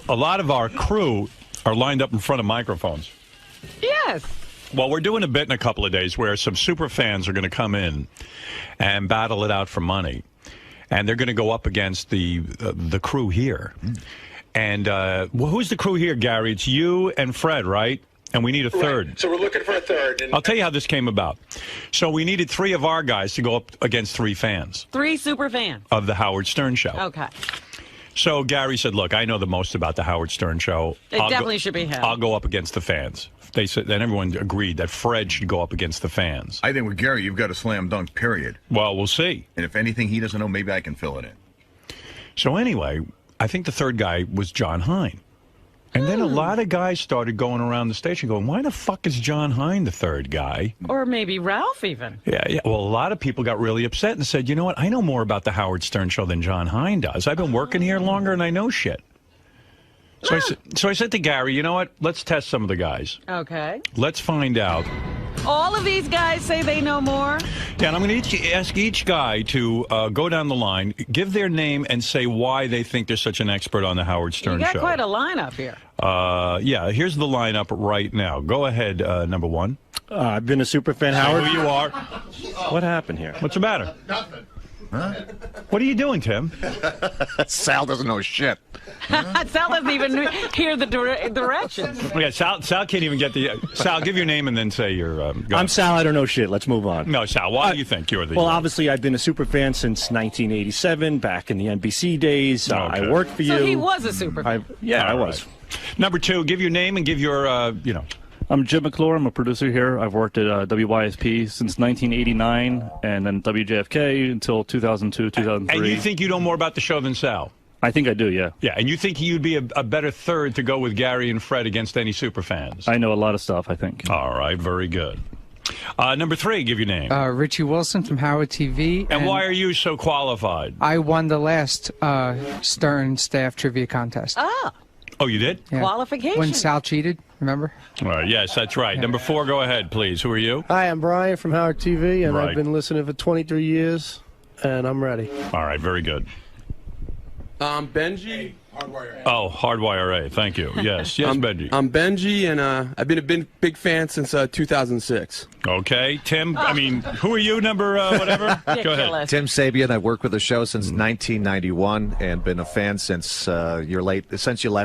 A lot of our crew are lined up in front of microphones. Yes. Well, we're doing a bit in a couple of days where some super fans are going to come in and battle it out for money. And they're going to go up against the crew here. And who's the crew here, Gary? It's you and Fred, right? And we need a third. Right. So we're looking for a third. And I'll tell you how this came about. So we needed 3 of our guys to go up against 3 fans. 3 super fans. Of the Howard Stern Show. Okay. So Gary said, look, I know the most about the Howard Stern Show. It definitely should be him. I'll go up against the fans. They said, then everyone agreed that Fred should go up against the fans. I think with Gary, you've got a slam dunk, period. Well, we'll see. And if anything he doesn't know, maybe I can fill it in. So anyway, I think the third guy was John Hein. And then a lot of guys started going around the station going, why the fuck is John Hein the third guy? Or maybe Ralph even. Yeah. Well, a lot of people got really upset and said, you know what? I know more about the Howard Stern Show than John Hein does. I've been working here longer and I know shit. So I said to Gary, you know what? Let's test some of the guys. Okay. Let's find out. All of these guys say they know more? Yeah, and I'm going to ask each guy to go down the line, give their name, and say why they think they're such an expert on the Howard Stern Show. You got quite a lineup here. Yeah, here's the lineup right now. Go ahead, number 1. I've been a super fan, Howard. Who you are. What happened here? What's the matter? Nothing. Huh? What are you doing, Tim? Sal doesn't know shit. Sal doesn't even hear the directions. Yeah, Sal can't even get the... Sal, give your name and then say your... I'm Sal, I don't know shit. Let's move on. No, Sal, why do you think you're the... Well, obviously, I've been a super fan since 1987, back in the NBC days. Okay. I worked for you. So he was a super fan. I was. Number 2, give your name and give your, I'm Jim McClure. I'm a producer here. I've worked at WYSP since 1989 and then WJFK until 2002, 2003. And you think you know more about the show than Sal? I think I do, yeah. Yeah, and you think you'd be a better third to go with Gary and Fred against any super fans? I know a lot of stuff, I think. All right, very good. Number 3, give your name. Richie Wilson from Howard TV. And why are you so qualified? I won the last Stern Staff Trivia Contest. Oh, you did? Yeah. Qualification. When Sal cheated, remember? All right, yes, that's right. Number 4, go ahead, please. Who are you? Hi, I'm Brian from Howard TV, and Right. I've been listening for 23 years, and I'm ready. All right, very good. Benji. Oh, Hardwire A. Thank you. Yes, Benji. I'm Benji, and I've been a big fan since 2006. Okay, Tim. I mean, who are you? Number whatever. Go ahead. Tim Sabian. I've worked with the show since 1991 and been a fan since you left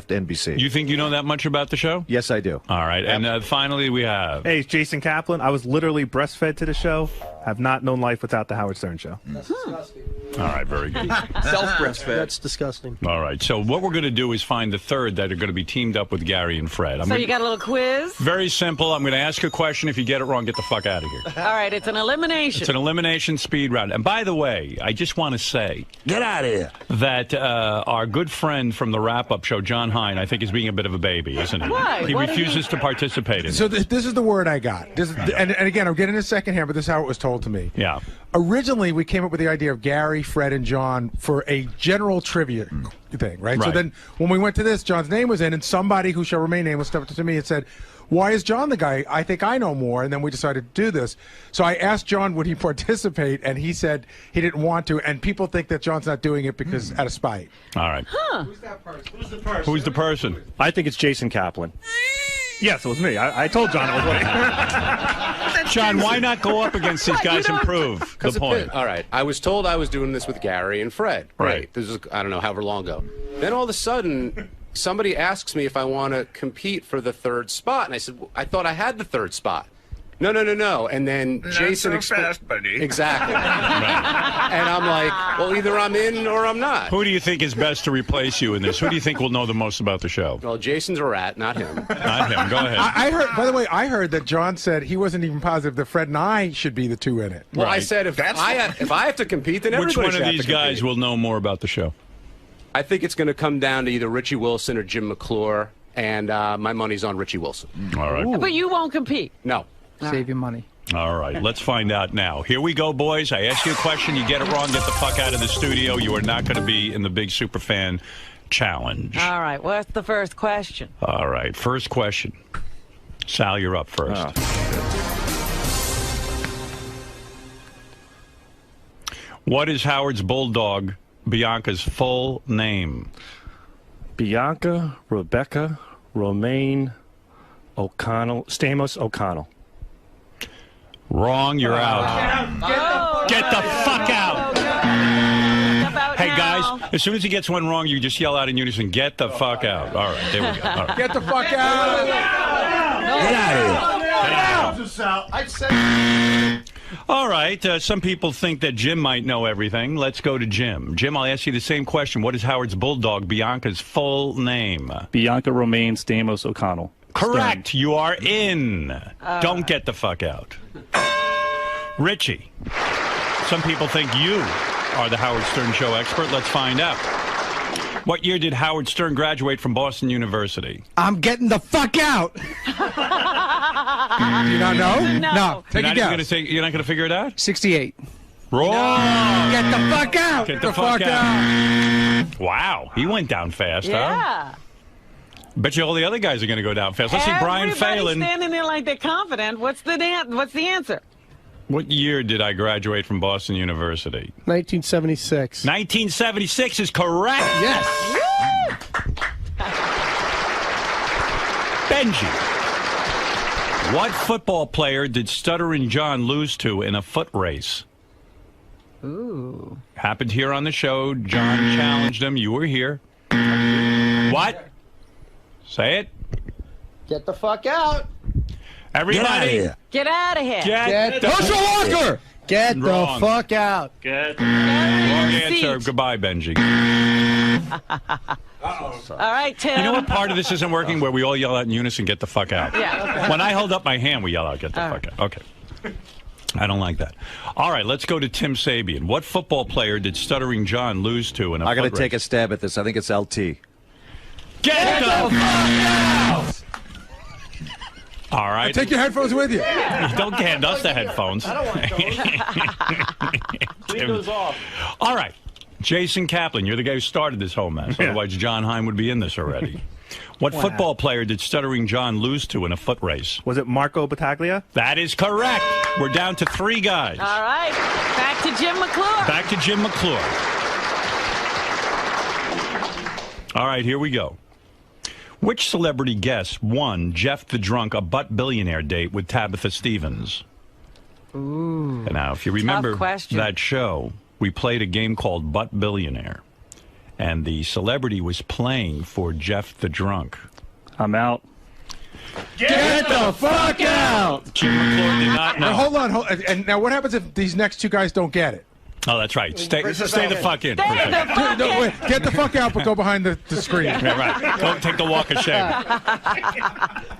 NBC. You think you know that much about the show? Yes, I do. All right, and finally we have. Hey, it's Jason Kaplan. I was literally breastfed to the show. Have not known life without the Howard Stern Show. All right, very good. Self-breastfed. That's disgusting. All right, so what we're going to do is find the third that are going to be teamed up with Gary and Fred. So you got a little quiz? Very simple. I'm going to ask a question. If you get it wrong, get the fuck out of here. All right, it's an elimination. It's an elimination speed round. And by the way, I just want to say... Get out of here. ...that our good friend from the wrap-up show, John Hein, I think is being a bit of a baby, isn't he? Why? He refuses to participate in So it. this is the word I got. And again, I'm getting a second here, but this is how it was told to me. Yeah. Originally, we came up with the idea of Gary, Fred, and John for a general trivia thing, right? So then when we went to this, John's name was in, and somebody who shall remain nameless stepped up to me and said, why is John the guy? I think I know more. And then we decided to do this. So I asked John, would he participate? And he said he didn't want to. And people think that John's not doing it because out of spite. All right. Huh. Who's that person? Who's the person? Who's the person? I think it's Jason Kaplan. Yes, it was me. I told John it was me. John, why not go up against these guys and prove the point? All right. I was told I was doing this with Gary and Fred. Right. This is, I don't know, however long ago. Then all of a sudden, somebody asks me if I want to compete for the third spot. And I said, I thought I had the third spot. No. And then Jason fast, buddy. Exactly. And I'm like, well, either I'm in or I'm not. Who do you think is best to replace you in this? Who do you think will know the most about the show? Well, Jason's a rat, not him. Not him. Go ahead. I heard, by the way, I heard that John said he wasn't even positive that Fred and I should be the two in it. Well, I said if I have to compete, then Which everybody one should of have these to compete. guys will know more about the show? I think it's going to come down to either Richie Wilson or Jim McClure, and my money's on Richie Wilson. All right. But you won't compete. No. Save your money. All right, let's find out now. Here we go, boys. I ask you a question. You get it wrong, get the fuck out of the studio. You are not going to be in the Big Superfan Challenge. All right, what's the first question? All right, first question. Sal, you're up first. What is Howard's bulldog, Bianca's full name? Bianca, Rebecca, Romaine, O'Connell, Stamos O'Connell. Wrong, you're out. Get the fuck out. Hey, guys, as soon as he gets one wrong, you just yell out in unison, get the fuck out. All right, there we go. All right. Get the fuck out. Get out of here. Get out. I said. All right, some people think that Jim might know everything. Let's go to Jim. Jim, I'll ask you the same question. What is Howard's bulldog, Bianca's full name? Bianca Romaine Stamos O'Connell. Correct. You are in. Don't get the fuck out. Richie, some people think you are the Howard Stern Show expert. Let's find out. What year did Howard Stern graduate from Boston University? I'm getting the fuck out. Do you not know? No. Take a guess. You're not going to figure it out? 68. Wrong. Get the fuck out. Get the fuck out. Wow, he went down fast, huh? Yeah. Bet you all the other guys are going to go down fast. Let's see Brian Everybody's Phelan. standing there like they're confident. What's the answer? What year did I graduate from Boston University? 1976. 1976 is correct. Yes. Benji. What football player did Stuttering John lose to in a foot race? Ooh. Happened here on the show. John challenged him. You were here. What? Say it. Get the fuck out. Everybody. Get out of here. Get the Herschel Walker. Get Wrong. the fuck out. Get. Wrong answer. Goodbye, Benji. All right, Tim. You know what part of this isn't working? Where we all yell out in unison, get the fuck out. Yeah. When I hold up my hand, we yell out, get the fuck out. Okay. I don't like that. All right, let's go to Tim Sabian. What football player did Stuttering John lose to in a I'm going foot to take a race? stab at this. I think it's LT. Get the fuck out! All right. Take your headphones with you. Don't hand us the headphones. I don't want those. Clean those off. All right. Jason Kaplan, you're the guy who started this whole mess. Otherwise, John Hein would be in this already. What football player did Stuttering John lose to in a foot race? Was it Marco Battaglia? That is correct. We're down to 3 guys. All right. Back to Jim McClure. Back to Jim McClure. All right, here we go. Which celebrity guest won Jeff the Drunk a butt billionaire date with Tabitha Stevens? Ooh. And now, if you remember that show, we played a game called Butt Billionaire. And the celebrity was playing for Jeff the Drunk. I'm out. Get the fuck out. Jim McClure did not know. Now, hold on. And now what happens if these next 2 guys don't get it? Oh, that's right. Stay the fuck in. No, wait, get the fuck out, but go behind the screen. Yeah, right. Go take the walk of shame.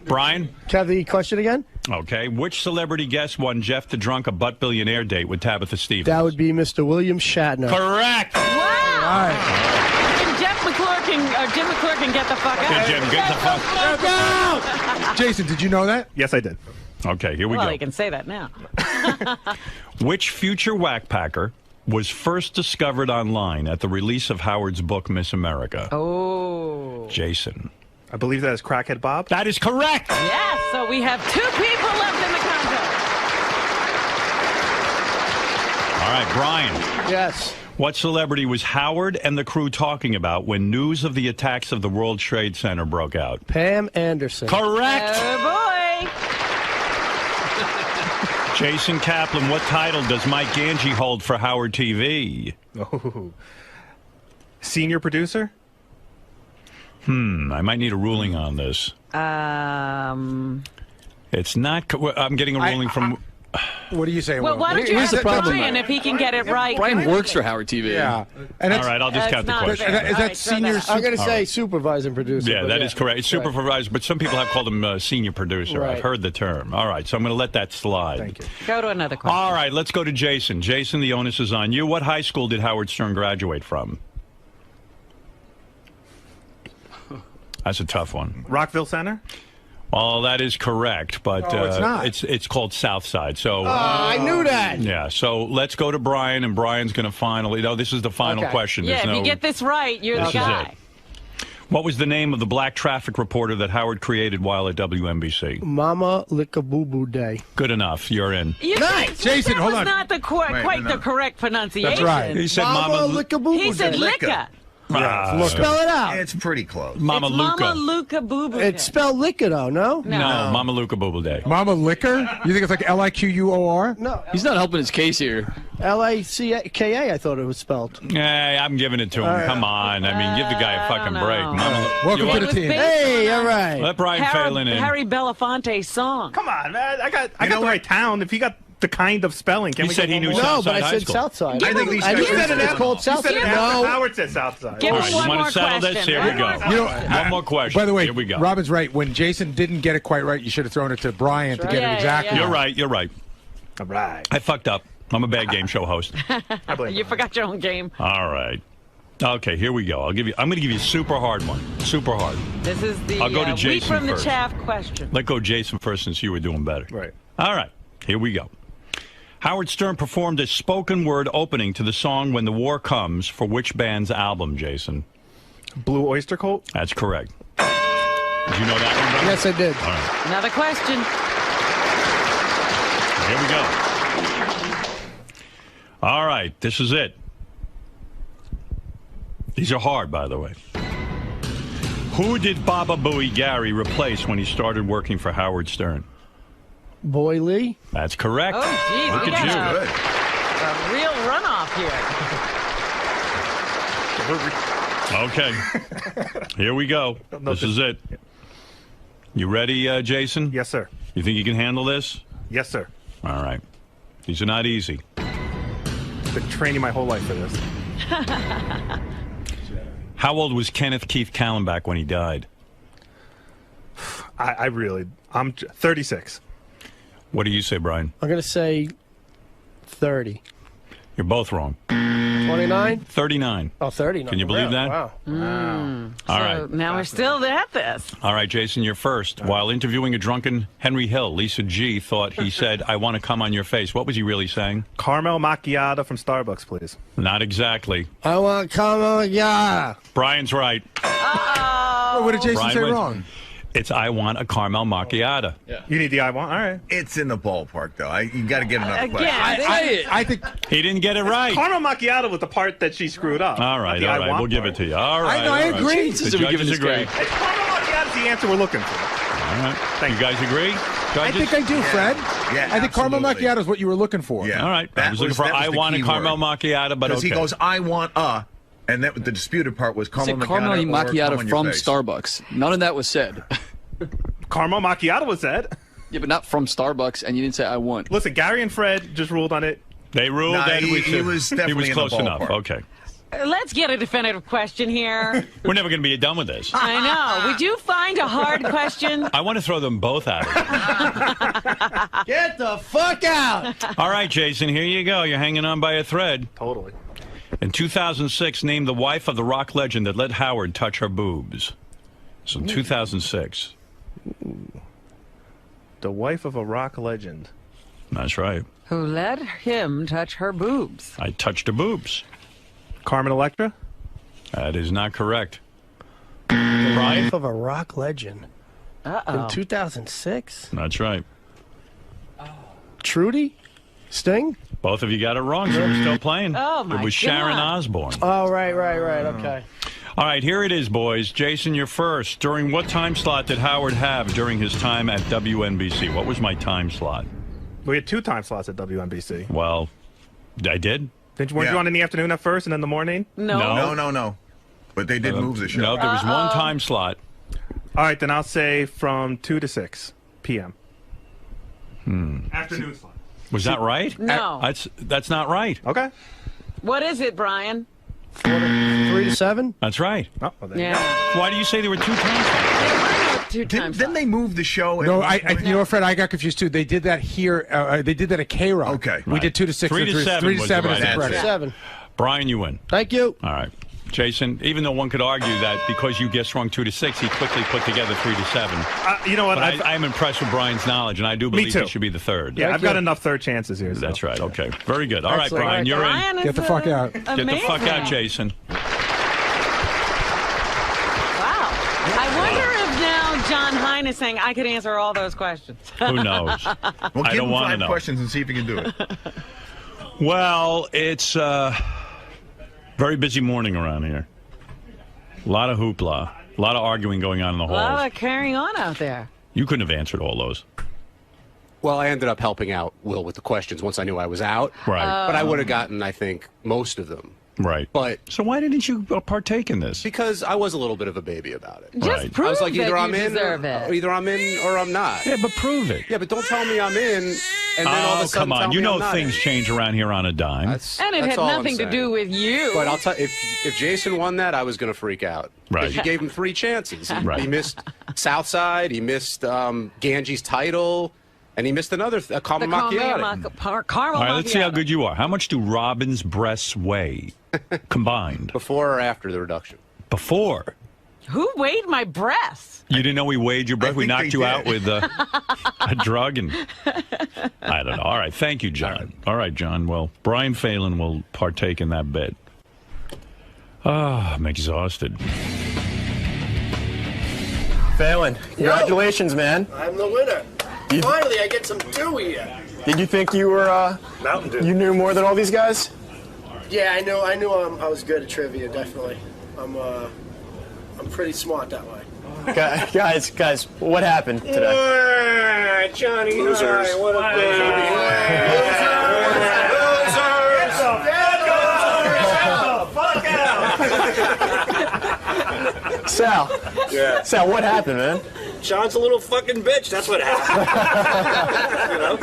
Brian? Can I have the question again? Okay. Which celebrity guest won Jeff the Drunk a butt billionaire date with Tabitha Stevens? That would be Mr. William Shatner. Correct. Wow. Right. And Jim McClure can get the fuck out. Good, Jim. Get the fuck out. Jason, did you know that? Yes, I did. Okay, here we Well, go. you can say that now. Which future whackpacker was first discovered online at the release of Howard's book, Miss America? Oh. Jason. I believe that is Crackhead Bob. That is correct. Yes, so we have 2 people left in the contest. All right, Brian. Yes. What celebrity was Howard and the crew talking about when news of the attacks of the World Trade Center broke out? Pam Anderson. Correct. Oh, boy. Jason Kaplan, what title does Mike Ganji hold for Howard TV? Oh. Senior producer? I might need a ruling on this. It's not. I'm getting a ruling from. What do you say? Well, why don't you ask Brian if he can get it right? Brian works for Howard TV. Yeah. And all right, I'll discount the question. Is that senior? I'm going to say supervising producer. Yeah, that is correct. It's supervisor, but some people have called him senior producer. Right. I've heard the term. All right, so I'm going to let that slide. Thank you. Go to another question. All right, let's go to Jason. Jason, the onus is on you. What high school did Howard Stern graduate from? That's a tough one. Rockville Center? Well, that is correct, but No, it's not. It's called Southside. So I knew that. yeah. So let's go to Brian, and Brian's going to finally. No, this is the final question. Yeah, There's if you get this right, you're the This is guy. it. What was the name of the black traffic reporter that Howard created while at WNBC? Mama Lickaboo Day. Good enough. You're in. Jason, hold on. That was not the quite the correct pronunciation. That's right. He said Mama Mama. Lickaboo He said Day. Licka. Spell it out. It's pretty close. Mama It's Luca. Mama Luca Boo Boo. It's spelled liquor, though, no? No, Mama Luca Booble Day. Mama Liquor? You think it's like Liquor? No. He's not helping his case here. Lacka, I thought it was spelled. Hey, I'm giving it to him. Come on. I mean, give the guy a fucking break. Welcome You to want- the team. Hey, all right. Let Brian Phelan in. Harry Belafonte's song. Come on, man. I got the right town. If you got the kind of spelling, can He we said get he one knew more? No, Southside but I High said School. Southside. I think these I guys just said it's called You Southside. said it after Howard said Southside. Give All him right, you one want more to settle this? question. Here we go. You know, One more question. By the way, Here we go. Robin's right. When Jason didn't get it quite right, you should have thrown it to Brian to get Yeah, it exactly. yeah. You're right. You're right. All right. I fucked up. I'm a bad game show host. I blame You forgot your own game. All right. Okay, here we go. I'm going to give you a super hard one. Super hard. This is the I'll go to wheat Jason from the first. chaff question. Let go Jason first since you were doing better. Right. All right. Here we go. Howard Stern performed a spoken word opening to the song When the War Comes for which band's album, Jason? Blue Oyster Cult? That's correct. Did you know that one, brother? Yes, I did. All right. Another question. Here we go. All right, this is it. These are hard, by the way. Who did Baba Booey Gary replace when he started working for Howard Stern? Boy Lee. That's correct. Oh, geez. Look We at got you. Good. a real runoff here. Okay. Here we go. This is it. You ready, Jason? Yes, sir. You think you can handle this? Yes, sir. All right. These are not easy. Been training my whole life for this. How old was Kenneth Keith Kallenbach when he died? I'm 36. What do you say, Brian? I'm going to say 30. You're both wrong. 29? 39. Oh, 39. Can you believe that? Wow. All right. Now we're still at this. All right, Jason, you're first. While interviewing a drunken Henry Hill, Lisa G thought he said, I want to come on your face. What was he really saying? Caramel macchiato from Starbucks, please. Not exactly. I want caramel macchiato. Brian's right. Oh, what did Jason Brian say wins. wrong? It's I want a caramel macchiato. You need the I want? All right. It's in the ballpark, though. You got to get another Again, question. I think He didn't get it right. Caramel macchiato was the part that she screwed up. All right, not the all I right. want We'll give part. it to you. All right. I all right. agree. The Jesus, are we giving judges this agree. guy? Hey, caramel macchiato is the answer we're looking for. All right. You guys agree? I Judges? think I do, Fred. Yeah, I think caramel absolutely. macchiato is what you were looking for. Yeah. All right. I That was looking for that was I the want a key caramel word. macchiato, but Because okay. he goes, I want and that the disputed part was It's caramel a caramel macchiato or come macchiato on your from face. Starbucks. None of that was said. Caramel macchiato was said. Yeah, but not from Starbucks, and you didn't say I want. Listen, Gary and Fred just ruled on it. They ruled Nah, that he was he definitely was in the close enough. ballpark. Okay. Let's get a definitive question here. We're never going to be done with this. I know. Would you find a hard question? I want to throw them both out. Get the fuck out. All right, Jason, here you go. You're hanging on by a thread. Totally. In 2006, named the wife of the rock legend that let Howard touch her boobs. So in 2006. The wife of a rock legend. That's right. Who let him touch her boobs? I touched her boobs. Carmen Electra? That is not correct. Brian? Wife of a rock legend. Uh-oh. In 2006? That's right. Trudy? Sting? Both of you got it wrong, so we're still playing. Oh, my It was Sharon God. Osbourne. Oh, right, okay. All right, here it is, boys. Jason, you're first. During what time slot did Howard have during his time at WNBC? What was my time slot? We had 2 time slots at WNBC. Well, I did. Weren't you on in the afternoon at first and in the morning? No. No. But they did move the show. No, there was one time slot. All right, then I'll say from 2 to 6 p.m. Afternoon slot. Was that right? No. That's not right. Okay. What is it, Brian? 3 to 7? That's right. Oh, well, there you Yeah. Why do you say there were 2 time slots? There were no two times. Didn't they move the show? No, you know what, Fred? I got confused too. They did that here. They did that at K-Rock. Okay. We Right. did 2 to 6. 3 to 7 3 to was 7 the is right correct. answer. 7. Brian, you win. Thank you. All right. Jason, even though one could argue that because you guessed wrong 2 to 6, he quickly put together 3 to 7. You know what? But I'm impressed with Brian's knowledge, and I do believe too. he should be the third. Yeah, I've got enough third chances here. So. That's right. Okay. Very good. All right, Excellent. Brian, you're Brian in. is, Get the fuck out. Get the fuck out, amazing. Jason. Wow. I wonder if now John Hein is saying I could answer all those questions. Who knows? Well, I give don't him want to 5 know. questions and see if he can do it. Well, it's very busy morning around here. A lot of hoopla. A lot of arguing going on in the A lot halls. of carrying on out there. You couldn't have answered all those. Well, I ended up helping out Will with the questions once I knew I was out. Right. But I would have gotten, I think, most of them. Right. But so why didn't you partake in this? Because I was a little bit of a baby about it. Just prove I was like, that either I'm you in, deserve it. either I'm in or I'm not. Yeah, but prove it. Yeah, but don't tell me I'm in, and then all of a sudden come on. tell You me know I'm not things in. change around here on a dime. And it That's had all I'm nothing to saying. do with you. But I'll tell if Jason won that, I was going to freak out. Right. Because you gave him 3 chances. Right. He missed Southside. He missed Ganji's title. And he missed another caramel macchiato. Caramel All right, let's see how macchiato. good you are. How much do Robin's breasts weigh combined? Before or after the reduction? Before. Who weighed my breasts? You didn't know we weighed your breath? We think knocked they you did. out with a drug? And I don't know. All right. Thank you, John. All right, John. Well, Brian Phelan will partake in that bet. I'm exhausted. Phelan, congratulations, man. I'm the winner. Finally, I get some dew here. Did you think you were, Mountain Dew. you knew more than all these guys? Yeah, I knew I was good at trivia, definitely. I'm pretty smart that way. Guys, what happened today? Johnny, Losers. hi, what a Sal. Yeah. Sal, what happened, man? John's a little fucking bitch. That's what happened. You know,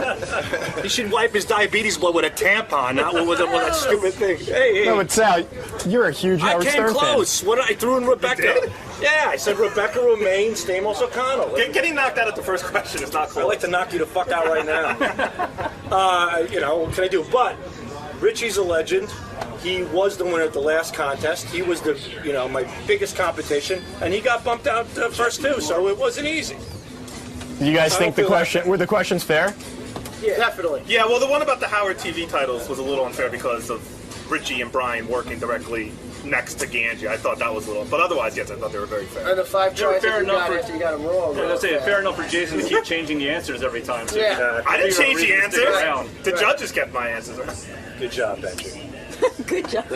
he should wipe his diabetes blood with a tampon, not with that stupid thing. Hey, No, but Sal, you're a huge I Howard came Stern close. What I threw in Rebecca. Yeah, I said Rebecca Romaine, Stamos O'Connell. Getting knocked out at the first question is not close. I'd like to knock you the fuck out right now. You know, what can I do? But Richie's a legend. He was the winner at the last contest. He was the, my biggest competition, and he got bumped out the first 2, so it wasn't easy. You guys I think don't feel were the questions fair? Yeah, definitely. Yeah, well, the one about the Howard TV titles was a little unfair because of Richie and Brian working directly next to Ganji. I thought that was a little, but otherwise, yes, I thought they were very fair. And the 5 They were tries fair that you enough got for- after you got them wrong. I was gonna say, fair enough for Jason to keep changing the answers every time. So Yeah. I didn't change the reason to stick answers. around. The judges kept my answers. Good job, Benji. Good job.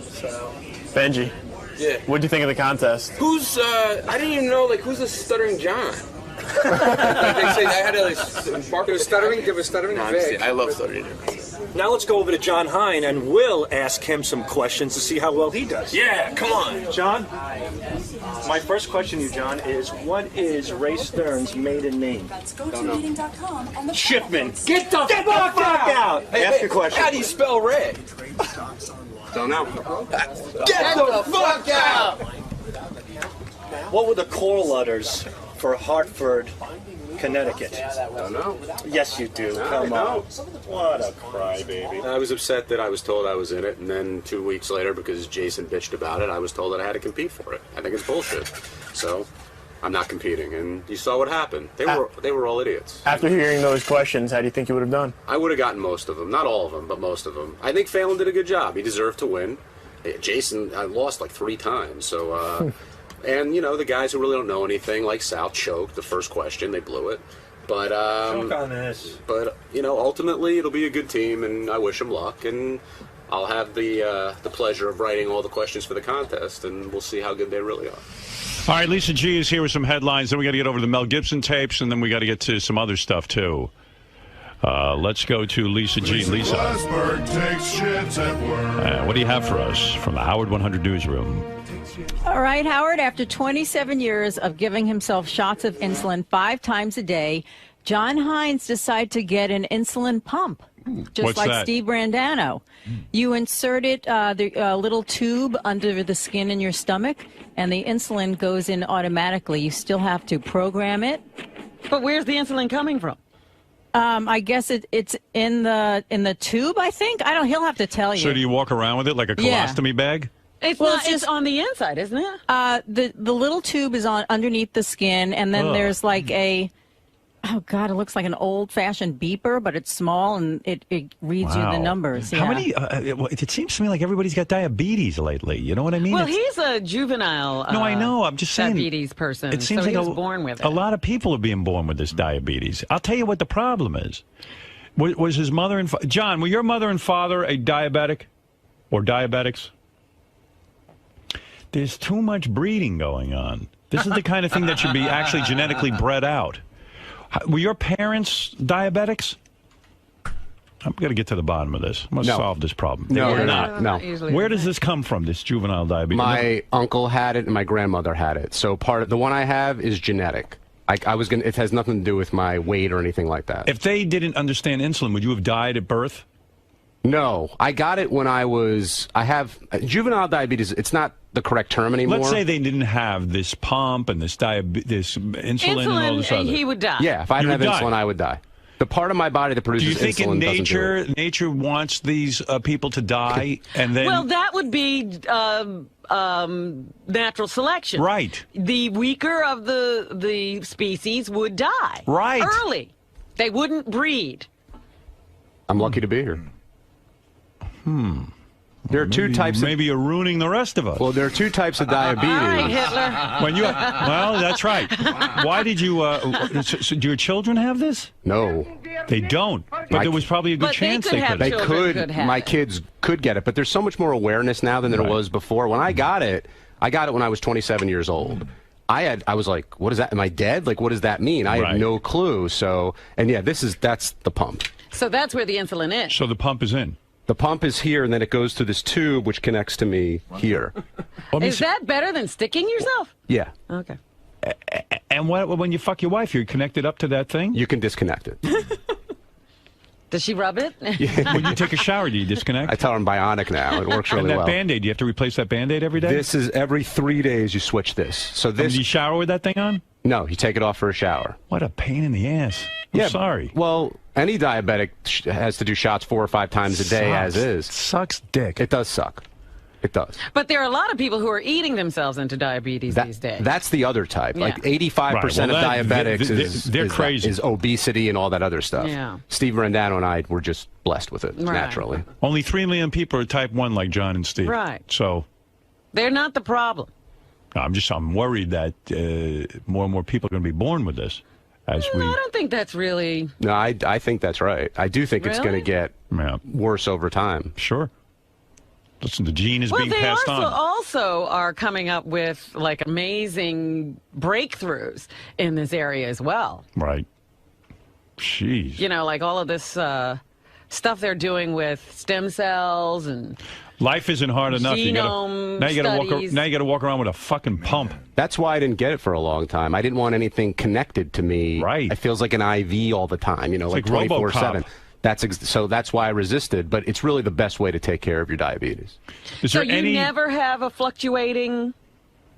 So, Benji. Yeah. What do you think of the contest? Who's, I didn't even know, who's the stuttering John? They say I had to, bark with stuttering? Give a stuttering? No, I love stuttering. now let's go over to John Hein, and we'll ask him some questions to see how well he does. Yeah, come on. John, my first question to you, John, is what is Ray Stern's maiden name? GoToMeeting.com and the Shipman. Get the fuck out! Hey, ask a question. How do you spell red? Don't know. Get the fuck out! What were the core letters for Hartford, Connecticut? Don't know. Yes, you do. Come on. What a crybaby. I was upset that I was told I was in it, and then 2 weeks later, because Jason bitched about it, I was told that I had to compete for it. I think it's bullshit. So, I'm not competing, and you saw what happened. They were all idiots. After hearing those questions, how do you think you would have done? I would have gotten most of them. Not all of them, but most of them. I think Phelan did a good job. He deserved to win. Jason, I lost 3 times, so... And, the guys who really don't know anything, like Sal, choked the first question. They blew it. But, Choke on this. But, ultimately, it'll be a good team, and I wish them luck. And I'll have the pleasure of writing all the questions for the contest, and we'll see how good they really are. All right, Lisa G is here with some headlines. Then we got to get over to the Mel Gibson tapes, and then we got to get to some other stuff, too. Let's go to Lisa G. Lisa. Glassberg takes shits at work. What do you have for us from the Howard 100 newsroom? All right, Howard, after 27 years of giving himself shots of insulin 5 times a day, John Hines decided to get an insulin pump, just What's like that? Steve Brandano. You insert it, the little tube under the skin in your stomach, and the insulin goes in automatically. You still have to program it. But where's the insulin coming from? I guess it's in the tube, I think. I don't. He'll have to tell you. So do you walk around with it like a Yeah. colostomy bag? It's Well, not. it's It's on the inside, isn't it? The little tube is on underneath the skin, and then Ugh. there's like it looks like an old-fashioned beeper, but it's small and it reads you the Wow. numbers. How yeah. many? It seems to me like everybody's got diabetes lately. You know what I mean? Well, It's- he's a juvenile. No, I know. I'm just saying. Diabetes person. It seems so like he was born with it. a lot of people are being born with this diabetes. I'll tell you what the problem is. Was his mother and John? Were your mother and father a diabetic or diabetics? There's too much breeding going on. This is the kind of thing that should be actually genetically bred out. Were your parents diabetics? I'm going to get to the bottom of this. I'm going to solve this problem. No, They're not. not. No. Where does this come from, this juvenile diabetes? My uncle had it and my grandmother had it. So part of the one I have is genetic. It has nothing to do with my weight or anything like that. If they didn't understand insulin, would you have died at birth? No, I got it when I have juvenile diabetes. It's not the correct term anymore. Let's say they didn't have this pump and this insulin and all this other. He would die. Yeah, if I didn't have insulin, I would die. The part of my body that produces insulin doesn't do it. Do you think in nature wants these people to die and then? Well, that would be natural selection. Right. The weaker of the species would die. Right. Early. They wouldn't breed. I'm lucky to be here. There are two types. Maybe you're ruining the rest of us. Well, there are two types of diabetes. All right, Hitler. Well, that's right. Why did you? So do your children have this? No, they don't. But there was probably a good chance they could. They could. My kids could get it, but there's so much more awareness now than there was before. When I got it when I was 27 years old. I was like, what is that? Am I dead? Like, what does that mean? I had no clue. So, and yeah, that's the pump. So that's where the insulin is. So the pump is in. The pump is here, and then it goes through this tube, which connects to me here. Is that better than sticking yourself? Yeah. Okay. And when you fuck your wife, you're connected up to that thing? You can disconnect it. Does she rub it? When you take a shower, do you disconnect? I tell her I'm bionic now. It works really well. well. And that Band-Aid, do you have to replace that Band-Aid every day? This is every 3 days you switch this. So this. Do you shower with that thing on? No, you take it off for a shower. What a pain in the ass. I'm sorry. Well, any diabetic has to do shots 4 or 5 times a day as is. Sucks dick. It does suck. It does. But there are a lot of people who are eating themselves into diabetes these days. That's the other type. Yeah. Like 85% of diabetics they're crazy. Is obesity and all that other stuff. Yeah. Steve Rendano and I were just blessed with it naturally. Only 3 million people are type 1 like John and Steve. Right. So they're not the problem. I'm worried that more and more people are going to be born with this. I don't think that's really. No, I think that's right. I do think it's going to get worse over time. Sure. Listen, the gene is being passed on. They also are coming up with like amazing breakthroughs in this area as well. Right. Jeez. You know, like all of this stuff they're doing with stem cells and. Life isn't hard enough. Now you got to walk around with a fucking pump. That's why I didn't get it for a long time. I didn't want anything connected to me. Right. It feels like an IV all the time. You know, like 24/7. So that's why I resisted. But it's really the best way to take care of your diabetes. So you never have a fluctuating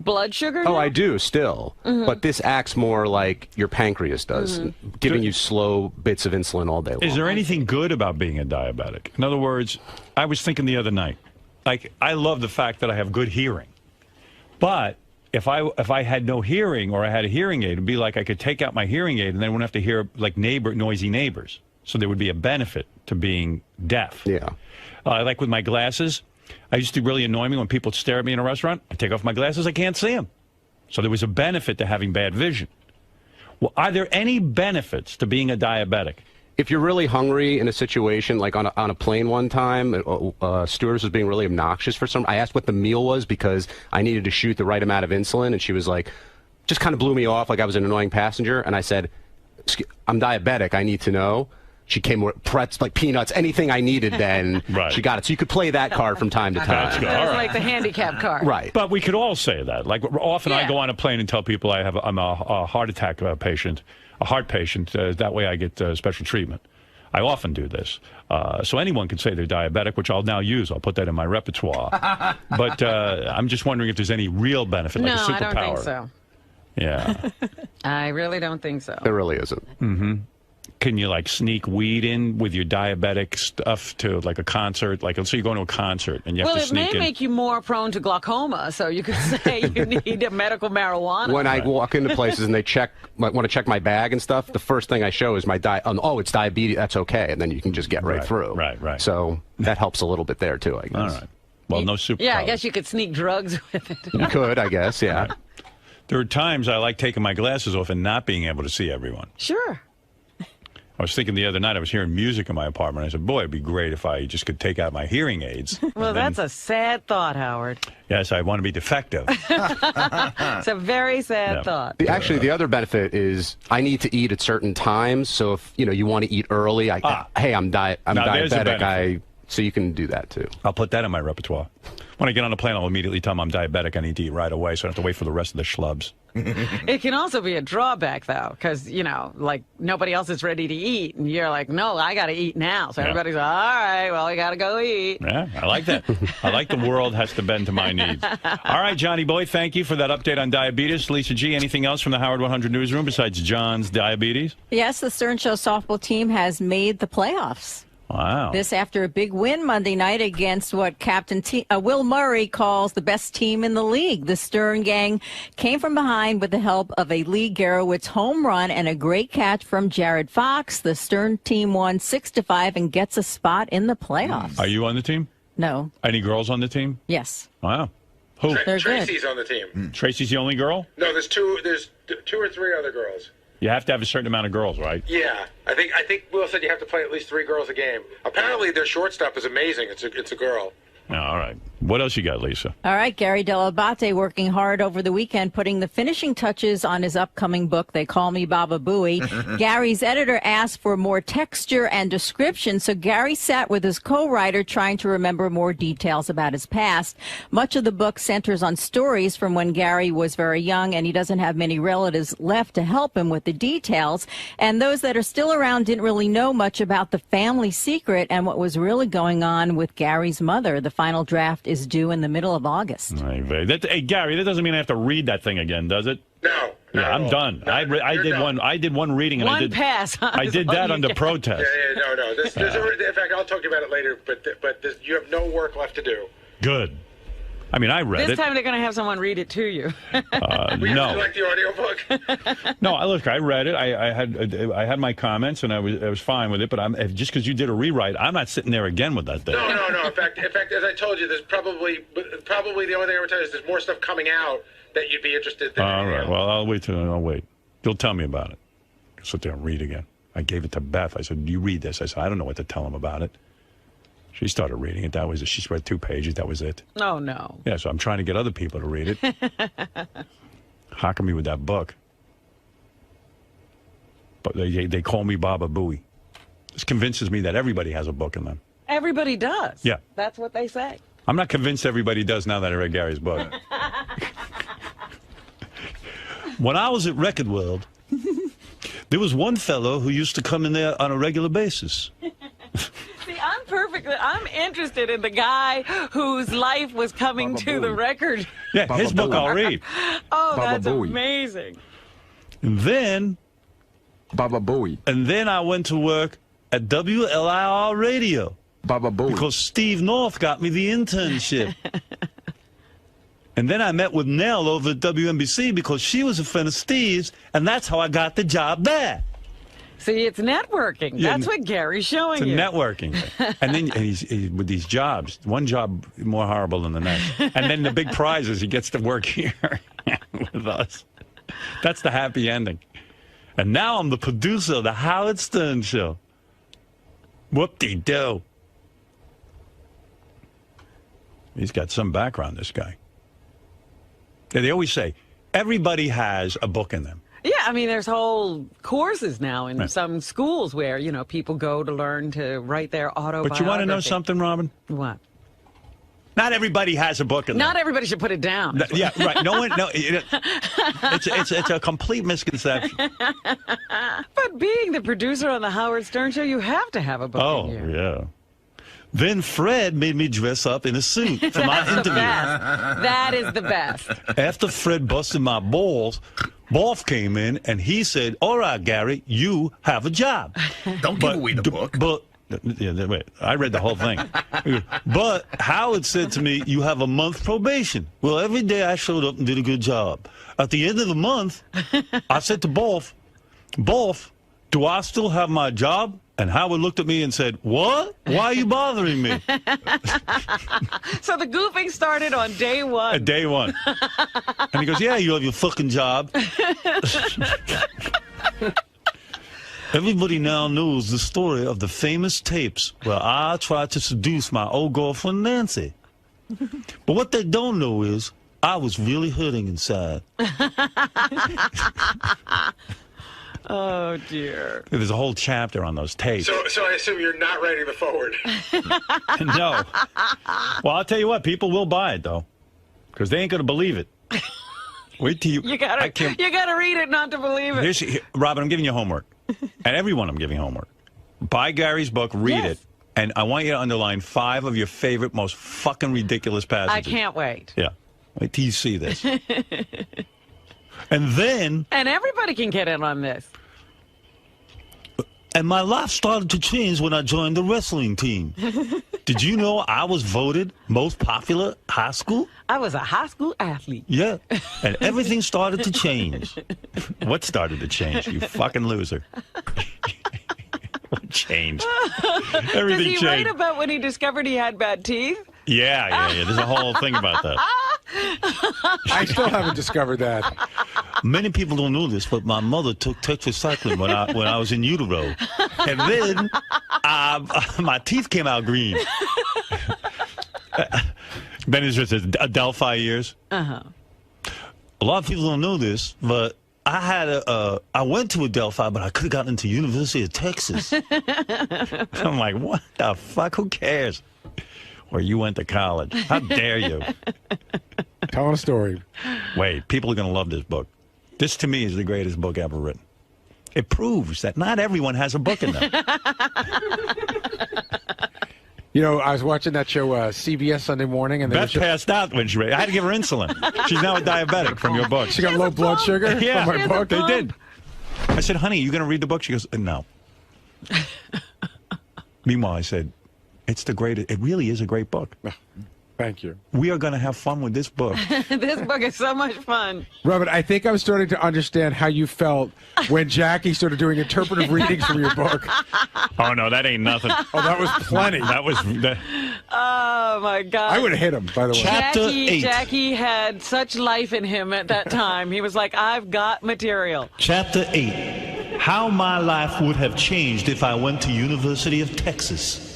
blood sugar? Oh, I do still. But this acts more like your pancreas does, giving you slow bits of insulin all day long. Is there anything good about being a diabetic? In other words, I was thinking the other night, like, I love the fact that I have good hearing. But if I had no hearing or I had a hearing aid, it'd be like I could take out my hearing aid and then I wouldn't have to hear like noisy neighbors. So there would be a benefit to being deaf. Yeah. Like with my glasses, I used to really annoy me when people stare at me in a restaurant. I take off my glasses, I can't see them. So there was a benefit to having bad vision. Well, are there any benefits to being a diabetic? If you're really hungry in a situation, like on a plane one time, stewardess was being really obnoxious for some. I asked what the meal was because I needed to shoot the right amount of insulin, and she was like, just kind of blew me off like I was an annoying passenger. And I said, I'm diabetic, I need to know. She came with pretzels, like peanuts, anything I needed then, she got it. So you could play that card from time to time. That's like the handicap card. Right. But we could all say that. Like often I go on a plane and tell people I'm a heart attack patient, a heart patient. That way I get special treatment. I often do this. So anyone can say they're diabetic, which I'll now use. I'll put that in my repertoire. But I'm just wondering if there's any real benefit, like a superpower. No, I don't think so. Yeah. I really don't think so. There really isn't. Mm-hmm. Can you like sneak weed in with your diabetic stuff to like a concert? Like, let's say you're going to a concert and you have to sneak in. Well, it may make you more prone to glaucoma, so you could say you need a medical marijuana. When I walk into places and they want to check my bag and stuff, the first thing I show is my oh, it's diabetes. That's okay, and then you can just get right through. Right. So that helps a little bit there too, I guess. All right. Well, no superpower. Yeah, I guess you could sneak drugs with it. You could, I guess. Yeah. Right. There are times I like taking my glasses off and not being able to see everyone. Sure. I was thinking the other night, I was hearing music in my apartment. I said, boy, it'd be great if I just could take out my hearing aids. Well, that's a sad thought, Howard. Yes, I want to be defective. It's a very sad thought. Actually, the other benefit is I need to eat at certain times. So if you want to eat early, hey, I'm diabetic. So you can do that too. I'll put that in my repertoire. When I get on the plane, I'll immediately tell them I'm diabetic. I need to eat right away, so I don't have to wait for the rest of the schlubs. It can also be a drawback, though, because, like nobody else is ready to eat. And you're like, no, I got to eat now. So everybody's like, all right, well, we got to go eat. Yeah, I like that. I like the world has to bend to my needs. All right, Johnny boy, thank you for that update on diabetes. Lisa G., anything else from the Howard 100 newsroom besides John's diabetes? Yes, the Stern Show softball team has made the playoffs. Wow. This after a big win Monday night against what Captain Will Murray calls the best team in the league. The Stern gang came from behind with the help of a Lee Garowitz home run and a great catch from Jared Fox. The Stern team won 6-5 and gets a spot in the playoffs. Are you on the team? No. Any girls on the team? Yes. Wow. Who? They're Tracy's good. on the team. Tracy's the only girl? No, there's two or three other girls. You have to have a certain amount of girls, right? Yeah, I think Will said you have to play at least 3 girls a game. Apparently, their shortstop is amazing. It's a girl. Oh, all right. What else you got, Lisa? All right, Gary Dell'Abate working hard over the weekend, putting the finishing touches on his upcoming book, They Call Me Baba Booey. Gary's editor asked for more texture and description, so Gary sat with his co-writer trying to remember more details about his past. Much of the book centers on stories from when Gary was very young, and he doesn't have many relatives left to help him with the details. And those that are still around didn't really know much about the family secret and what was really going on with Gary's mother. The final draft is due in the middle of August. Hey, Gary, that doesn't mean I have to read that thing again, does it? No. Yeah, I'm done. No, I did one reading, and One pass. I did that under protest. Yeah, no. In fact, I'll talk to you about it later. But you have no work left to do. Good. I mean, I read This it. time they're going to have someone read it to you. Would you No. like the audiobook? No, look, I read it. I had my comments, and I was fine with it. But just because you did a rewrite, I'm not sitting there again with that thing. No. In fact, as I told you, there's probably the only thing I would tell you is there's more stuff coming out that you'd be interested in. All right. Well, I'll wait. You'll tell me about it. I'll sit there and read again. I gave it to Beth. I said, "You read this." I said, "I don't know what to tell him about it." She started reading it. That was it. She read 2 pages. That was it. Oh, no. Yeah, so I'm trying to get other people to read it. Hocking me with that book. But they call me Baba Booey. This convinces me that everybody has a book in them. Everybody does. Yeah. That's what they say. I'm not convinced everybody does now that I read Gary's book. When I was at Record World, there was one fellow who used to come in there on a regular basis. See, I'm interested in the guy whose life was coming to the record. Yeah, his book I'll read. Oh, Baba that's Booey. amazing. And then Baba Booey. And then I went to work at WLIR Radio. Baba Booey. Because Steve North got me the internship. And then I met with Nell over at WNBC because she was a friend of Steve's, and that's how I got the job there. See, it's networking. Yeah, That's what Gary's showing It's a you. networking. And then he's with these jobs, one job more horrible than the next. And then the big prize is he gets to work here with us. That's the happy ending. And now I'm the producer of the Howard Stern Show. Whoop-de-doo. He's got some background, this guy. Yeah, they always say, everybody has a book in them. Yeah, I mean, there's whole courses now in some schools where, people go to learn to write their autobiography. But you want to know something, Robin? What? Not everybody has a book in them. Not everybody should put it down. Yeah, right. No one. No, it's a complete misconception. But being the producer on the Howard Stern Show, you have to have a book in you. Yeah. Then Fred made me dress up in a suit for my That's interview. the best. That is the best. After Fred busted my balls, Boff came in and he said, "All right, Gary, you have a job." Don't give away the book. But wait, I read the whole thing. But Howard said to me, "You have a month probation." Well, every day I showed up and did a good job. At the end of the month, I said to Boff, "Do I still have my job?" And Howard looked at me and said, "What? Why are you bothering me?" So the goofing started on day one. At day one. And he goes, "Yeah, you have your fucking job." Everybody now knows the story of the famous tapes where I tried to seduce my old girlfriend Nancy. But what they don't know is I was really hurting inside. Oh, dear. There's a whole chapter on those tapes. So I assume you're not writing the forward. No. Well, I'll tell you what, people will buy it, though, because they ain't going to believe it. Wait till you... You gotta read it not to believe it. Robin, I'm giving you homework. And everyone I'm giving homework. Buy Gary's book, read it, and I want you to underline 5 of your favorite, most fucking ridiculous passages. I can't wait. Yeah. Wait till you see this. And then... And everybody can get in on this. And my life started to change when I joined the wrestling team. Did you know I was voted most popular high school? I was a high school athlete. Yeah, and everything started to change. What started to change, you fucking loser? What changed? Everything Does he changed. write about when he discovered he had bad teeth? Yeah. There's a whole thing about that. I still haven't discovered that. Many people don't know this, but my mother took tetracycline when I was in utero, and then my teeth came out green. Ben is just Adelphi years. Uh-huh. A lot of people don't know this, but I had I went to Adelphi, but I could have gotten into University of Texas. I'm like, what the fuck? Who cares? Where you went to college? How dare you? Telling a story. Wait, people are going to love this book. This, to me, is the greatest book ever written. It proves that not everyone has a book in them. You know, I was watching that show, CBS Sunday Morning, and Beth passed out when she read it. I had to give her insulin. She's now a diabetic from your book. She got low blood sugar Yeah, from my book? they did. I said, honey, you going to read the book? She goes, no. Meanwhile, I said, it's the greatest. It really is a great book. Thank you. We are going to have fun with this book. This book is so much fun. Robert, I think I'm starting to understand how you felt when Jackie started doing interpretive readings from your book. Oh, no, that ain't nothing. Oh, that was plenty. That was... Oh, my God. I would have hit him, by the way. Chapter 8. Jackie had such life in him at that time. He was like, I've got material. Chapter 8. How my life would have changed if I went to University of Texas.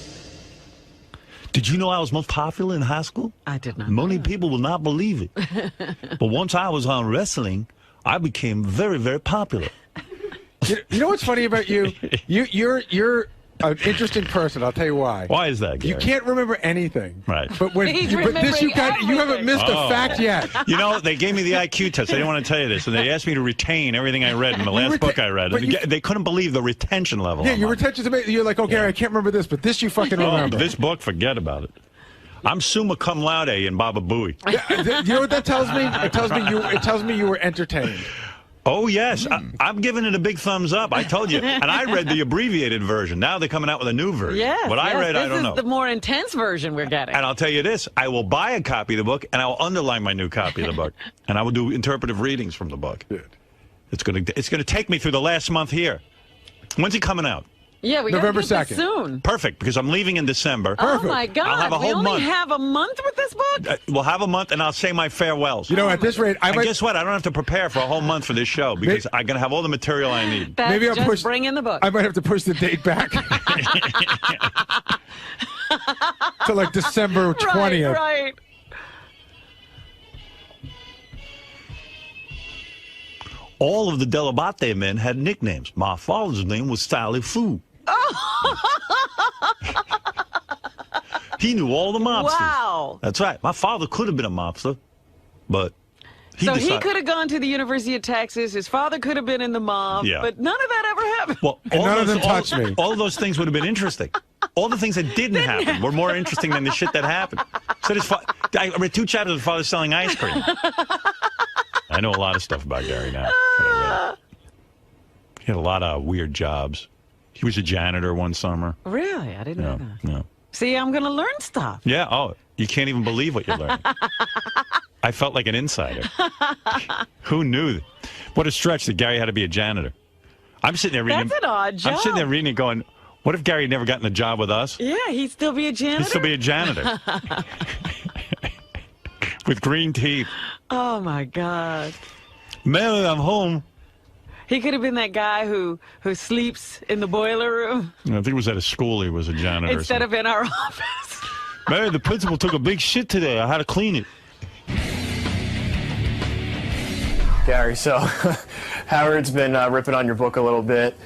Did you know I was most popular in high school? I did not. Many people will not believe it. But once I was on wrestling, I became very, very popular. You know what's funny about you? You're an interesting person. I'll tell you why. Why is that, Gary? You can't remember anything. Right. But when He's you remembering haven't missed a fact yet. You know, they gave me the IQ test. I didn't want to tell you this. And they asked me to retain everything I read in the last book I read. And they couldn't believe the retention level. Yeah, your retention's amazing. You're like, oh, Gary, I can't remember this, but this you fucking remember. This book, forget about it. I'm summa cum laude in Baba Booey. Yeah, you know what that tells me? It tells me you were entertained. Oh, yes. I'm giving it a big thumbs up. I told you. And I read the abbreviated version. Now they're coming out with a new version. Yes, what I read, I don't know. This is the more intense version we're getting. And I'll tell you this. I will buy a copy of the book, and I will underline my new copy of the book. And I will do interpretive readings from the book. Good. It's gonna take me through the last month here. When's it coming out? Yeah, we November got to 2nd. Soon. Perfect, because I'm leaving in December. Oh, my God. I'll have a whole we only month. have a month with this book? We'll have a month, and I'll say my farewells. You know, at this rate, and guess what? I don't have to prepare for a whole month for this show because I'm going to have all the material I need. That's Maybe I'll just bring in the book. I might have to push the date back to like December 20th. Right. All of the Diabetesl𝗛cie men had nicknames. My father's name was Sally Foo. He knew all the mobsters. Wow. That's right. My father could have been a mobster, but he he could have gone to the University of Texas. His father could have been in the mob, but none of that ever happened. Well, none of them touched me. All of those things would have been interesting. All the things that didn't happen were more interesting than the shit that happened. So I read 2 chapters of his father selling ice cream. I know a lot of stuff about Gary now. He had a lot of weird jobs. He was a janitor one summer. Really? I didn't know that. No. See, I'm going to learn stuff. Yeah. Oh, you can't even believe what you're learning. I felt like an insider. Who knew? What a stretch that Gary had to be a janitor. I'm sitting there reading. That's an odd job. I'm sitting there reading and going, what if Gary had never gotten a job with us? Yeah, he'd still be a janitor. He'd still be a janitor. With green teeth. Oh, my God. Mary, I'm home. He could have been that guy who sleeps in the boiler room I think it was at a school. He was a janitor. instead of in our office. Mary, the principal took a big shit today. I had to clean it. Gary, so Howard's been ripping on your book a little bit,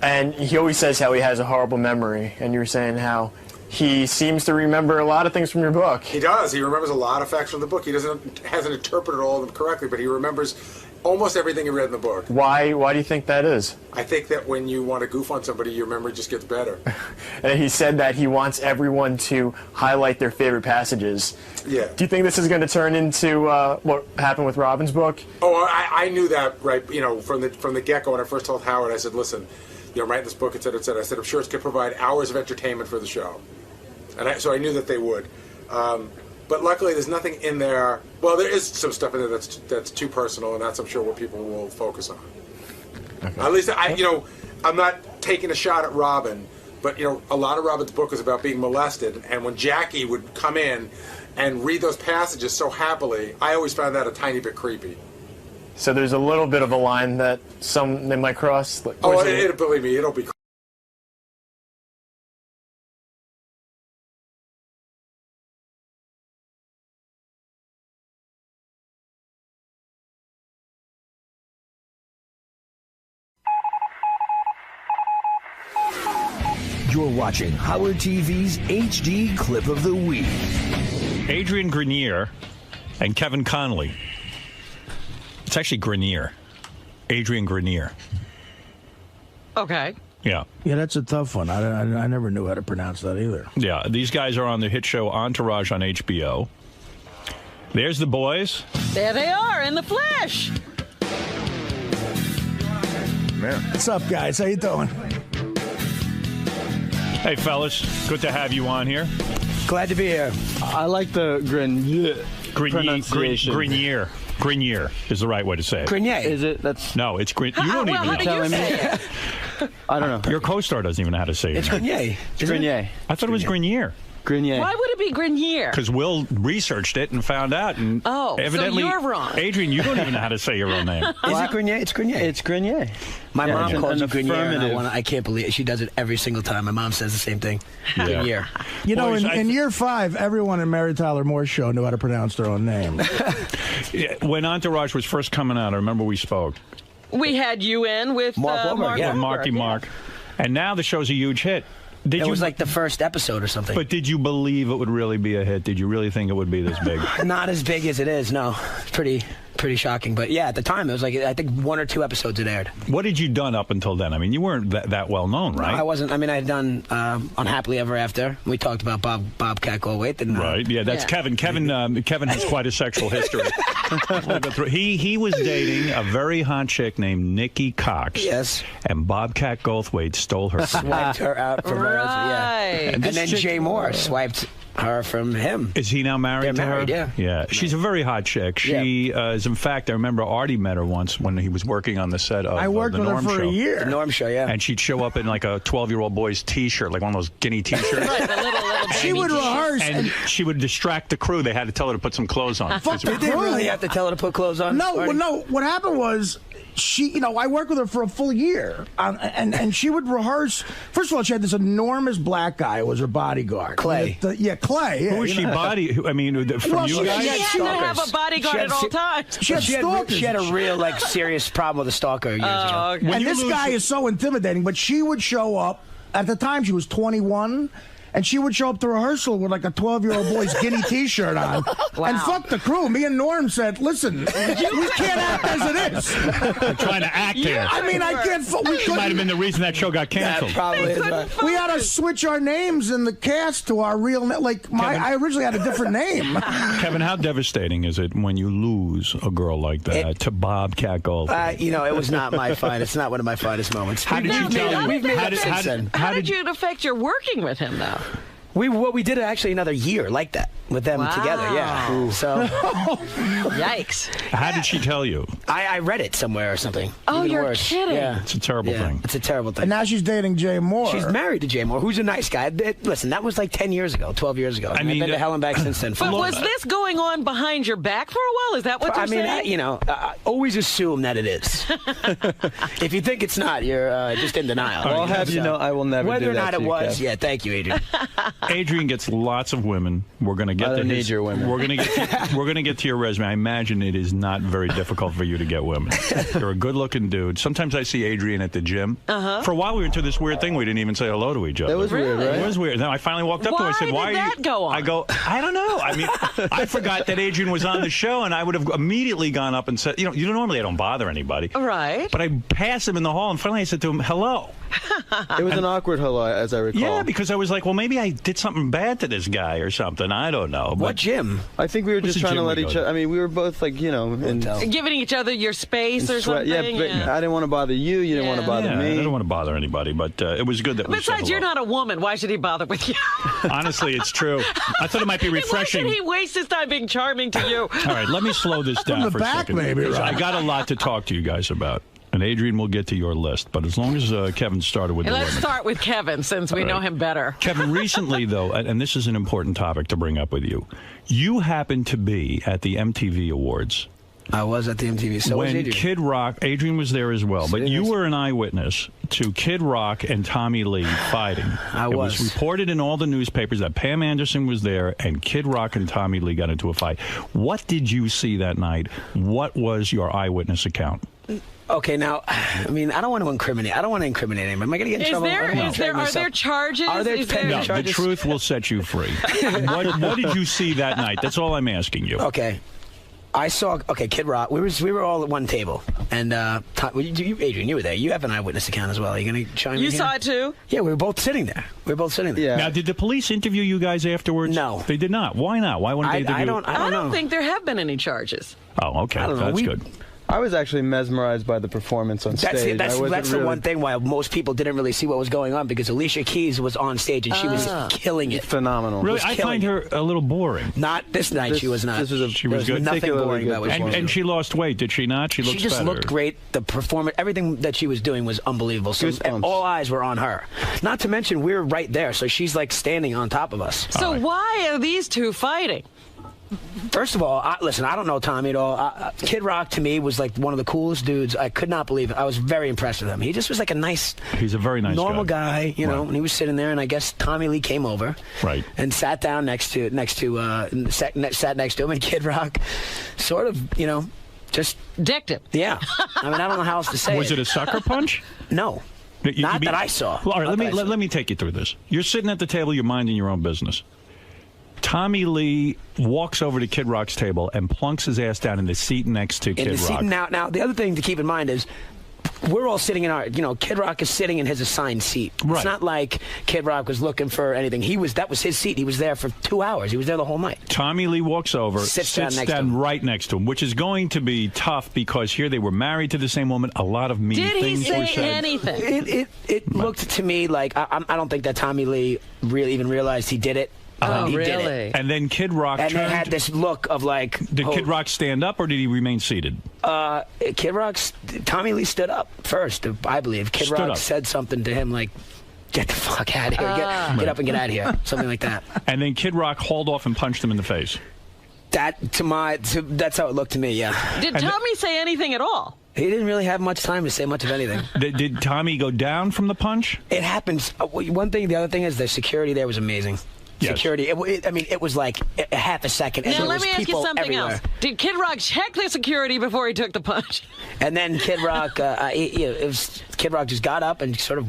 and he always says how he has a horrible memory, and you were saying how he seems to remember a lot of things from your book. He does. He remembers a lot of facts from the book. He hasn't interpreted all of them correctly, but he remembers almost everything he read in the book. Why do you think that is? I think that when you want to goof on somebody, your memory just gets better. And he said that he wants everyone to highlight their favorite passages. Yeah. Do you think this is going to turn into what happened with Robin's book? Oh, I knew that, right, from the get-go when I first told Howard. I said, listen, I'm writing this book, et cetera, et cetera. I said, I'm sure it's going to provide hours of entertainment for the show. And so I knew that they would. But luckily, there's nothing in there. Well, there is some stuff in there that's too personal, and that's, I'm sure, what people will focus on. Okay. At least, I'm not taking a shot at Robin, but, a lot of Robin's book is about being molested, and when Jackie would come in and read those passages so happily, I always found that a tiny bit creepy. So there's a little bit of a line that they might cross? Believe me, it'll be You're watching Howard TV's HD Clip of the Week. Adrian Grenier and Kevin Connolly. It's actually Grenier. Adrian Grenier. Okay. Yeah. Yeah, that's a tough one. I never knew how to pronounce that either. Yeah, these guys are on the hit show Entourage on HBO. There's the boys. There they are in the flesh. Man. What's up, guys? How you doing? Hey, fellas. Good to have you on here. Glad to be here. I like the pronunciation. Grenier is the right way to say it. Grenier. Is it? That's No, it's Grenier. You don't even know. telling me. I don't know. Your co-star doesn't even know how to say it. It's Grenier. It's Grenier. I thought it was Grenier. Grenier. Why would it be Grenier? Because Will researched it and found out. And evidently, so you're wrong. Adrian, you don't even know how to say your own name. Is it Grenier? It's Grenier. It's Grenier. My mom calls you Grenier, affirmative. and I can't believe it. She does it every single time. My mom says the same thing. Yeah. Grenier. You know, in year 5, everyone in Mary Tyler Moore's show knew how to pronounce their own name. When Entourage was first coming out, I remember we spoke. We had you in with Mark Wahlberg, Mark Marky Mark. And now the show's a huge hit. It was like the first episode or something. But did you believe it would really be a hit? Did you really think it would be this big? Not as big as it is, no. It's pretty shocking. But yeah, at the time, it was like, I think 1 or 2 episodes it aired. What had you done up until then? I mean, you weren't that well known, right? No, I wasn't. I mean, I had done Unhappily Ever After. We talked about Bobcat Goldthwait. Didn't right, yeah, that's Kevin. Kevin has quite a sexual history. He was dating a very hot chick named Nikki Cox. Yes. And Bobcat Goldthwait stole her. Swiped her out from her. Yeah. And then Jay Moore swiped her from him. Is he now married to her? Yeah. She's a very hot chick. She is, in fact, I remember Artie met her once when he was working on the set of I worked the with Norm her for show. a year. The Norm show, yeah. And she'd show up in like a 12-year-old boy's T-shirt, like one of those guinea T-shirts. Right, the little She would rehearse. And she would distract the crew. They had to tell her to put some clothes on. Fuck Did they really have to tell her to put clothes on? No. What happened was, she, I worked with her for a full year, and she would rehearse. First of all, she had this enormous black guy who was her bodyguard. Clay. Clay. Who was she I mean, from you guys? She had to have a bodyguard at all times. She had a real, serious problem with a stalker years ago. Okay. And this guy is so intimidating, but she would show up. At the time, she was 21. And she would show up to rehearsal with like a 12-year-old boy's guinea T-shirt on. Wow. And fuck the crew. Me and Norm said, listen, we can't act as it is. They're trying to act here. I mean, I can't. She might have been the reason that show got canceled. That probably is right. We had to switch our names in the cast to our real name. I originally had a different name. Kevin, how devastating is it when you lose a girl like that to Bobcat Goldthwait? It was not my finest. It's not one of my finest moments. How did you tell How did it affect your working with him, though? We did actually another year like that with them together. Yeah. Ooh. So. Yikes. How did she tell you? I read it somewhere or something. Oh, Even you're worse. kidding. Yeah. It's a terrible thing. It's a terrible thing. And now she's dating Jay Moore. She's married to Jay Moore, who's a nice guy. Listen, that was like 10 years ago, 12 years ago. I've been to hell and back since then. But was this going on behind your back for a while? Is that what you're saying? I always assume that it is. If you think it's not, you're just in denial. I'll have you know, I will never Whether do or that not to it you, was, Kev. yeah, thank you, Adrian. Adrian gets lots of women. We're going to get I to don't need your women. We're going to get to your resume. I imagine it is not very difficult for you to get women. You're a good-looking dude. Sometimes I see Adrian at the gym. For a while, we were into this weird thing. We didn't even say hello to each other. That was weird, right? It was weird. Then I finally walked up to him. I said, "Why did that go on?" I go, "I don't know. I mean, I forgot that Adrian was on the show, and I would have immediately gone up and said, normally I don't bother anybody, right? But I passed him in the hall, and finally I said to him, hello. It was an awkward hello, as I recall. Yeah, because I was like, well, maybe I did something bad to this guy or something. I don't know. What gym? I think we were just trying to let each other. I mean, we were both like, giving each other your space or something. Yeah, but I didn't want to bother you. You didn't want to bother me. I don't want to bother anybody, but it was good that we said Besides, hello. you're not a woman. Why should he bother with you? Honestly, it's true. I thought it might be refreshing. Why should he waste his time being charming to you? All right, let me slow this down for a second. Because I got a lot to talk to you guys about. And Adrian will get to your list. But as long as Kevin started with the Let's women. start with Kevin, since we know him better. Kevin, recently, though, and this is an important topic to bring up with you, you happened to be at the MTV Awards. I was at the MTV. So was when Adrian. Kid Rock, Adrian was there as well, but you were an eyewitness to Kid Rock and Tommy Lee fighting. It was reported in all the newspapers that Pam Anderson was there and Kid Rock and Tommy Lee got into a fight. What did you see that night? What was your eyewitness account? Okay, now, I mean, I don't want to incriminate. I don't want to incriminate him. Am I going to get in trouble? Are there charges? Are there No, the truth will set you free. What did you see that night? That's all I'm asking you. Okay. I saw, Kid Rock. We were all at one table. And, Adrian, you were there. You have an eyewitness account as well. Are you going to chime in? You saw it too? Yeah, we were both sitting there. Yeah. Now, did the police interview you guys afterwards? No. They did not. Why not? Why wouldn't they interview? I don't know. think there have been any charges. Oh, okay. I don't know. That's good. I was actually mesmerized by the performance on stage. That's the one thing why most people didn't really see what was going on, because Alicia Keys was on stage and she was killing it. Phenomenal. Really, I find her a little boring. Not this night. She was not. She was good. Nothing boring about what she was And she lost weight, did she not? She just better. looked great. The performance, everything that she was doing was unbelievable. So all eyes were on her. Not to mention we were right there, so she's like standing on top of us. So why are these two fighting? First of all, listen, I don't know Tommy at all. Kid Rock, to me, was like one of the coolest dudes. I could not believe it. I was very impressed with him. He just was like a nice... He's a very nice normal guy, you know, and he was sitting there, and I guess Tommy Lee came over. Right. And sat down sat next to him, and Kid Rock sort of, just... dicked him. Yeah. I mean, I don't know how else to say Was it a sucker punch? No. Not that I saw. Well, all right, let me take you through this. You're sitting at the table, you're minding your own business. Tommy Lee walks over to Kid Rock's table and plunks his ass down in the seat next to Kid Rock. Now, the other thing to keep in mind is we're all sitting in our, Kid Rock is sitting in his assigned seat. Right. It's not like Kid Rock was looking for anything. That was his seat. He was there for 2 hours. He was there the whole night. Tommy Lee walks over, sits down right next to him, which is going to be tough because here they were married to the same woman. A lot of mean things were said. Did he say anything? It looked to me like I don't think that Tommy Lee really even realized he did it. Oh, he really? did it. And then Kid Rock and turned. they had this look of like... Did Kid Rock stand up or did he remain seated? Tommy Lee stood up first, I believe. Kid Rock said something to him like, get the fuck out of here. Get up and get out of here. Something like that. And then Kid Rock hauled off and punched him in the face. That's how it looked to me, yeah. Did Tommy say anything at all? He didn't really have much time to say much of anything. Did Tommy go down from the punch? It happens. One thing, the other thing is the security there was amazing. Yes. Security. It was like a half a second. And now, there let was me ask you people something everywhere. else. Did Kid Rock check the security before he took the punch? And then Kid Rock, Kid Rock just got up and sort of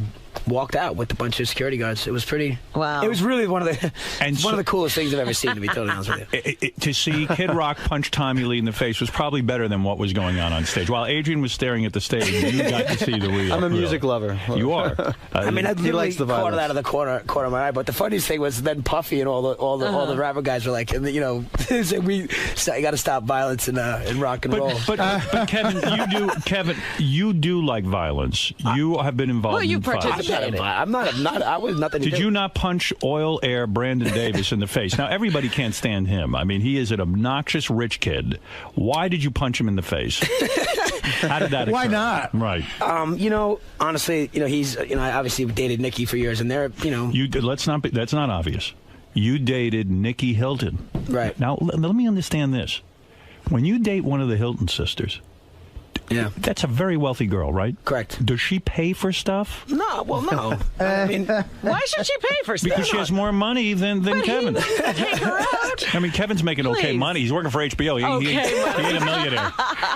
walked out with a bunch of security guards. It was pretty. Wow. It was really one of the coolest things I've ever seen, to be totally honest with you. To see Kid Rock punch Tommy Lee in the face was probably better than what was going on stage. While Adrian was staring at the stage, you got to see the real. I'm a music lover. You are. I mean, I he likes the caught violence. it out of the corner of my eye. But the funniest thing was then Puffy and all the rapper guys were like, you got to stop violence in rock and roll. But Kevin, you do like violence. You have been involved. Well, you in fights. I'm not. I was nothing. Did you not punch Oil Air Brandon Davis in the face? Now everybody can't stand him. I mean, he is an obnoxious rich kid. Why did you punch him in the face? How did that occur? Why not? Right. Honestly, he's, I obviously dated Nikki for years, and they're, That's not obvious. You dated Nikki Hilton. Right. Now, let me understand this. When you date one of the Hilton sisters, that's a very wealthy girl, right? Correct. Does she pay for stuff? No, well, no. I mean, why should she pay for stuff? Because she has more money than Kevin. Take her out. I mean, Kevin's making okay money. He's working for HBO. He ain't a millionaire.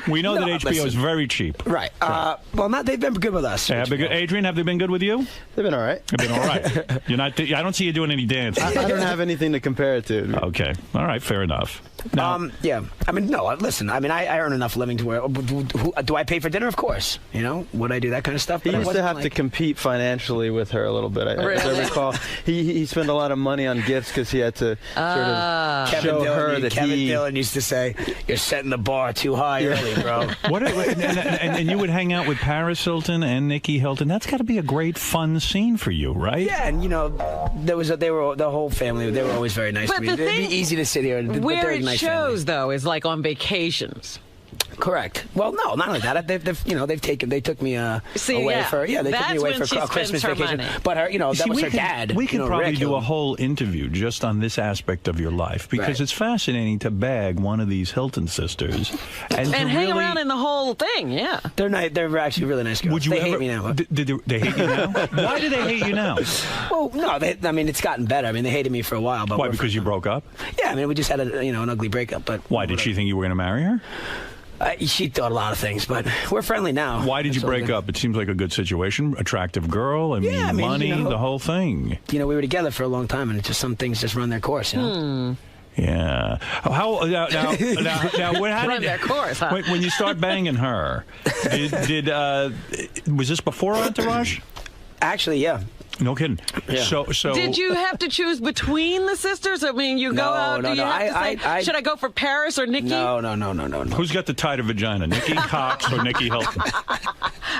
We know that HBO is very cheap. Right. Well, they've been good with us. Adrian, have they been good with you? They've been all right. They've been all right. You're not. I don't see you doing any dancing. I don't have anything to compare it to. Okay. All right. Fair enough. Now, yeah. I mean, no. Listen. I mean, I earn enough living to where. Do I pay for dinner? Of course. Would I do that kind of stuff? He used to have to compete financially with her a little bit. As I recall, he spent a lot of money on gifts because he had to sort of show her that Kevin Dillon used to say, "You're setting the bar too high early, bro." And you would hang out with Paris Hilton and Nikki Hilton. That's got to be a great, fun scene for you, right? Yeah, and they were the whole family. They were always very nice to me. It'd be easy to sit here. Where it shows, though, is like on vacations. Correct. Well, no, not only that. They took me away for they took me away for Christmas vacation. Money. But that was her dad. We can probably Rick, do a whole interview just on this aspect of your life because it's fascinating to bag one of these Hilton sisters and hang around in the whole thing. Yeah, they're nice. They're actually really nice girls. They hate me now. They hate you now? Why do they hate you now? Well, no. I mean, it's gotten better. I mean, they hated me for a while. But why? Because you broke up? Yeah. I mean, we just had an ugly breakup. But why did she think you were going to marry her? She thought a lot of things, but we're friendly now. Why did you break up? It seems like a good situation. Attractive girl. I mean, money, the whole thing. We were together for a long time, and some things just run their course. Yeah. How run their course? Huh? When you start banging her, was this before Entourage? Actually, yeah. No kidding. Yeah. So did you have to choose between the sisters? I mean, you go out. Do you have to say, should I go for Paris or Nikki? No. Who's got the tighter vagina, Nikki Cox or Nikki Hilton?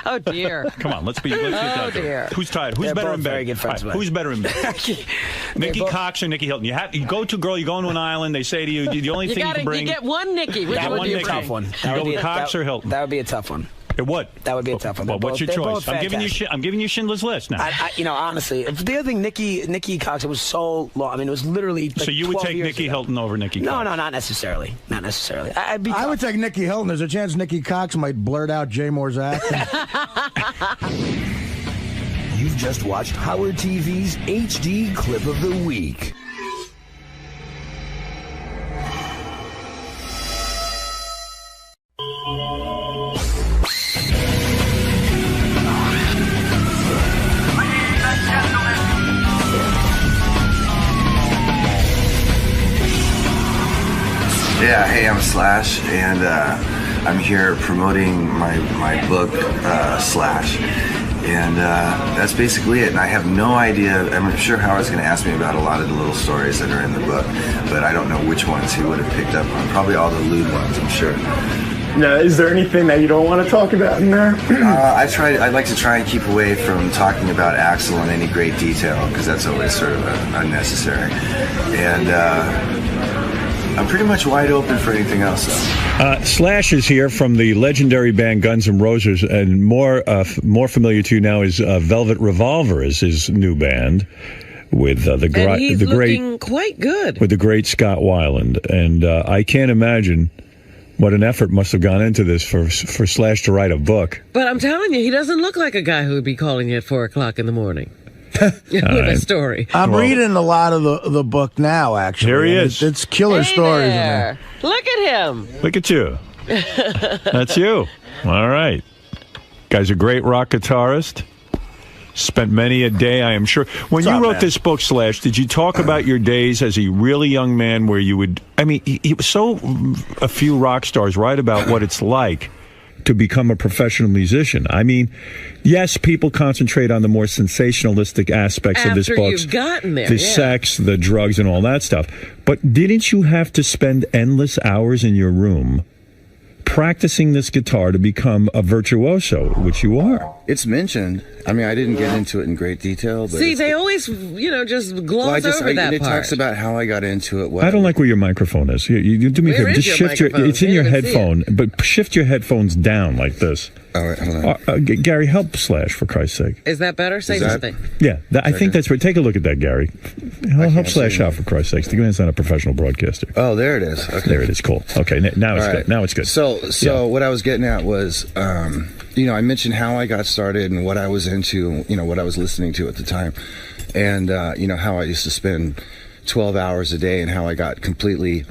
Oh dear. Come on, let's get that. Dear. Who's tighter? Who's better in bed? Very good friends. Who's better in bed? Nikki Cox or Nikki Hilton? You go to a girl. You go into an island. They say to you, the only thing you can bring. You get one Nikki. Which would be a tough one. You go with Cox or Hilton? That would be a tough one. It would. That would be a tough one. Well, what's your choice? I'm giving you Schindler's List now. Honestly, the other thing, Nikki Cox, it was so long. I mean, it was literally. So you would take Nikki Hilton over Nikki Cox? No, not necessarily. Not necessarily. I would take Nikki Hilton. There's a chance Nikki Cox might blurt out Jay Moore's acting. You've just watched Howard TV's HD Clip of the Week. Yeah, hey, I'm Slash, and I'm here promoting my book, Slash. And that's basically it. And I have no idea. I'm sure Howard's going to ask me about a lot of the little stories that are in the book, but I don't know which ones he would have picked up on. Probably all the lewd ones, I'm sure. Now, is there anything that you don't want to talk about in there? I'd like to try and keep away from talking about Axel in any great detail, because that's always sort of unnecessary. And I'm pretty much wide open for anything else. Slash is here from the legendary band Guns N' Roses, and more familiar to you now is Velvet Revolver is his new band with the looking quite good with the great Scott Weiland, and I can't imagine what an effort must have gone into this for Slash to write a book. But I'm telling you, he doesn't look like a guy who would be calling you at 4 o'clock in the morning. With a story. I'm reading a lot of the book now, actually. Here he is. It's killer stories in there. Look at him. Look at you. That's you. All right. Guy's a great rock guitarist. Spent many a day, I am sure. When you wrote this book, Slash, did you talk about your days as a really young man where you would... I mean, a few rock stars write about what it's like to become a professional musician. I mean, yes, people concentrate on the more sensationalistic aspects of this book. After you've gotten there, the sex, the drugs, and all that stuff. But didn't you have to spend endless hours in your room practicing this guitar to become a virtuoso, which you are. It's mentioned. I mean, I didn't get into it in great detail. But see, they always, just gloss over that it part. talks about how I got into it. I don't like where your microphone is. You do me a favor. Just shift it's in your headphone, but shift your headphones down like this. All right, hold on. Gary, help Slash, for Christ's sake. Is that better? Say something. Yeah, I think that's right. Take a look at that, Gary. Help Slash out, for Christ's sake. The man's not a professional broadcaster. Oh, there it is. Okay. There it is. Cool. Okay, now it's good. Now it's good. So what I was getting at was, I mentioned how I got started and what I was into, what I was listening to at the time, and how I used to spend 12 hours a day and how I got completely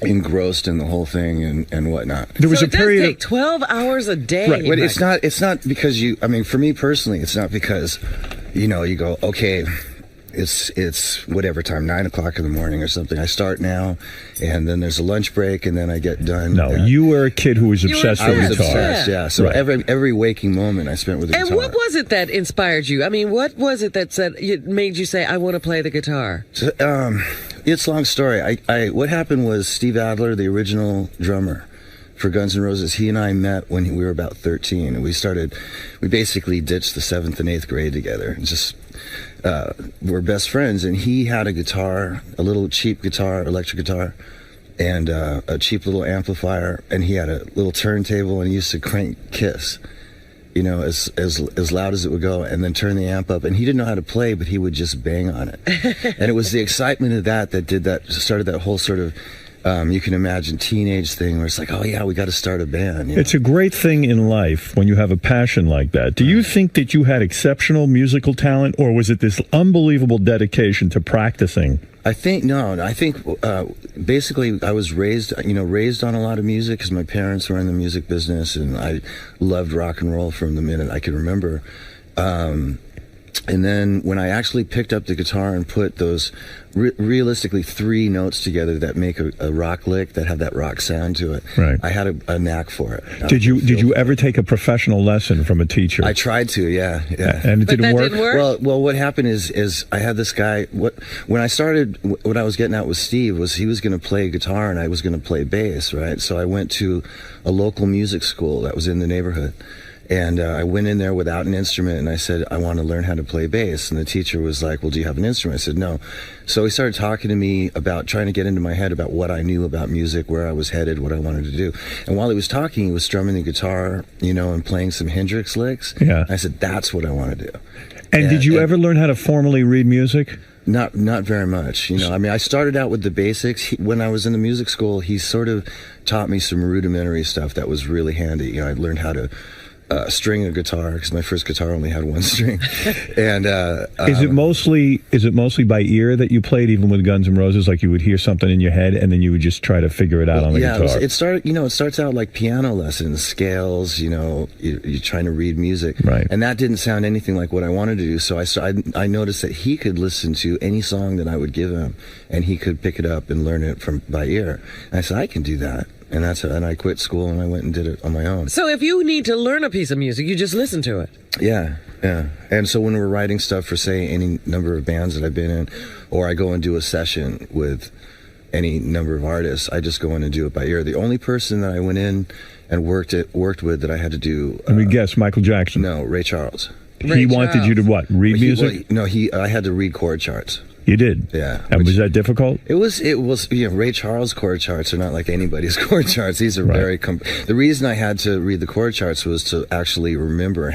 engrossed in the whole thing and whatnot. There was a period. It does take 12 hours a day. Right, but it's not because for me personally, it's not because, you go, okay, it's whatever time, 9 o'clock in the morning or something. I start now, and then there's a lunch break, and then I get done. No, you were a kid who was obsessed with guitar. I was obsessed, yeah. So every waking moment I spent with the guitar. And what was it that inspired you? I mean, what was it that made you say, I want to play the guitar? So, it's a long story. What happened was Steve Adler, the original drummer for Guns N' Roses, he and I met when we were about 13, and we basically ditched the 7th and 8th grade together, and just we're best friends. And he had a guitar, a little cheap guitar, electric guitar, and a cheap little amplifier, and he had a little turntable, and he used to crank Kiss, as loud as it would go, and then turn the amp up. And he didn't know how to play, but he would just bang on it. And it was the excitement of that started that whole sort of, you can imagine, teenage thing where it's like, oh yeah, we got to start a band. It's a great thing in life when you have a passion like that. Do you think that you had exceptional musical talent, or was it this unbelievable dedication to practicing? I think basically I was raised on a lot of music because my parents were in the music business, and I loved rock and roll from the minute I could remember. And then when I actually picked up the guitar and put those realistically 3 notes together that make a rock lick, that have that rock sound to it, right, I had a knack for it. Did you ever take a professional lesson from a teacher? I tried to, yeah. And it didn't work? Well, what happened is I had this guy. When I started, what I was getting at with Steve was he was going to play guitar and I was going to play bass, right? So I went to a local music school that was in the neighborhood. And I went in there without an instrument, and I said, I want to learn how to play bass. And the teacher was like, well, do you have an instrument? I said, no. So he started talking to me about trying to get into my head about what I knew about music, where I was headed, what I wanted to do. And while he was talking, he was strumming the guitar, and playing some Hendrix licks. Yeah. I said, that's what I want to do. And did you ever learn how to formally read music? Not very much. I started out with the basics. When I was in the music school, he sort of taught me some rudimentary stuff that was really handy. I learned how to string a guitar because my first guitar only had 1 string. And is it mostly by ear that you played, even with Guns N' Roses? Like you would hear something in your head and then you would just try to figure it out on the guitar? It starts out like piano lessons, scales. You're trying to read music, right? And that didn't sound anything like what I wanted to do. So I noticed that he could listen to any song that I would give him, and he could pick it up and learn it by ear. And I said, I can do that. And I quit school and I went and did it on my own. So if you need to learn a piece of music, you just listen to it. Yeah. And so when we're writing stuff for, say, any number of bands that I've been in, or I go and do a session with any number of artists, I just go in and do it by ear. The only person that I went in and worked with that I had to do... Let me guess, Michael Jackson? No, Ray Charles. He wanted you to what? Read music? I had to read chord charts. You did? Yeah. And was that difficult? It was, Ray Charles chord charts are not like anybody's chord charts. These are very, the reason I had to read the chord charts was to actually remember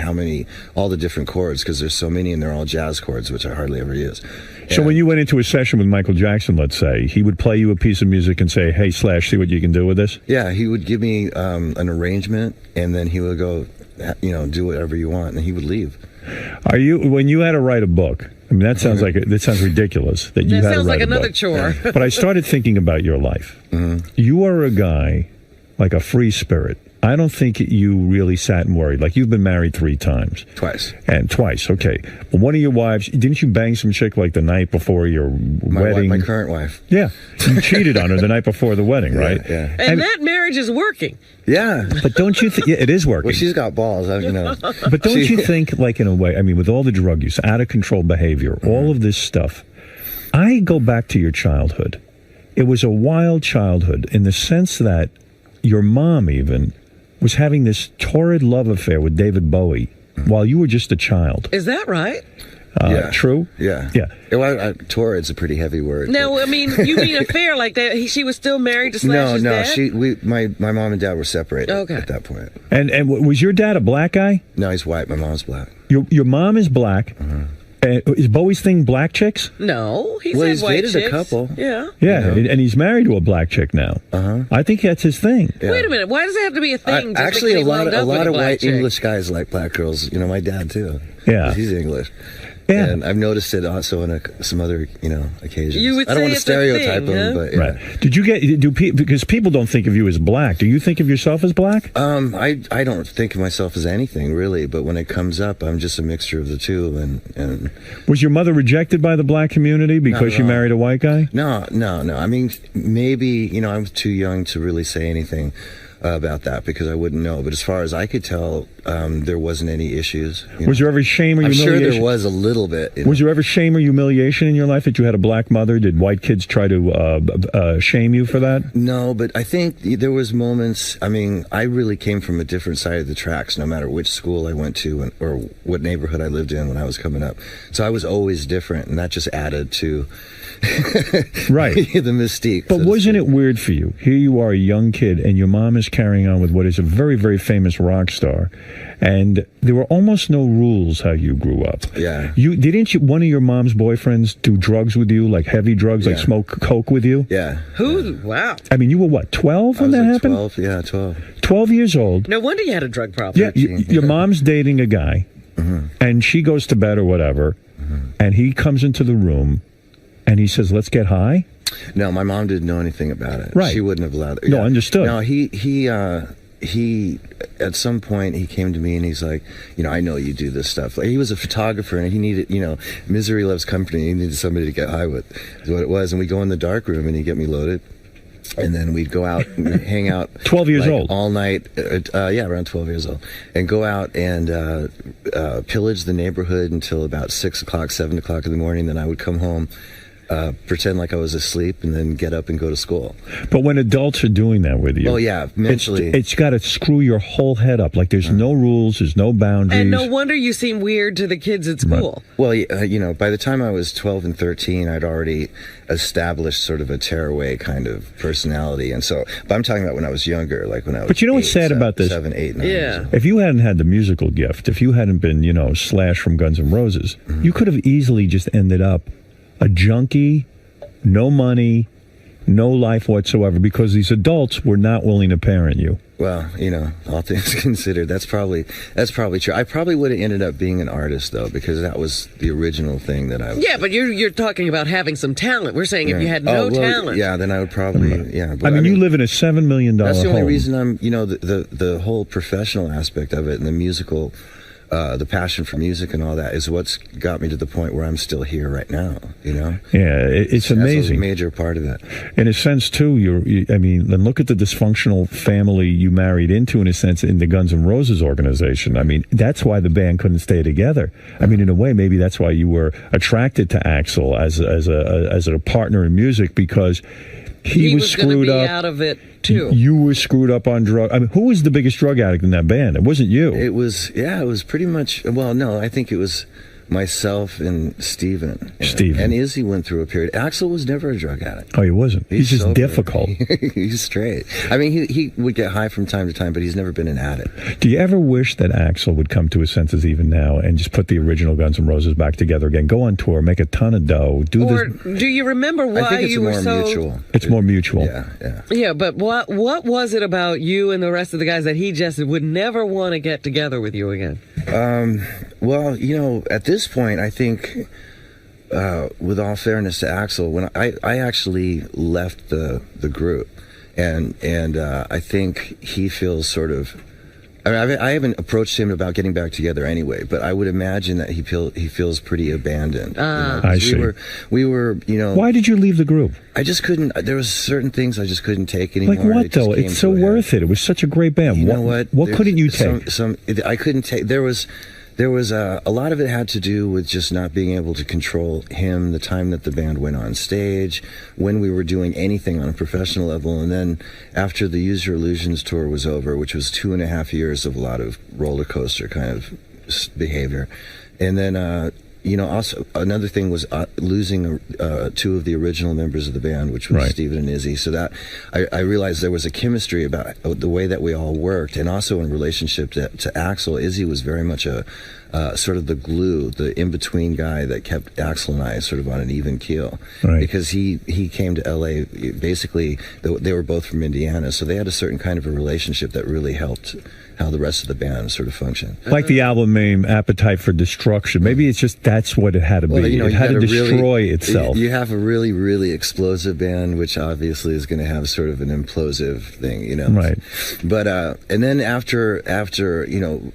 all the different chords, because there's so many and they're all jazz chords, which I hardly ever use. So when you went into a session with Michael Jackson, let's say, he would play you a piece of music and say, hey, Slash, see what you can do with this? Yeah, he would give me an arrangement, and then he would go, do whatever you want, and he would leave. When you had to write a book, I mean, that sounds ridiculous that you had to write a book. That sounds like another chore. But I started thinking about your life. Mm-hmm. You are a guy, like a free spirit. I don't think you really sat and worried. Like, you've been married 3 times. Twice. Okay. But one of your wives, didn't you bang some chick like the night before your wedding? My current wife. Yeah. You cheated on her the night before the wedding, right? Yeah. And that marriage is working. Yeah. But don't you think, it is working. Well, she's got balls, But don't you think, like, in a way, I mean, with all the drug use, out of control behavior, all of this stuff, I go back to your childhood. It was a wild childhood in the sense that your mom even was having this torrid love affair with David Bowie while you were just a child. Is that right? Yeah. True? Yeah. Yeah. Well, torrid's a pretty heavy word. No, I mean, you mean affair like that? She was still married to Slash's dad? My mom and dad were separated Okay. at that point. And was your dad a black guy? No, he's white. My mom's black. Your mom is black. Is Bowie's thing black chicks? No, he's Well, had he's white dated chicks. a couple. Yeah. Yeah, and he's married to a black chick now. I think that's his thing. Wait a minute. Why does it have to be a thing? just Actually, because a he lot wound up with of black white chick? English guys like black girls. You know, my dad too. Yeah. He's English. Yeah. And I've noticed it also on some other, occasions. You would I don't say want to it's a stereotype thing, them, huh? but yeah. Right. Did you because people don't think of you as black. Do you think of yourself as black? I don't think of myself as anything really, but when it comes up, I'm just a mixture of the two. And Was your mother rejected by the black community because she married a white guy? No. I mean, maybe I was too young to really say anything about that because I wouldn't know. But as far as I could tell, there wasn't any issues. Was there ever shame or I'm humiliation? sure there was a little bit. Was there ever shame or humiliation in your life that you had a black mother? Did white kids try to shame you for that? No, but I think there was moments. I mean, I really came from a different side of the tracks, no matter which school I went to or what neighborhood I lived in when I was coming up. So I was always different, and that just added to right the mystique. But wasn't it weird for you? Here you are, a young kid, and your mom is carrying on with what is a very, very famous rock star, and there were almost no rules how you grew up. Yeah. Didn't one of your mom's boyfriends do drugs with you, like heavy drugs, like smoke coke with you? Yeah. Who? Wow. I mean, you were what, 12 when that happened? 12. Yeah, 12. 12 years old. No wonder you had a drug problem. Yeah. Your mom's dating a guy, and she goes to bed or whatever, and he comes into the room. And he says, "Let's get high." No, my mom didn't know anything about it. Right. She wouldn't have allowed it. No, understood. No, he at some point he came to me and he's like, I know you do this stuff. Like, he was a photographer and he needed, misery loves company. He needed somebody to get high with, is what it was. And we go in the dark room and he'd get me loaded. And then we'd go out and hang out. 12 years old. All night. Around 12 years old. And go out and pillage the neighborhood until about 6 o'clock, 7 o'clock in the morning. Then I would come home, pretend like I was asleep, and then get up and go to school. But when adults are doing that with you, oh yeah, mentally, it's got to screw your whole head up. Like there's no rules, there's no boundaries. And no wonder you seem weird to the kids at school. Right. Well, by the time I was 12 and 13, I'd already established sort of a tearaway kind of personality, and so. But I'm talking about when I was younger, like when I was. But you know what's sad about this? 7, 8, 9. Yeah. If you hadn't had the musical gift, if you hadn't been, Slash from Guns N' Roses, you could have easily just ended up a junkie, no money, no life whatsoever, because these adults were not willing to parent you. Well, all things considered, that's probably true. I probably would have ended up being an artist though, because that was the original thing that I. Yeah, but you're talking about having some talent. We're saying if you had no talent. Yeah, then I would probably. Yeah. But I mean, you live in a $7 million home. That's the only reason I'm. The whole professional aspect of it and the musical. The passion for music and all that is what's got me to the point where I'm still here right now, Yeah, it's amazing. That's a major part of it. In a sense, too, then look at the dysfunctional family you married into, in a sense, in the Guns N' Roses organization. I mean, that's why the band couldn't stay together. I mean, in a way, maybe that's why you were attracted to Axl as a partner in music, because he was screwed up. Out of it too. You were screwed up on drugs. I mean, who was the biggest drug addict in that band? It wasn't you. It was pretty much. Well, no, I think it was myself and Steven. And Izzy went through a period. Axl was never a drug addict. Oh, he wasn't. He's just difficult. He's straight. I mean, he would get high from time to time, but he's never been an addict. Do you ever wish that Axl would come to his senses even now and just put the original Guns N' Roses back together again, go on tour, make a ton of dough, do you remember why I think it's you were so mutual. It's more mutual. Yeah. Yeah, but what was it about you and the rest of the guys that he just would never want to get together with you again? Well, at this point, I think, with all fairness to Axl, when I actually left the group, and I think he feels sort of. I mean, I haven't approached him about getting back together anyway, but I would imagine that he feels pretty abandoned. I see. We were. Why did you leave the group? I just couldn't. There was certain things I just couldn't take anymore. Like what though? It's so worth it. It was such a great band. You know what? What couldn't you take? I couldn't take. There there was a lot of it had to do with just not being able to control him, the time that the band went on stage, when we were doing anything on a professional level. And then after the Use Your Illusions tour was over, which was 2.5 years of a lot of roller coaster kind of behavior. And then, also another thing was losing 2 of the original members of the band, which was Steven and Izzy. So that I realized there was a chemistry about the way that we all worked, and also in relationship to Axl. Izzy was very much a sort of the glue, the in-between guy that kept Axl and I sort of on an even keel. Because he came to LA, basically, they were both from Indiana, so they had a certain kind of a relationship that really helped how the rest of the band sort of functioned. Like the album name, Appetite for Destruction. Maybe it's just that's what it had to be. It had to destroy itself. You have a really, really explosive band, which obviously is going to have sort of an implosive thing, Right. But, and then after,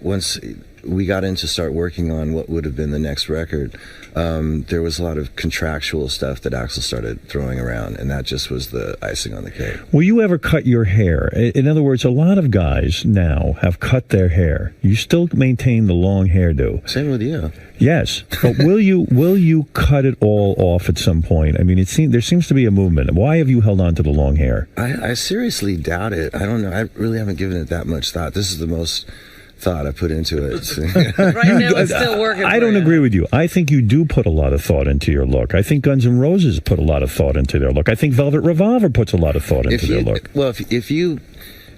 once we got in to start working on what would have been the next record, there was a lot of contractual stuff that Axl started throwing around, and that just was the icing on the cake. Will you ever cut your hair? In other words, a lot of guys now have cut their hair. You still maintain the long hairdo. Same with you. Yes, but will you cut it all off at some point? I mean, there seems to be a movement. Why have you held on to the long hair? I seriously doubt it. I don't know. I really haven't given it that much thought. This is the most thought I put into it. Right now it's still working. I don't agree with you. I think you do put a lot of thought into your look. I think Guns N' Roses put a lot of thought into their look. I think Velvet Revolver puts a lot of thought into their look. Well, if you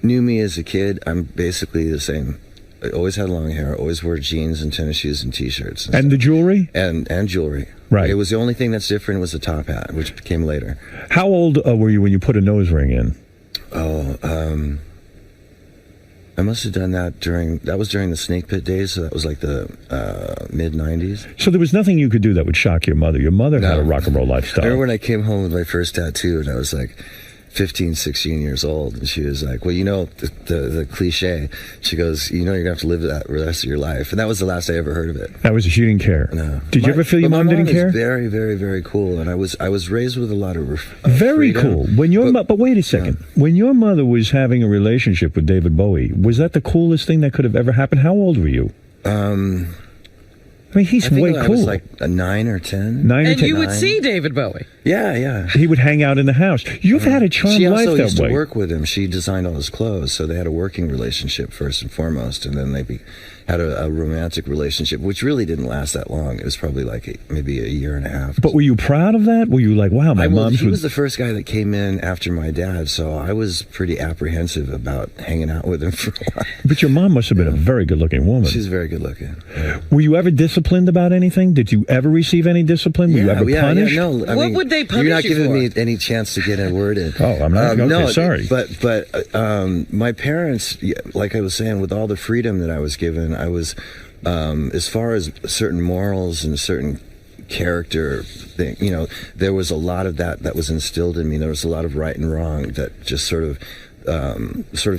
knew me as a kid, I'm basically the same. I always had long hair, always wore jeans and tennis shoes and T-shirts. And the jewelry? And jewelry. Right. It was the only thing that's different was the top hat, which came later. How old were you when you put a nose ring in? I must have done that during the Snake Pit days, so that was like the mid-'90s. So there was nothing you could do that would shock your mother. Your mother had a rock and roll lifestyle. I remember when I came home with my first tattoo, and I was like 15, 16 years old, and she was like, well, the cliche. She goes, you're going to have to live that the rest of your life. And that was the last I ever heard of it. That was she didn't care. No. Did you ever feel your mom didn't care? Very, very, very cool. And I was raised with a lot of very freedom. cool. When your but wait a second. Yeah. When your mother was having a relationship with David Bowie, was that the coolest thing that could have ever happened? How old were you? I mean, he's way cool. I was like a 9 or 10. And you would see David Bowie. Yeah. He would hang out in the house. You've had a charmed life that way. She also used to work with him. She designed all his clothes, so they had a working relationship first and foremost, and then they had a romantic relationship, which really didn't last that long. It was probably like maybe a year and a half. But were you proud of that? Were you like, wow, my mom's... He was the first guy that came in after my dad, so I was pretty apprehensive about hanging out with him for a while. But your mom must have been a very good-looking woman. She's very good-looking. Yeah. Were you ever disciplined about anything? Did you ever receive any discipline? Were you ever punished? Yeah, no. What would they punish you for? You're not giving me any chance to get a word in. Oh, I'm not. Okay, no, sorry. But my parents, like I was saying, with all the freedom that I was given, I was... as far as certain morals and certain character thing, there was a lot of that was instilled in me. There was a lot of right and wrong that just sort of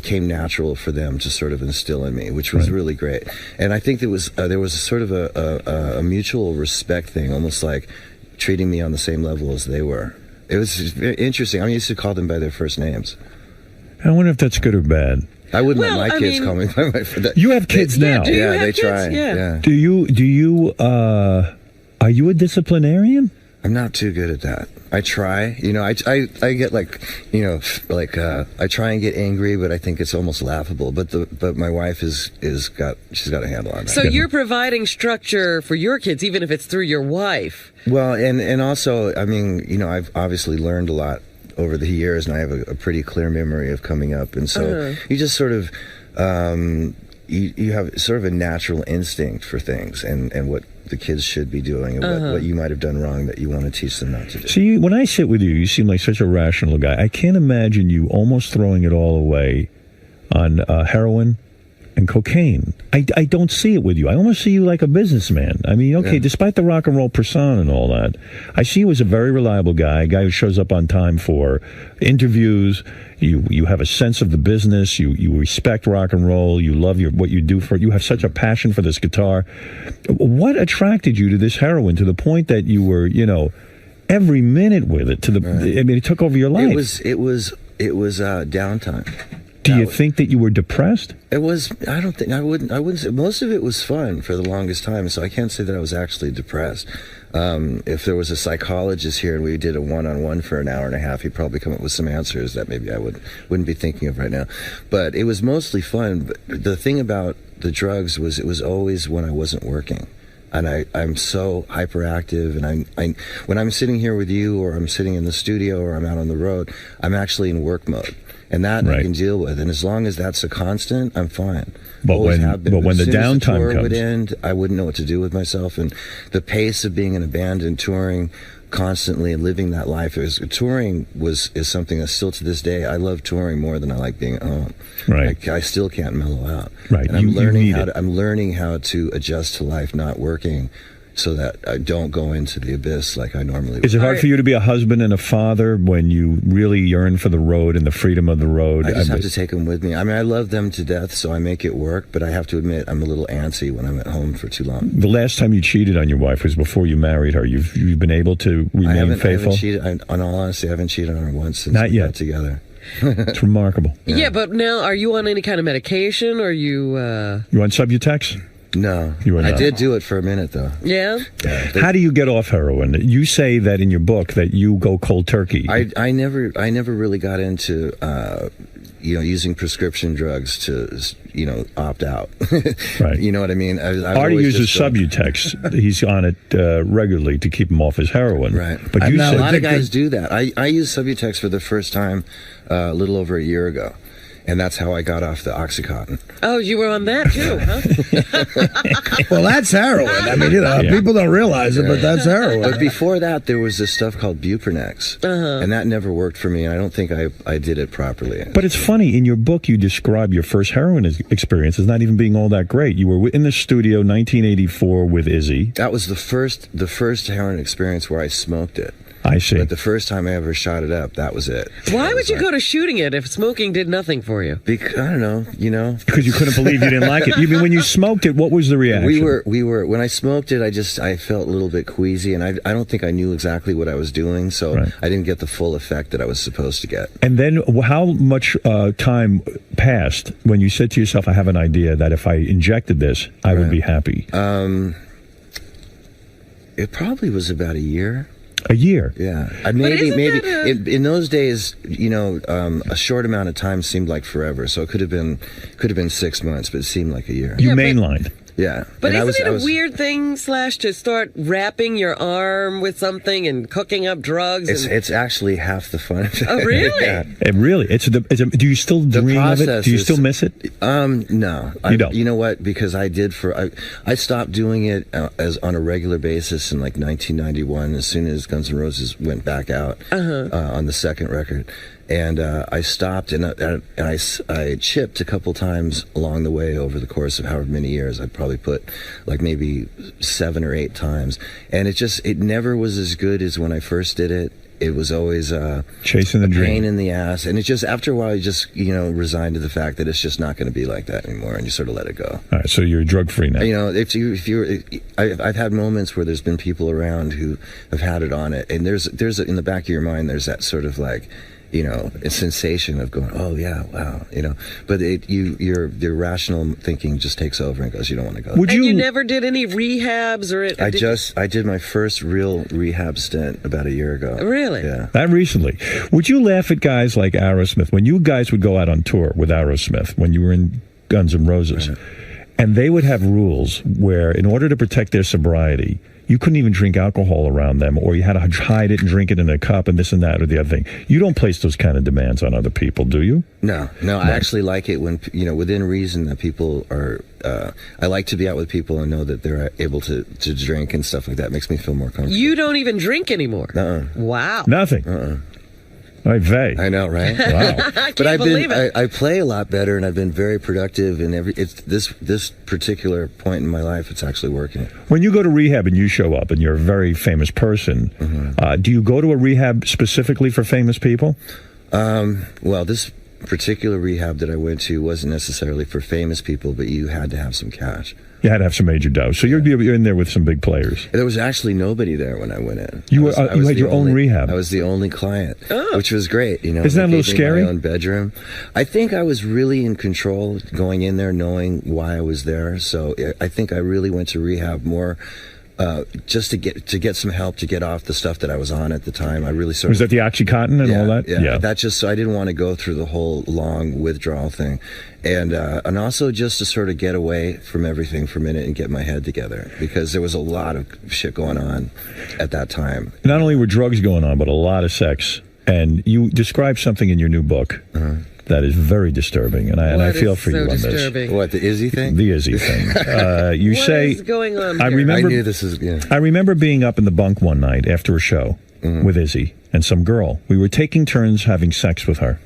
came natural for them to sort of instill in me, which was really great. And I think there was a sort of a mutual respect thing, almost like treating me on the same level as they were. It was very interesting. I used to call them by their first names. I wonder if that's good or bad. I wouldn't let my kids call me by my first. You have kids now. Yeah, they try. Yeah. Do you are you a disciplinarian? I'm not too good at that. I try. I get I try and get angry, but I think it's almost laughable. But my wife she's got a handle on that. So you're providing structure for your kids, even if it's through your wife. Well, and also, I've obviously learned a lot over the years, and I have a pretty clear memory of coming up, and so you just sort of you have sort of a natural instinct for things and what the kids should be doing and what you might have done wrong that you want to teach them not to do. See, when I sit with you, you seem like such a rational guy. I can't imagine you almost throwing it all away on heroin and cocaine. I don't see it with you. I almost see you like a businessman. I mean, despite the rock and roll persona and all that, I see you as a very reliable guy, a guy who shows up on time for interviews. You have a sense of the business. You respect rock and roll. You love what you do for it. You have such a passion for this guitar. What attracted you to this heroin to the point that you were, every minute with it? It took over your life. It was downtime. Do you think that you were depressed? It was. I don't think. I wouldn't say. Most of it was fun for the longest time, so I can't say that I was actually depressed. If there was a psychologist here and we did a one-on-one for an hour and a half, he'd probably come up with some answers that maybe I wouldn't be thinking of right now. But it was mostly fun. But the thing about the drugs was it was always when I wasn't working. And I'm so hyperactive, and I when I'm sitting here with you, or I'm sitting in the studio, or I'm out on the road, I'm actually in work mode. And that I can deal with, and as long as that's a constant, I'm fine. But when the downtime comes, would end, I wouldn't know what to do with myself, and the pace of being in a band and touring constantly and living that life. Touring is something that still to this day I love touring more than I like being at home. Right. I still can't mellow out. Right. And I'm learning how to adjust to life not working, so that I don't go into the abyss like I normally would. Is it hard for you to be a husband and a father when you really yearn for the road and the freedom of the road? I just have to take them with me. I mean, I love them to death, so I make it work, but I have to admit I'm a little antsy when I'm at home for too long. The last time you cheated on your wife was before you married her. You've been able to remain faithful? I haven't cheated. On all honesty, I haven't cheated on her once since we got together. It's remarkable. Yeah, but now, are you on any kind of medication, or you... You on Subutex? No. You are not. I did do it for a minute, though. Yeah? How do you get off heroin? You say that in your book that you go cold turkey. I never really got into using prescription drugs to opt out. Right. You know what I mean? Artie uses Subutex. He's on it regularly to keep him off his heroin. Right. But a lot of guys do that. I used Subutex for the first time a little over a year ago. And that's how I got off the Oxycontin. Oh, you were on that too, huh? Well, that's heroin. I mean, people don't realize it, but that's heroin. But before that, there was this stuff called Buprenex, and that never worked for me. And I don't think I did it properly. But it's funny, in your book, you describe your first heroin experience as not even being all that great. You were in the studio, 1984, with Izzy. That was the first heroin experience where I smoked it. I see. But the first time I ever shot it up, that was it. Why would you go to shooting it if smoking did nothing for you? Because, I don't know, Because you couldn't believe you didn't like it. You mean when you smoked it, what was the reaction? We were when I smoked it, I felt a little bit queasy, and I don't think I knew exactly what I was doing, so I didn't get the full effect that I was supposed to get. And then how much time passed when you said to yourself, I have an idea that if I injected this, I would be happy? It probably was about a year. A year? Yeah. Maybe in those days, a short amount of time seemed like forever. So it could have been 6 months, but it seemed like a year. You mainlined. Yeah. But isn't it a weird thing, to start wrapping your arm with something and cooking up drugs? It's actually half the fun. Oh, really? Yeah. It really. Do you still dream of it? Do you still miss it? No. You don't? You know what? Because I stopped doing it as on a regular basis in like 1991, as soon as Guns N' Roses went back out on the second record. And I stopped, and I chipped a couple times along the way over the course of however many years. I'd probably put like maybe 7 or 8 times, and it never was as good as when I first did it. It was always chasing the dream, pain in the ass, and it just after a while you just resigned to the fact that it's just not going to be like that anymore, and you sort of let it go. All right, so you're drug free now. I've had moments where there's been people around who have had it on it, and there's in the back of your mind there's that sort of like, a sensation of going, oh yeah, wow, but your rational thinking just takes over and goes, you don't want to go. You never did any rehabs I did my first real rehab stint about a year ago. Really? Yeah. That recently. Would you laugh at guys like Aerosmith when you guys would go out on tour with Aerosmith when you were in Guns N' Roses, and they would have rules where, in order to protect their sobriety, you couldn't even drink alcohol around them, or you had to hide it and drink it in a cup and this and that or the other thing. You don't place those kind of demands on other people, do you? No. I actually like it when, within reason, that people are, I like to be out with people and know that they're able to drink and stuff like that. It makes me feel more comfortable. You don't even drink anymore? Wow. Nothing? I know, right? Wow. But I play a lot better, and I've been very productive. And this particular point in my life, it's actually working. When you go to rehab and you show up, and you're a very famous person, do you go to a rehab specifically for famous people? Well, this particular rehab that I went to wasn't necessarily for famous people, but you had to have some cash. You had to have some major dough. So you're in there with some big players. There was actually nobody there when I went in. You had your own rehab. I was the only client, which was great. You know, isn't that a little scary? My own bedroom. I think I was really in control going in there, knowing why I was there. So I think I really went to rehab more. Just to get some help to get off the stuff that I was on at the time. I really was that the OxyContin and all that? Yeah. That just so I didn't want to go through the whole long withdrawal thing, and also just to sort of get away from everything for a minute and get my head together, because there was a lot of shit going on at that time. Not only were drugs going on, but a lot of sex. And you describe something in your new book. That is very disturbing, and I feel for you on this. What, the Izzy thing? The Izzy thing. You what say is going on I here? remember. I knew this is. Yeah. I remember being up in the bunk one night after a show with Izzy and some girl. We were taking turns having sex with her,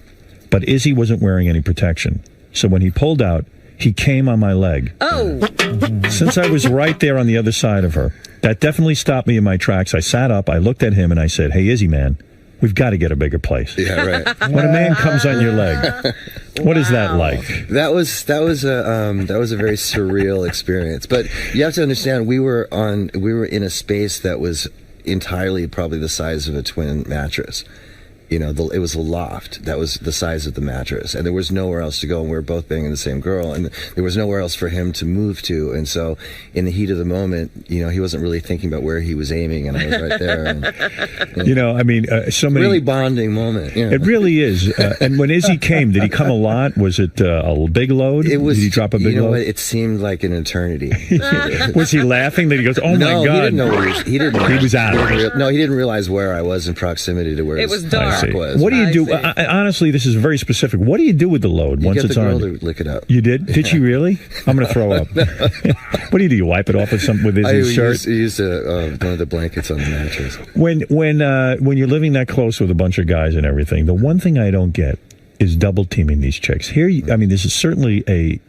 but Izzy wasn't wearing any protection. So when he pulled out, he came on my leg. Oh! Since I was right there on the other side of her, that definitely stopped me in my tracks. I sat up, I looked at him, and I said, "Hey, Izzy, man. We've got to get a bigger place." Yeah, right. When a man comes on your leg, what is that like? That was a very surreal experience. But you have to understand, we were in a space that was entirely probably the size of a twin mattress. You know, it was a loft that was the size of the mattress, and there was nowhere else to go, and we were both banging the same girl, and there was nowhere else for him to move to. And so in the heat of the moment, you know, he wasn't really thinking about where he was aiming, and I was right there. And, you know, I mean, so many... Really bonding moment. You know? It really is. And when Izzy came, did he come a lot? Was it a big load? It was, did he drop a big load? You know what? It seemed like an eternity. Was he laughing? That he goes, "Oh no, my God." He didn't know where he didn't. He was out. No, he didn't realize where I was in proximity to where it was dark. Was. What do you do? Honestly, this is very specific. What do you do with the load once it's on? To lick it up. You did? Did she really? I'm going to throw up. What do? You wipe it off with his shirt? I used one of the blankets on the mattress. When you're living that close with a bunch of guys and everything, the one thing I don't get is double teaming these chicks. Here, I mean, this is certainly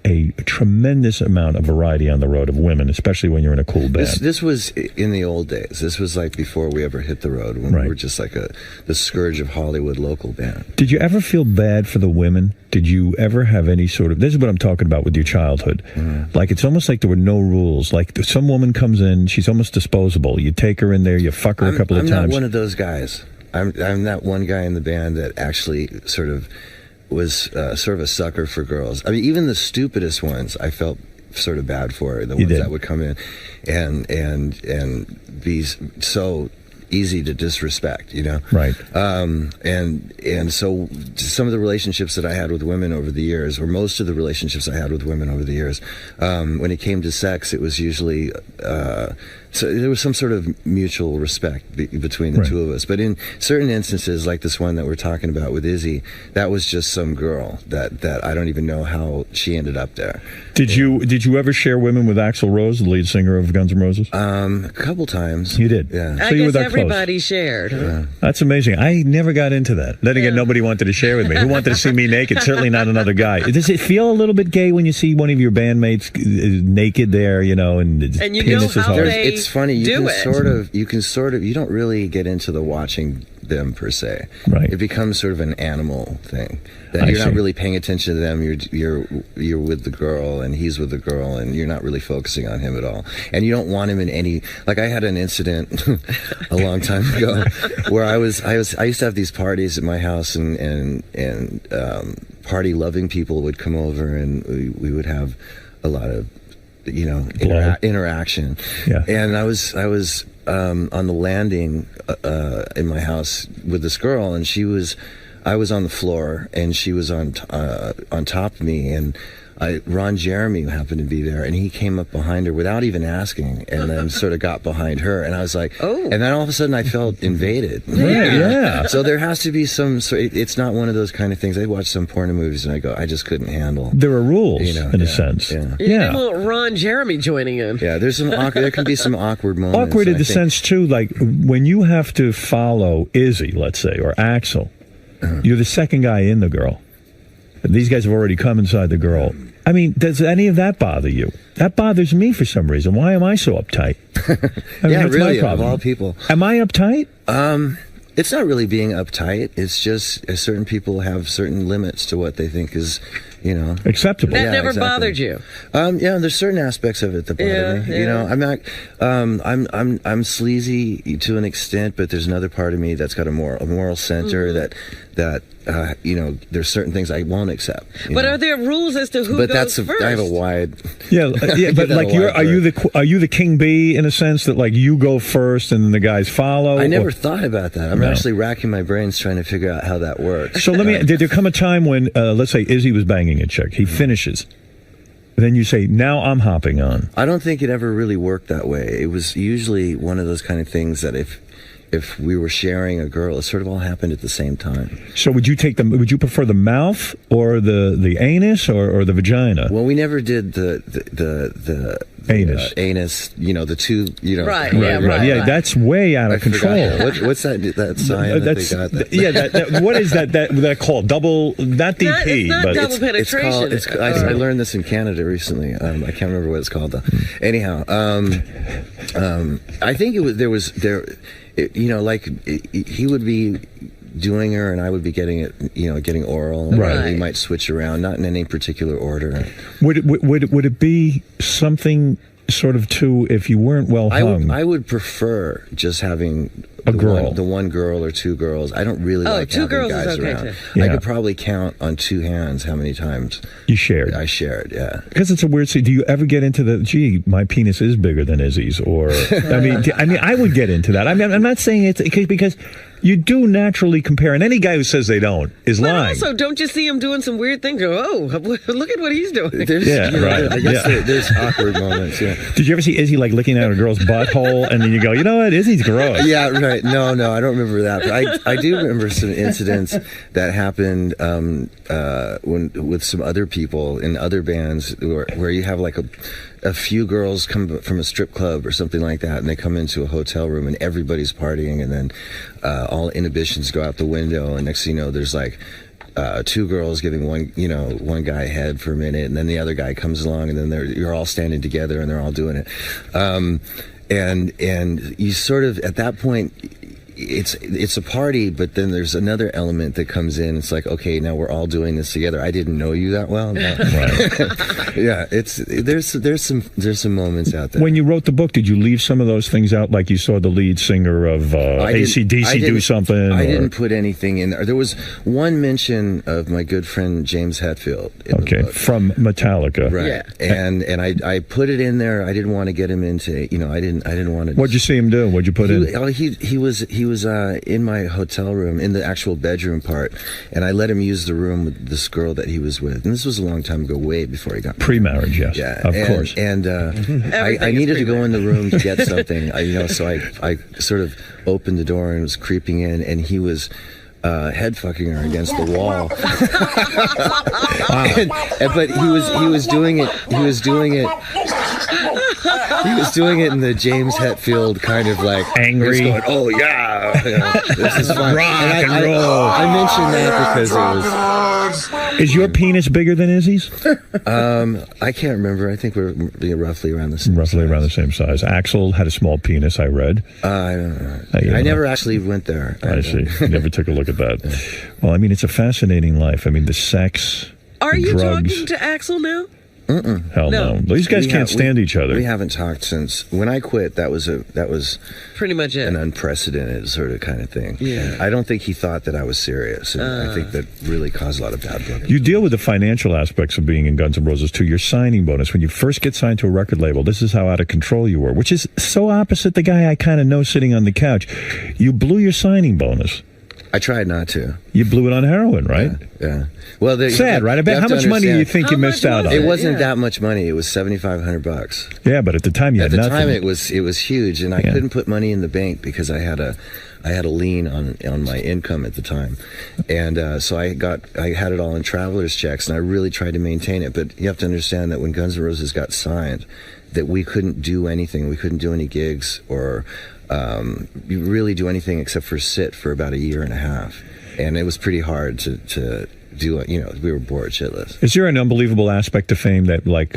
a tremendous amount of variety on the road of women, especially when you're in a cool band. This was in the old days. This was like before we ever hit the road, when we were just like the scourge of Hollywood local band. Did you ever feel bad for the women? Did you ever have any sort of, this is what I'm talking about with your childhood. Like, it's almost like there were no rules. Like, some woman comes in, she's almost disposable. You take her in there, you fuck her a couple of times. I'm not one of those guys. I'm that one guy in the band that actually sort of was sort of a sucker for girls. I mean, even the stupidest ones, I felt sort of bad for. The ones that would come in and be so easy to disrespect, you know? Right. And so some of the relationships that I had with women over the years, or most of the relationships I had with women over the years, when it came to sex, it was usually so there was some sort of mutual respect between the two of us. But in certain instances, like this one that we're talking about with Izzy, that was just some girl that I don't even know how she ended up there. Did you ever share women with Axl Rose, the lead singer of Guns N' Roses? A couple times. You did? Yeah. So I you were guess that everybody close. shared. Yeah. That's amazing. I never got into that. Then again, nobody wanted to share with me. Who wanted to see me naked? Certainly not another guy. Does it feel a little bit gay when you see one of your bandmates naked there, you know, and you penis know is how hard? It's funny. You can sort of you don't really get into the watching them per se. Right. It becomes sort of an animal thing. That you're not really paying attention to them. You're with the girl and he's with the girl and you're not really focusing on him at all. And you don't want him in any. Like, I had an incident a long time ago where I used to have these parties at my house and party loving people would come over and we would have a lot of, you know, interaction. Yeah. And I was on the landing in my house with this girl, and I was on the floor, and she was on top of me, and Ron Jeremy happened to be there, and he came up behind her without even asking, and then sort of got behind her, and I was like, oh. And then all of a sudden I felt invaded. Yeah. So there has to be it's not one of those kind of things. I watch some porno movies and I go, I just couldn't handle. There are rules, you know, in a sense. Yeah. You didn't want Ron Jeremy joining in. Yeah, there can be some awkward moments. Awkward in the sense, too, like when you have to follow Izzy, let's say, or Axl, you're the second guy in the girl. These guys have already come inside the girl. I mean, does any of that bother you? That bothers me for some reason. Why am I so uptight? I mean, yeah, what's really, my problem? of all people. Am I uptight? It's not really being uptight. It's just certain people have certain limits to what they think is you know, acceptable. That Yeah, never exactly. bothered you. Yeah, there's certain aspects of it that bother me. You know, I'm not, I'm sleazy to an extent, but there's another part of me that's got a moral center that you know, there's certain things I won't accept. But are there rules as to who But goes first? I have a wide. Yeah, but like are you the king bee in a sense that like you go first and then the guys follow? I never thought about that. I'm actually racking my brains trying to figure out how that works. So did there come a time when, let's say Izzy was banging a chick, he finishes, then you say, now I'm hopping on? I don't think it ever really worked that way. It was usually one of those kind of things that if we were sharing a girl, it sort of all happened at the same time. So would you prefer the mouth or the anus or the vagina? Well, we never did the anus. Anus, you know, the two, you know. Right. Yeah, that's way out of control. What's that sign that they got? What is that called? Double, not DP, it's not but double penetration. I learned this in Canada recently. I can't remember what it's called though. Anyhow, I think you know, like he would be doing her and I would be getting it, you know, getting oral. Right. We might switch around, not in any particular order. Would it be something sort of too, if you weren't well hung? I would prefer just having a girl, the one girl or two girls. I don't really like two having girls guys is okay around. too. Yeah. I could probably count on two hands how many times you shared. I shared, yeah. Because it's a weird thing. Do you ever get into the, gee, my penis is bigger than Izzy's? Or, I mean, I would get into that. I mean, I'm not saying it's because you do naturally compare, and any guy who says they don't is lying. Also, don't you see him doing some weird things? Oh, look at what he's doing. Right. I guess there's awkward moments, yeah. Did you ever see Izzy like looking at a girl's butthole, and then you go, you know what, Izzy's gross? Yeah, right. No, I don't remember that. But I do remember some incidents that happened with some other people in other bands where you have like a few girls come from a strip club or something like that, and they come into a hotel room and everybody's partying, and then all inhibitions go out the window, and next thing you know, there's like two girls giving one guy head for a minute, and then the other guy comes along, and then you're all standing together and they're all doing it, and you sort of at that point. It's a party, but then there's another element that comes in. It's like, okay, now we're all doing this together. I didn't know you that well. No. Right. Yeah, there's some moments out there. When you wrote the book, did you leave some of those things out? Like you saw the lead singer of AC/DC do something? I didn't put anything in there. There was one mention of my good friend James Hetfield. Okay, from Metallica. Right. Yeah. And I put it in there. I didn't want to get him into. You know, I didn't want to. What'd you see him do? What'd you put in? He was in my hotel room, in the actual bedroom part, and I let him use the room with this girl that he was with. And this was a long time ago, way before he got married. Pre-marriage, yes. Yeah, of course. And I needed to go in the room to get something, so I sort of opened the door and was creeping in, and he was head fucking her against the wall. But he was doing it. He was doing it in the James Hetfield kind of like angry. He was going, oh yeah, this is fun. Rock and roll. I mentioned that because it was. Is your penis bigger than Izzy's? I can't remember. I think we're roughly around the same. Around the same size. Axl had a small penis. I read. I don't know. I never actually went there. I see. You never took a look at that. Well, I mean, it's a fascinating life. I mean, the sex. Are the you drugs. talking to Axl now? Hell no. These guys can't stand each other. We haven't talked since when I quit. That was pretty much it. An unprecedented sort of kind of thing. Yeah. I don't think he thought that I was serious, and I think that really caused a lot of bad blood. You deal with the financial aspects of being in Guns N' Roses too. Your signing bonus when you first get signed to a record label. This is how out of control you were, which is so opposite the guy I kind of know sitting on the couch. You blew your signing bonus. I tried not to. You blew it on heroin, right? Yeah. Well, sad, right? I bet. How much money do you think you missed out on? It wasn't that much money. It was $7,500. Yeah, but at the time you had nothing. At the time, it was huge, and I couldn't put money in the bank because I had a lien on my income at the time, and so I had it all in traveler's checks, and I really tried to maintain it. But you have to understand that when Guns N' Roses got signed, that we couldn't do anything. We couldn't do any gigs or really do anything except for sit for about a year and a half, and it was pretty hard to do, we were bored shitless. Is there an unbelievable aspect to fame that, like,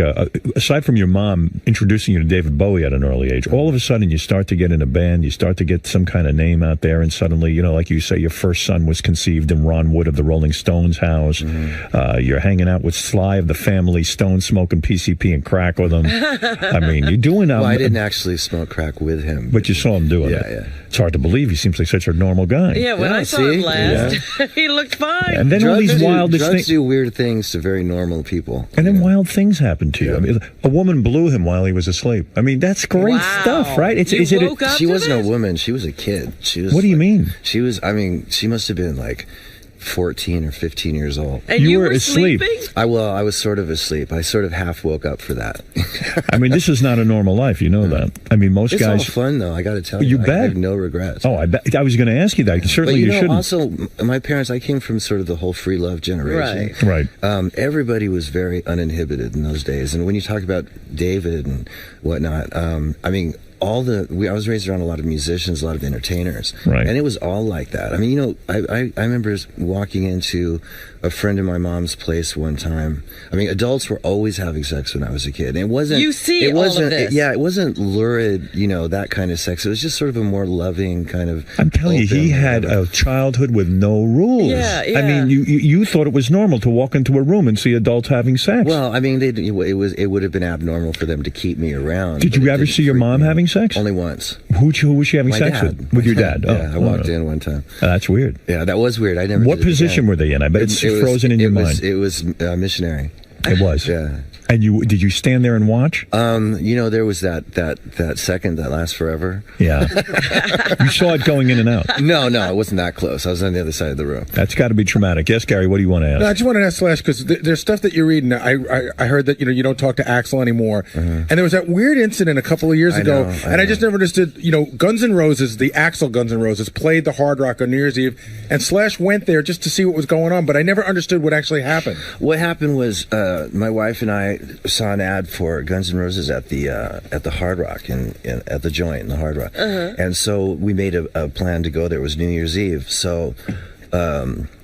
aside from your mom introducing you to David Bowie at an early age, all of a sudden you start to get in a band, you start to get some kind of name out there, and suddenly, like you say, your first son was conceived in Ron Wood of the Rolling Stones house. You're hanging out with Sly of the Family Stone, smoking PCP and crack with him. I mean, you're doing... well, I didn't actually smoke crack with him. But you saw him doing it. Yeah. It's hard to believe. He seems like such a normal guy. Yeah, when I saw him last, he looked fine. And then all these wildest drugs things... do weird things to very normal people. And then wild things happen to you. I mean, a woman blew him while he was asleep. I mean, that's great stuff, right? She wasn't a woman. She was a kid. She was. What do you mean? She was. I mean, she must have been like 14 or 15 years old. And you were asleep? I was sort of asleep. I sort of half woke up for that. I mean, this is not a normal life. You know that. I mean, most guys... It's all fun, though. I got to tell you. You bet. I have no regrets. Oh, I bet. I was going to ask you that. Certainly but you shouldn't. Also, my parents, I came from sort of the whole free love generation. Right. Everybody was very uninhibited in those days. And when you talk about David and whatnot, I mean... I was raised around a lot of musicians, a lot of entertainers, right. And it was all like that. I mean, I remember walking into a friend of my mom's place one time. I mean, adults were always having sex when I was a kid. It wasn't. All of this. Yeah, it wasn't lurid, that kind of sex. It was just sort of a more loving kind of. I'm telling you, he had a childhood with no rules. Yeah. I mean, you thought it was normal to walk into a room and see adults having sex. Well, I mean, it would have been abnormal for them to keep me around. Did you ever see your mom having sex? Only once. Who was she having sex with? With your dad? Yeah, I walked in one time. That's weird. Yeah, that was weird. I never. What position were they in? I bet it's frozen in your mind. It was missionary. It was. Yeah. And did you stand there and watch? There was that second that lasts forever. Yeah. You saw it going in and out. No, it wasn't that close. I was on the other side of the room. That's got to be traumatic. Yes, Gary, what do you want to ask? No, I just wanted to ask Slash, because there's stuff that you're reading. I heard that you don't talk to Axl anymore. And there was that weird incident a couple of years ago, and I just never understood, Guns N' Roses, the Axl Guns N' Roses, played the Hard Rock on New Year's Eve, and Slash went there just to see what was going on, but I never understood what actually happened. What happened was my wife and I saw an ad for Guns N' Roses at the Hard Rock at the Joint in the Hard Rock, and so we made a plan to go there. It was New Year's Eve, so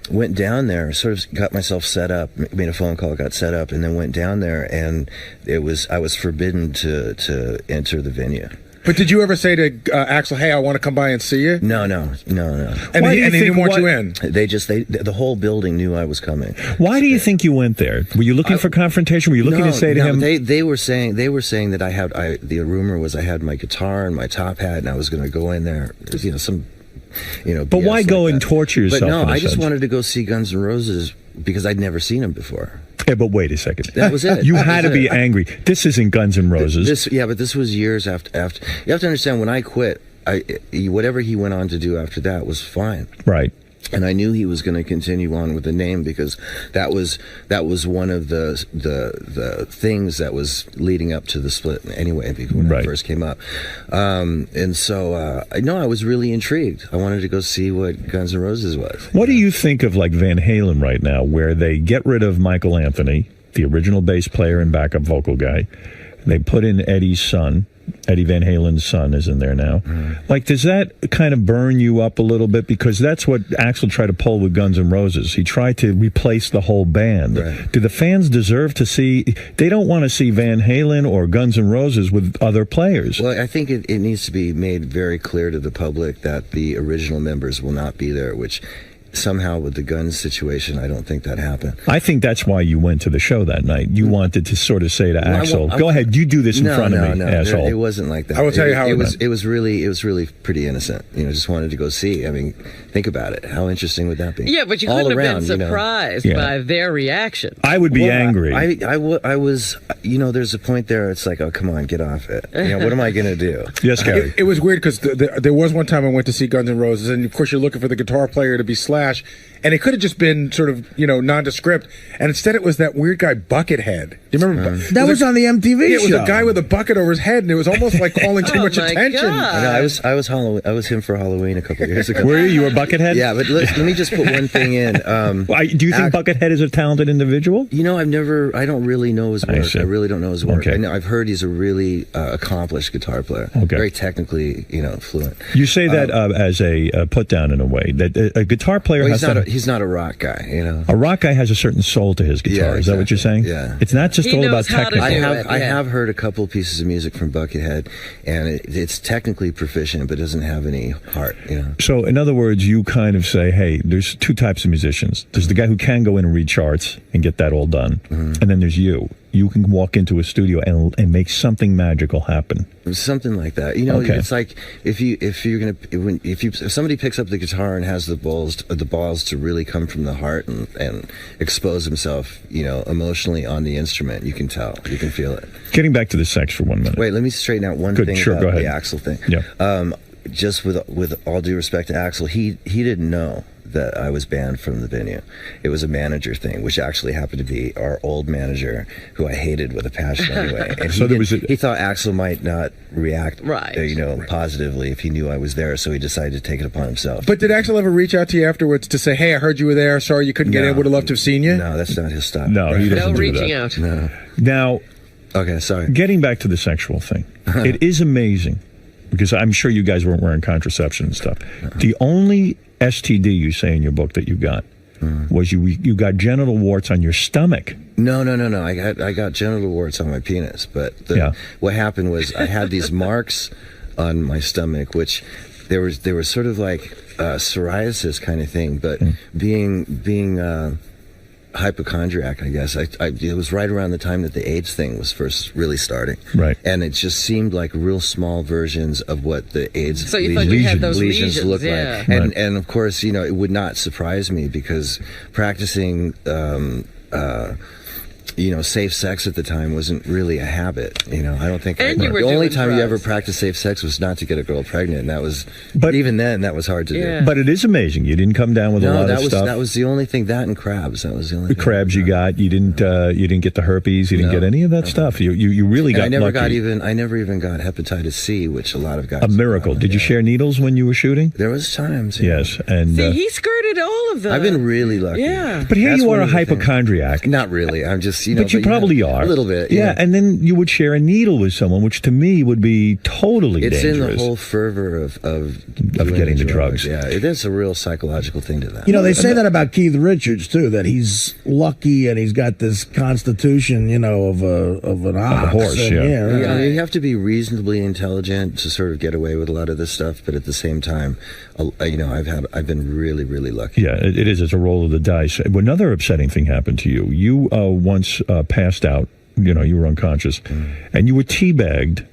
went down there, sort of got myself set up, made a phone call, got set up, and then went down there, and I was forbidden to enter the venue. But did you ever say to Axl, "Hey, I want to come by and see you"? No. And they didn't want you in. The whole building knew I was coming. Why do you think you went there? Were you looking for confrontation? Were you looking to say to him? They were saying that the rumor was I had my guitar and my top hat, and I was going to go in there. But why go and torture yourself? But no, I just wanted to go see Guns N' Roses because I'd never seen them before. Yeah, but wait a second. That was it. You had to be angry. This isn't Guns N' Roses. But this was years after. You have to understand, when I quit, whatever he went on to do after that was fine. Right. And I knew he was going to continue on with the name because that was one of the things that was leading up to the split anyway, when it first came up. And so I was really intrigued. I wanted to go see what Guns N' Roses was. What do you think of like Van Halen right now, where they get rid of Michael Anthony, the original bass player and backup vocal guy? They put in Eddie's son. Eddie Van Halen's son is in there now. Like, does that kind of burn you up a little bit? Because that's what Axl tried to pull with Guns N' Roses. He tried to replace the whole band. Right. Do the fans deserve to see... They don't want to see Van Halen or Guns N' Roses with other players. Well, I think it needs to be made very clear to the public that the original members will not be there, which... Somehow with the Guns situation, I don't think that happened. I think that's why you went to the show that night. You wanted to sort of say to Axl, "Go ahead, you do this in front of me, asshole." It wasn't like that. I will tell you how it was. It was really pretty innocent. Just wanted to go see. I mean, think about it. How interesting would that be? Yeah, but you couldn't have been surprised by their reaction. I would be angry. I was. There's a point there. It's like, oh, come on, get off it. What am I going to do? Yes, Gary. It was weird because there was one time I went to see Guns N' Roses, and of course you're looking for the guitar player to be Slash. And it could have just been sort of, nondescript. And instead it was that weird guy, Buckethead. Do you remember? That was on the MTV show. It was a guy with a bucket over his head, and it was almost like calling too much attention. I was him for Halloween a couple of years ago. Were you? You were Buckethead? Yeah, but let me just put one thing in. Do you think Buckethead is a talented individual? I don't really know his work. I really don't know his work. Okay. I've heard he's a really accomplished guitar player. Okay. Very technically, fluent. You say that as a put down in a way, that a guitar player player Well, has to... he's not a rock guy, you know. A rock guy has a certain soul to his guitar. Yeah, Is that what you're saying? Yeah. It's not just all about technical. I have heard a couple of pieces of music from Buckethead, and it's technically proficient, but doesn't have any heart, you know. So, in other words, you kind of say, hey, there's two types of musicians. There's the guy who can go in and read charts and get that all done. And then there's you. You can walk into a studio and make something magical happen. Something like that. You know, it's like if somebody picks up the guitar and has the balls to really come from the heart and expose himself, you know, emotionally on the instrument, you can tell, you can feel it. Getting back to the sex for 1 minute. Wait, let me straighten out one thing Sure, about go ahead. the Axl thing. Yeah. Just with all due respect to Axl, he didn't know that I was banned from the venue. It was a manager thing, which actually happened to be our old manager, who I hated with a passion anyway. And So he thought Axl might not react, Right. you know, positively if he knew I was there, so he decided to take it upon himself. But did Axl ever reach out to you afterwards to say, hey, I heard you were there, sorry you couldn't get in, would have loved to have seen you? No, that's not his style. No, he doesn't do reaching that. out. No. Now, okay, sorry. Getting back to the sexual thing, it is amazing, because I'm sure you guys weren't wearing contraception and stuff. The only STD you say in your book that you got was you got genital warts on your stomach. No. I got genital warts on my penis, but what happened was I had these marks on my stomach, which they were sort of like psoriasis kind of thing, but being hypochondriac, I guess. It was right around the time that the AIDS thing was first really starting. Right. And it just seemed like real small versions of what the AIDS So you thought you had those lesions, look yeah. like. And of course, you know, it would not surprise me because practicing you know, safe sex at the time wasn't really a habit. You know, I don't think And you were the only doing time you ever drugs. practiced safe sex was not to get a girl pregnant, and that was. But even then, that was hard to do. But it is amazing. You didn't come down with a lot of stuff. That was the only thing. That and crabs. That was the only. The crabs you got. You didn't get the herpes. You didn't get any of that stuff. You really got. I never lucky. I never even got hepatitis C, which a lot of guys. A miracle. Did you share needles when you were shooting? There was times. Yes, and See, he skirted all of them. I've been really lucky. Yeah. but here That's you are, one a of the things. hypochondriac. Not really. I'm just, you know. But you probably are a little bit. Yeah, and then you would share a needle with someone, which to me would be totally It's dangerous. in the whole fervor of getting the drugs. Yeah, it is a real psychological thing to that. You know, they say that about Keith Richards too, that he's lucky and he's got this constitution, you know, of an ox. a horse, and, yeah. You have to be reasonably intelligent to sort of get away with a lot of this stuff, but at the same time, you know, I've been really, really lucky. Yeah, it is. It's a roll of the dice. Another upsetting thing happened to you. You once passed out. You know, you were unconscious, and you were teabagged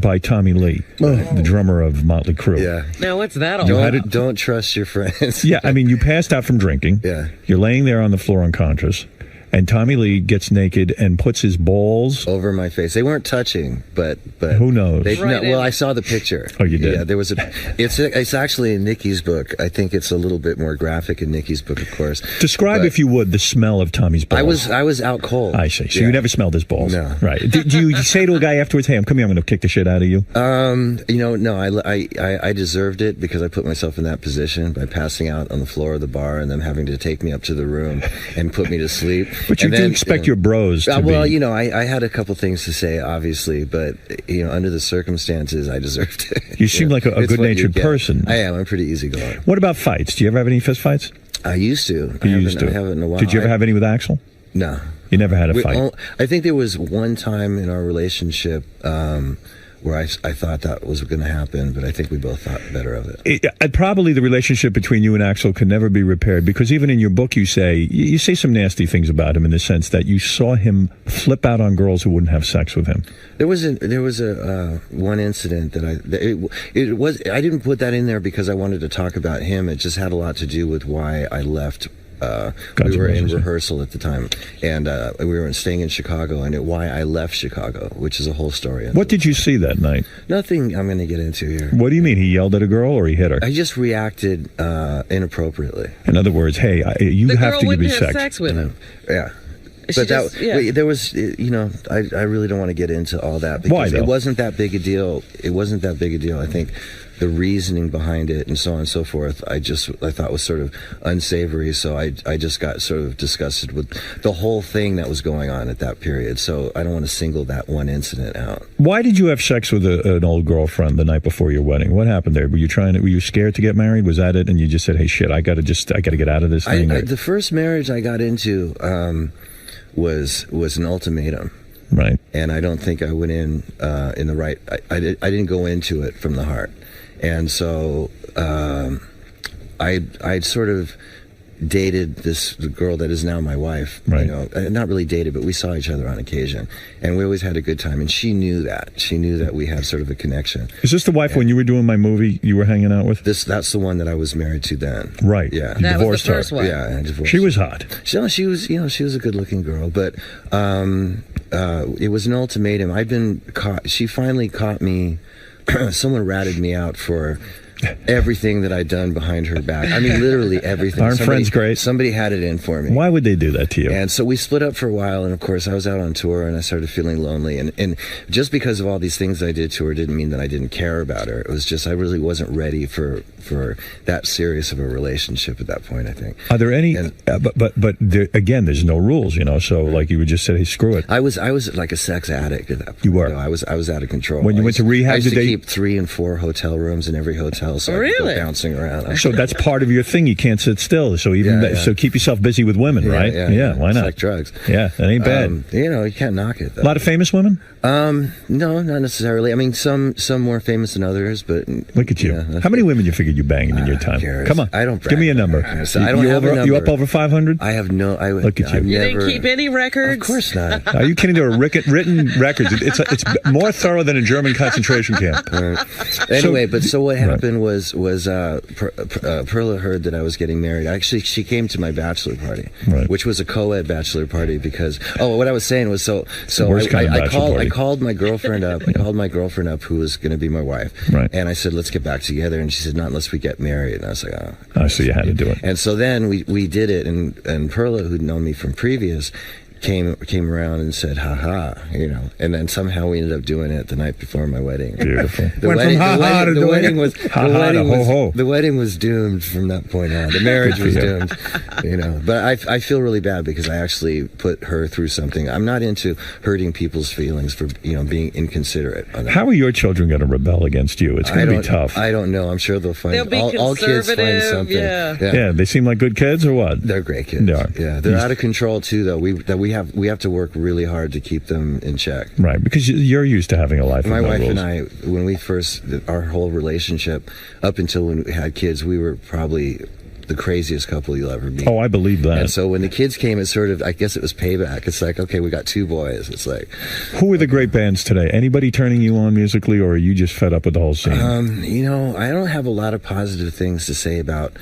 by Tommy Lee, the drummer of Motley Crue. Yeah. Now, what's that all about? Don't trust your friends. Yeah, I mean, you passed out from drinking. Yeah. You're laying there on the floor unconscious, and Tommy Lee gets naked and puts his balls over my face. They weren't touching, but who knows? Well, I saw the picture. Oh, you did? Yeah, there was it's actually in Nikki's book. I think it's a little bit more graphic in Nikki's book, of course. Describe, if you would, the smell of Tommy's balls. I was out cold. I see. So you never smelled his balls. No. Right. Do you say to a guy afterwards, "Hey, I'm coming. I'm going to kick the shit out of you"? You know, no. I deserved it because I put myself in that position by passing out on the floor of the bar and them having to take me up to the room and put me to sleep. But you do expect your bros to well, be... you know, I had a couple things to say, obviously, but, you know, under the circumstances, I deserved it. You seem like a good-natured person. I am. I'm pretty easygoing. What about fights? Do you ever have any fist fights? I used to. I haven't in a while. Did you ever have any with Axl? No. You never had a fight? I think there was one time in our relationship where I thought that was going to happen, but I think we both thought better of it. Probably the relationship between you and Axl can never be repaired, because even in your book you say some nasty things about him in the sense that you saw him flip out on girls who wouldn't have sex with him. There was a one incident that I didn't put that in there because I wanted to talk about him. It just had a lot to do with why I left. We were in rehearsal at the time, and we were staying in Chicago, and why I left Chicago, which is a whole story. What did you see that night? Nothing I'm going to get into here. What do you mean? He yelled at a girl or he hit her? I just reacted inappropriately. In other words, hey, you have to give me sex. The girl wouldn't have sex with him. Yeah. But there was, you know, I really don't want to get into all that because it wasn't that big a deal. It wasn't that big a deal. I think the reasoning behind it and so on and so forth, I thought was sort of unsavory. So I just got sort of disgusted with the whole thing that was going on at that period. So I don't want to single that one incident out. Why did you have sex with an old girlfriend the night before your wedding? What happened there? Were you scared to get married? Was that it? And you just said, hey, shit, I got to get out of this thing? The first marriage I got into was an ultimatum. Right. And I don't think I went in the right. I didn't go into it from the heart. And so I'd sort of dated this girl that is now my wife. Right. You know, not really dated, but we saw each other on occasion, and we always had a good time. And she knew that. She knew that we had sort of a connection. Is this the wife when you were doing my movie you were hanging out with? That's the one that I was married to then. Right. Yeah. You divorced her. Yeah, I divorced. She was hot. She was, you know, she was a good-looking girl, but it was an ultimatum. I'd been caught. She finally caught me. Someone ratted me out for everything that I'd done behind her back. I mean, literally everything. Aren't friends great? Somebody had it in for me. Why would they do that to you? And so we split up for a while, and of course I was out on tour, and I started feeling lonely. And just because of all these things I did to her didn't mean that I didn't care about her. It was just I really wasn't ready for that serious of a relationship at that point, I think. Are there any? But there, again, there's no rules, you know. So like you would just say, hey, screw it. I was like a sex addict at that point. You were. You know, I was out of control. When you went to rehab, I used to keep 3 and 4 hotel rooms in every hotel. So I could go bouncing around. So that's part of your thing. You can't sit still. So so keep yourself busy with women, right? Yeah. Why not? It's like drugs. Yeah, that ain't bad. You know, you can't knock it, though. A lot of famous women? No, not necessarily. I mean, some more famous than others, but look at you. How many women you figured you banged in your time? Come on, I don't. Give me a number. So I don't have a number. You up over 500? I have no. Look at you. You didn't keep any records? Of course not. Are you kidding? There are written records. It's more thorough than a German concentration camp. Anyway, so what happened was Perla heard that I was getting married. Actually, she came to my bachelor party, which was a co-ed bachelor party because what I was saying was I called my girlfriend up. I called my girlfriend up, who was going to be my wife, and I said, let's get back together. And she said, not unless we get married. And I was like, oh. So you had to do it. And so then we did it, and Perla, who'd known me from previous, came around and said, ha ha, you know, and then somehow we ended up doing it the night before my wedding. Beautiful. The wedding was doomed from that point on. The marriage was doomed, you know. But I feel really bad because I actually put her through something. I'm not into hurting people's feelings for, you know, being inconsiderate. How are your children going to rebel against you? It's going to be tough. I don't know. I'm sure they'll find. They'll be all kids find something. Yeah, they seem like good kids or what? They're great kids. They are. Yeah, they're out of control too, though. We have to work really hard to keep them in check. Right, because you're used to having a life. My wife rules. and I, when we first, our whole relationship, up until when we had kids, we were probably the craziest couple you'll ever meet. Oh, I believe that. And so when the kids came, it sort of, I guess it was payback. It's like, okay, we got 2 boys. It's like, who are the great bands today? Anybody turning you on musically, or are you just fed up with the whole scene? You know, I don't have a lot of positive things to say about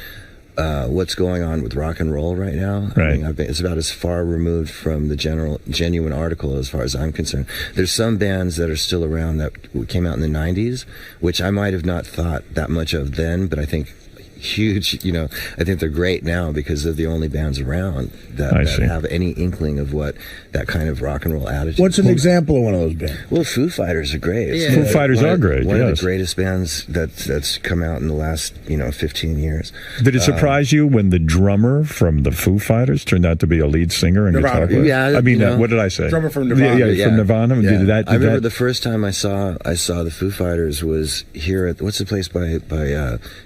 what's going on with rock and roll right now. Right. I mean, it's about as far removed from the genuine article as far as I'm concerned. There's some bands that are still around that came out in the 90s, which I might have not thought that much of then, but I think huge, you know, I think they're great now because they're the only bands around that have any inkling of what that kind of rock and roll attitude. What's an example of one of those bands? Well, Foo Fighters are great. Yeah. Foo Fighters are great. One of the greatest bands that's come out in the last 15 years. Did it surprise you when the drummer from the Foo Fighters turned out to be a lead singer and guitar player? Yeah, I mean, what did I say? Drummer from Nirvana. From Nirvana. Yeah. I remember the first time I saw the Foo Fighters was here at what's the place by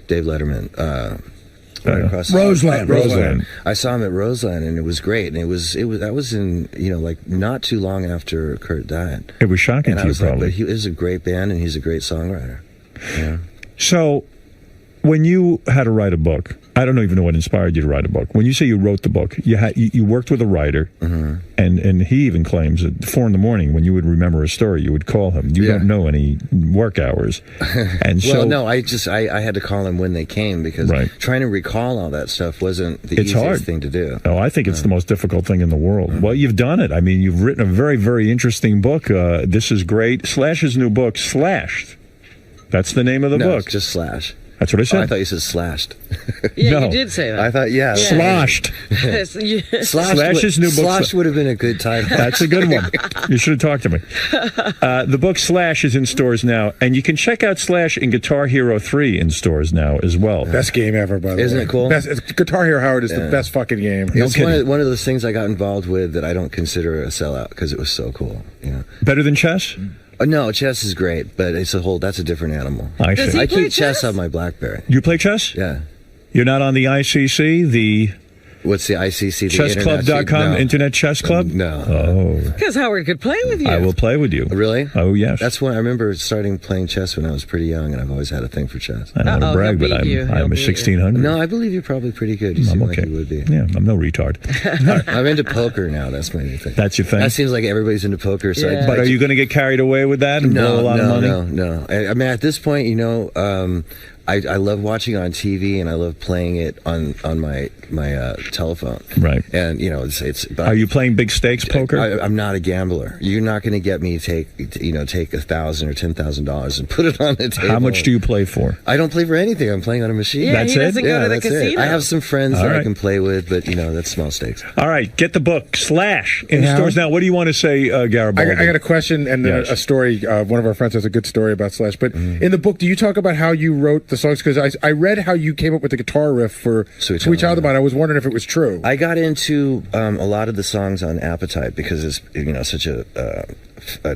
Dave Letterman. Roseland. I saw him at Roseland, and it was great. And that was in like not too long after Kurt died. It was shocking to you, probably. But he is a great band, and he's a great songwriter. Yeah. So, when you had to write a book, I don't even know what inspired you to write a book. When you say you wrote the book, you worked with a writer, and he even claims that at 4 a.m, when you would remember a story, you would call him. You don't know any work hours, and well, no, I had to call him when they came because trying to recall all that stuff wasn't the easiest thing to do. Oh, I think it's the most difficult thing in the world. Well, you've done it. I mean, you've written a very, very interesting book. This is great. Slash's new book, Slashed. That's the name of the book. It's just Slash. That's what I said. Oh, I thought you said slashed. Yeah, No. you did say that. I thought, yeah. Sloshed. Yes, yes. Slash's new book. Slosh would have been a good title. That's a good one. You should have talked to me. The book Slash is in stores now, and you can check out Slash in Guitar Hero 3 in stores now as well. Best game ever, by the way. Isn't it cool? Guitar Hero Howard is the best fucking game. It's one of those things I got involved with that I don't consider a sellout because it was so cool. You know? Better than chess? No, chess is great, but that's a different animal. I see. I keep chess on my BlackBerry. You play chess? Yeah. You're not on the ICC, the... What's the ICC? Chessclub.com, No. Internet Chess Club? No. Oh. Because Howard could play with you. I will play with you. Really? Oh, yes. That's when I remember starting playing chess when I was pretty young, and I've always had a thing for chess. I don't want to brag, but I'm a 1600. No, I believe you're probably pretty good. You seem like you would be. Yeah, I'm no retard. I'm into poker now. That's my new thing. That's your thing? That seems like everybody's into poker. So But are you going to get carried away with that and blow a lot of money? No. I mean, at this point, you know, I love watching on TV and I love playing it on my telephone. Right. And you know, it's. Are you playing big stakes poker? I'm not a gambler. You're not going to get me to take $1,000 or $10,000 and put it on the table. How much do you play for? I don't play for anything. I'm playing on a machine. Yeah, That's he it? doesn't go to the casino. I have some friends All that right. I can play with, but you know, that's small stakes. All right, get the book Slash in Yeah. stores now. What do you want to say, Garibaldi? I got a question and then Yes. a story. One of our friends has a good story about Slash. But in the book, do you talk about how you wrote the songs? Because I read how you came up with the guitar riff for Sweet Child of Mine. I was wondering if it was true. I got into a lot of the songs on Appetite because it's such an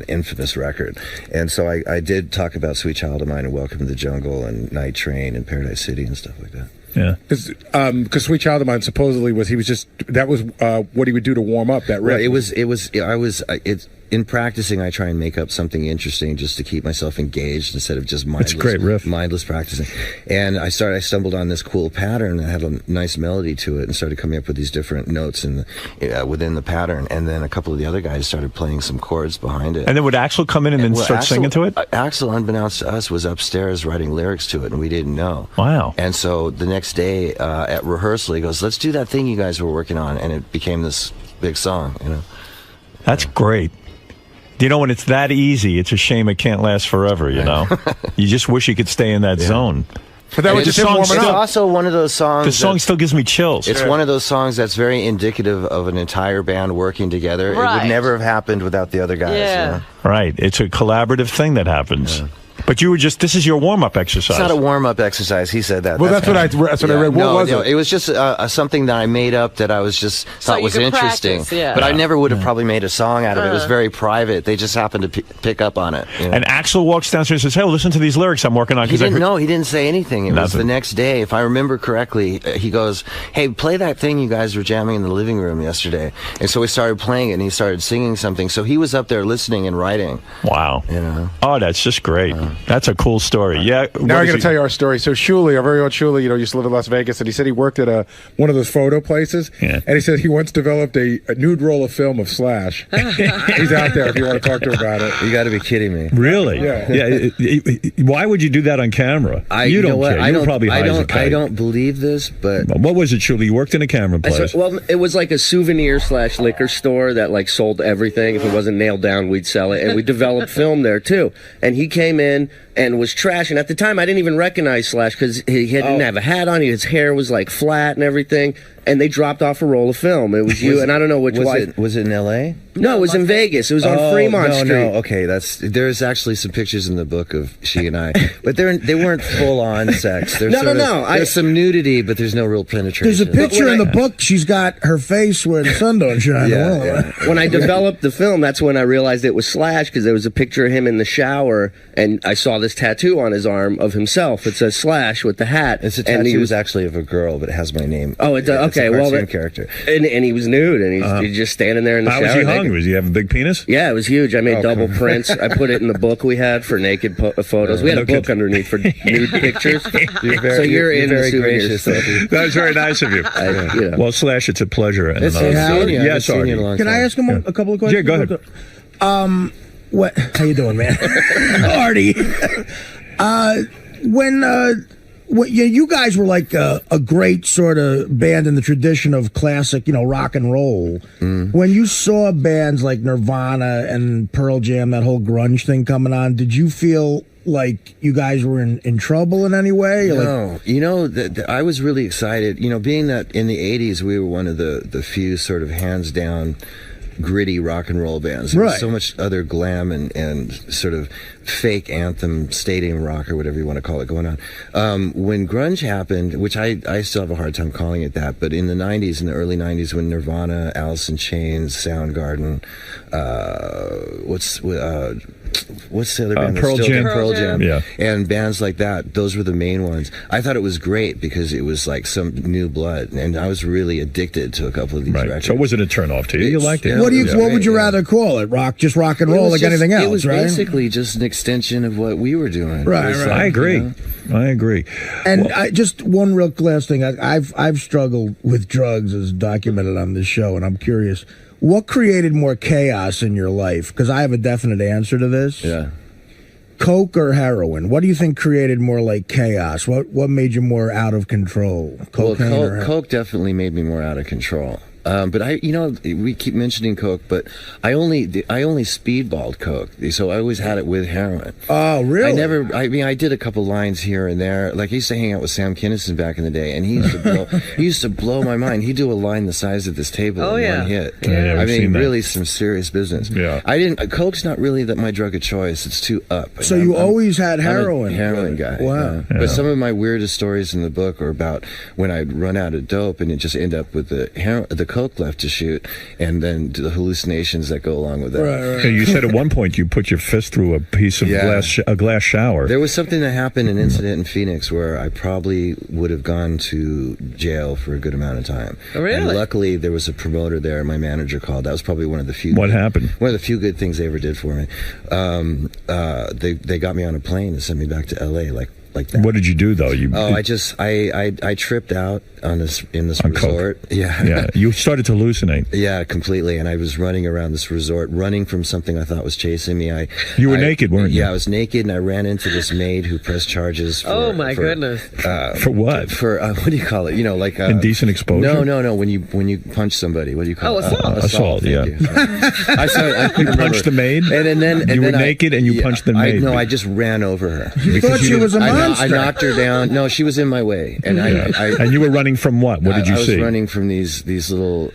infamous record, and so I did talk about Sweet Child of Mine and Welcome to the Jungle and Night Train and Paradise City and stuff like that. Yeah, because Sweet Child of Mine supposedly was what he would do to warm up that riff. Right, in practicing, I try and make up something interesting just to keep myself engaged instead of just mindless. It's a great riff. Mindless practicing. And I stumbled on this cool pattern that had a nice melody to it and started coming up with these different notes within the pattern. And then a couple of the other guys started playing some chords behind it. And then would Axl come in and then start singing to it? Axl, unbeknownst to us, was upstairs writing lyrics to it, and we didn't know. Wow. And so the next day at rehearsal, he goes, "Let's do that thing you guys were working on," and it became this big song. You know, That's great. You know, when it's that easy, it's a shame it can't last forever, you know? You just wish you could stay in that zone. But that was just him warming up. It's also one of those songs. The song still gives me chills. It's one of those songs that's very indicative of an entire band working together. Right. It would never have happened without the other guys. Yeah. You know? Right. It's a collaborative thing that happens. But you were this is your warm-up exercise. It's not a warm-up exercise. He said that. Well, that's what I read. What was it? It was just something that I made up that I was just thought was interesting. Practice, yeah. But I never would have probably made a song out of it. It was very private. They just happened to pick up on it. You know? And Axl walks downstairs and says, "Hey, listen to these lyrics I'm working on." He didn't know. He didn't say anything. It was the next day. If I remember correctly, he goes, "Hey, play that thing you guys were jamming in the living room yesterday." And so we started playing it, and he started singing something. So he was up there listening and writing. Wow. You know? Oh, that's just great. That's a cool story. Yeah. Now I got to tell you our story. So Shuley, our very own Shuley, used to live in Las Vegas, and he said he worked at one of those photo places. Yeah. And he said he once developed a nude roll of film of Slash. He's out there if you want to talk to him about it. You got to be kidding me. Really? Yeah. Why would you do that on camera? You don't care. You're probably high as a kite. I don't believe this, but What was it, Shuley? You worked in a camera place. Well, it was like a souvenir/liquor store that sold everything. If it wasn't nailed down, we'd sell it, and we developed film there too. And he came in and was trash. And at the time, I didn't even recognize Slash because he didn't have a hat on. His hair was flat and everything. And they dropped off a roll of film. It was you, and I don't know which one. Was it in L.A.? No, it was in Vegas. It was on Fremont Street. No, okay, there's actually some pictures in the book of she and I, but they weren't full on sex. No. There's some nudity, but there's no real penetration. There's a picture in the book. She's got her face where the sun don't shine. When I developed the film, that's when I realized it was Slash because there was a picture of him in the shower, and I saw this tattoo on his arm of himself. It says Slash with the hat. It's a tattoo. He was actually of a girl, but it has my name. Oh, it does. Okay, well, character. And he was nude, and he's just standing there in the shower. How was he hung? Was he have a big penis? Yeah, it was huge. I made double prints. I put it in the book we had for naked photos. We had a book underneath for nude pictures. You're very gracious. That was very nice of you. Well, Slash, it's a pleasure. And, yes, Artie. Can I ask him a couple of questions? Yeah, go ahead. How you doing, man? Artie. you guys were like a great sort of band in the tradition of classic, rock and roll. When you saw bands like Nirvana and Pearl Jam, that whole grunge thing coming on, did you feel like you guys were in trouble in any way? No, I was really excited. Being that in the 80s we were one of the few sort of hands down gritty rock and roll bands. There was so much other glam and sort of fake anthem stadium rock or whatever you want to call it going on. When grunge happened, which I still have a hard time calling it that, but in the 90s, in the early 90s, when Nirvana, Alice in Chains, Soundgarden, what's the other band? Pearl Jam. Yeah. And bands like that, those were the main ones. I thought it was great because it was like some new blood, and I was really addicted to a couple of these records. So it wasn't a turn off to you. You liked it. What would you rather call it? Just rock and roll, like anything else, it was right? basically just an extension of what we were doing. Right. I agree. I agree. And just one real last thing. I've struggled with drugs as documented on this show, and I'm curious. What created more chaos in your life? Because I have a definite answer to this. Yeah. Coke or heroin? What do you think created more like chaos? What made you more out of control? Cocaine or heroin? Coke definitely made me more out of control. But we keep mentioning Coke, but I only speedballed Coke, so I always had it with heroin. Oh, really? I did a couple lines here and there. Like I used to hang out with Sam Kinison back in the day, and he used to blow my mind. He'd do a line the size of this table in one hit. Yeah, really some serious business. Yeah. Coke's not really my drug of choice. It's too up. So you always had heroin? I'm a heroin guy. Wow. Yeah. But some of my weirdest stories in the book are about when I'd run out of dope and it just end up with the Coke left to shoot, and then the hallucinations that go along with that. Right. You said at one point you put your fist through a piece of a glass shower. There was something that happened, an incident in Phoenix, where I probably would have gone to jail for a good amount of time. Really? And luckily, there was a promoter there. My manager called. That was probably one of the few. What happened? One of the few good things they ever did for me. They got me on a plane and sent me back to L.A. like that. What did you do though? I tripped out in this resort. Coke. Yeah. You started to hallucinate. Yeah, completely. And I was running around this resort, running from something I thought was chasing me. You were naked, weren't you? Yeah, I was naked, and I ran into this maid who pressed charges. Oh my goodness! For what? For what do you call it? Indecent exposure. No. When you punch somebody, what do you call it? Assault. Thank you. I couldn't punched the maid, and then you were naked and you punched the maid. I just ran over her. You thought she was a monster. I knocked her down. No, she was in my way, and and you were running from what? What did you see? I was running from these little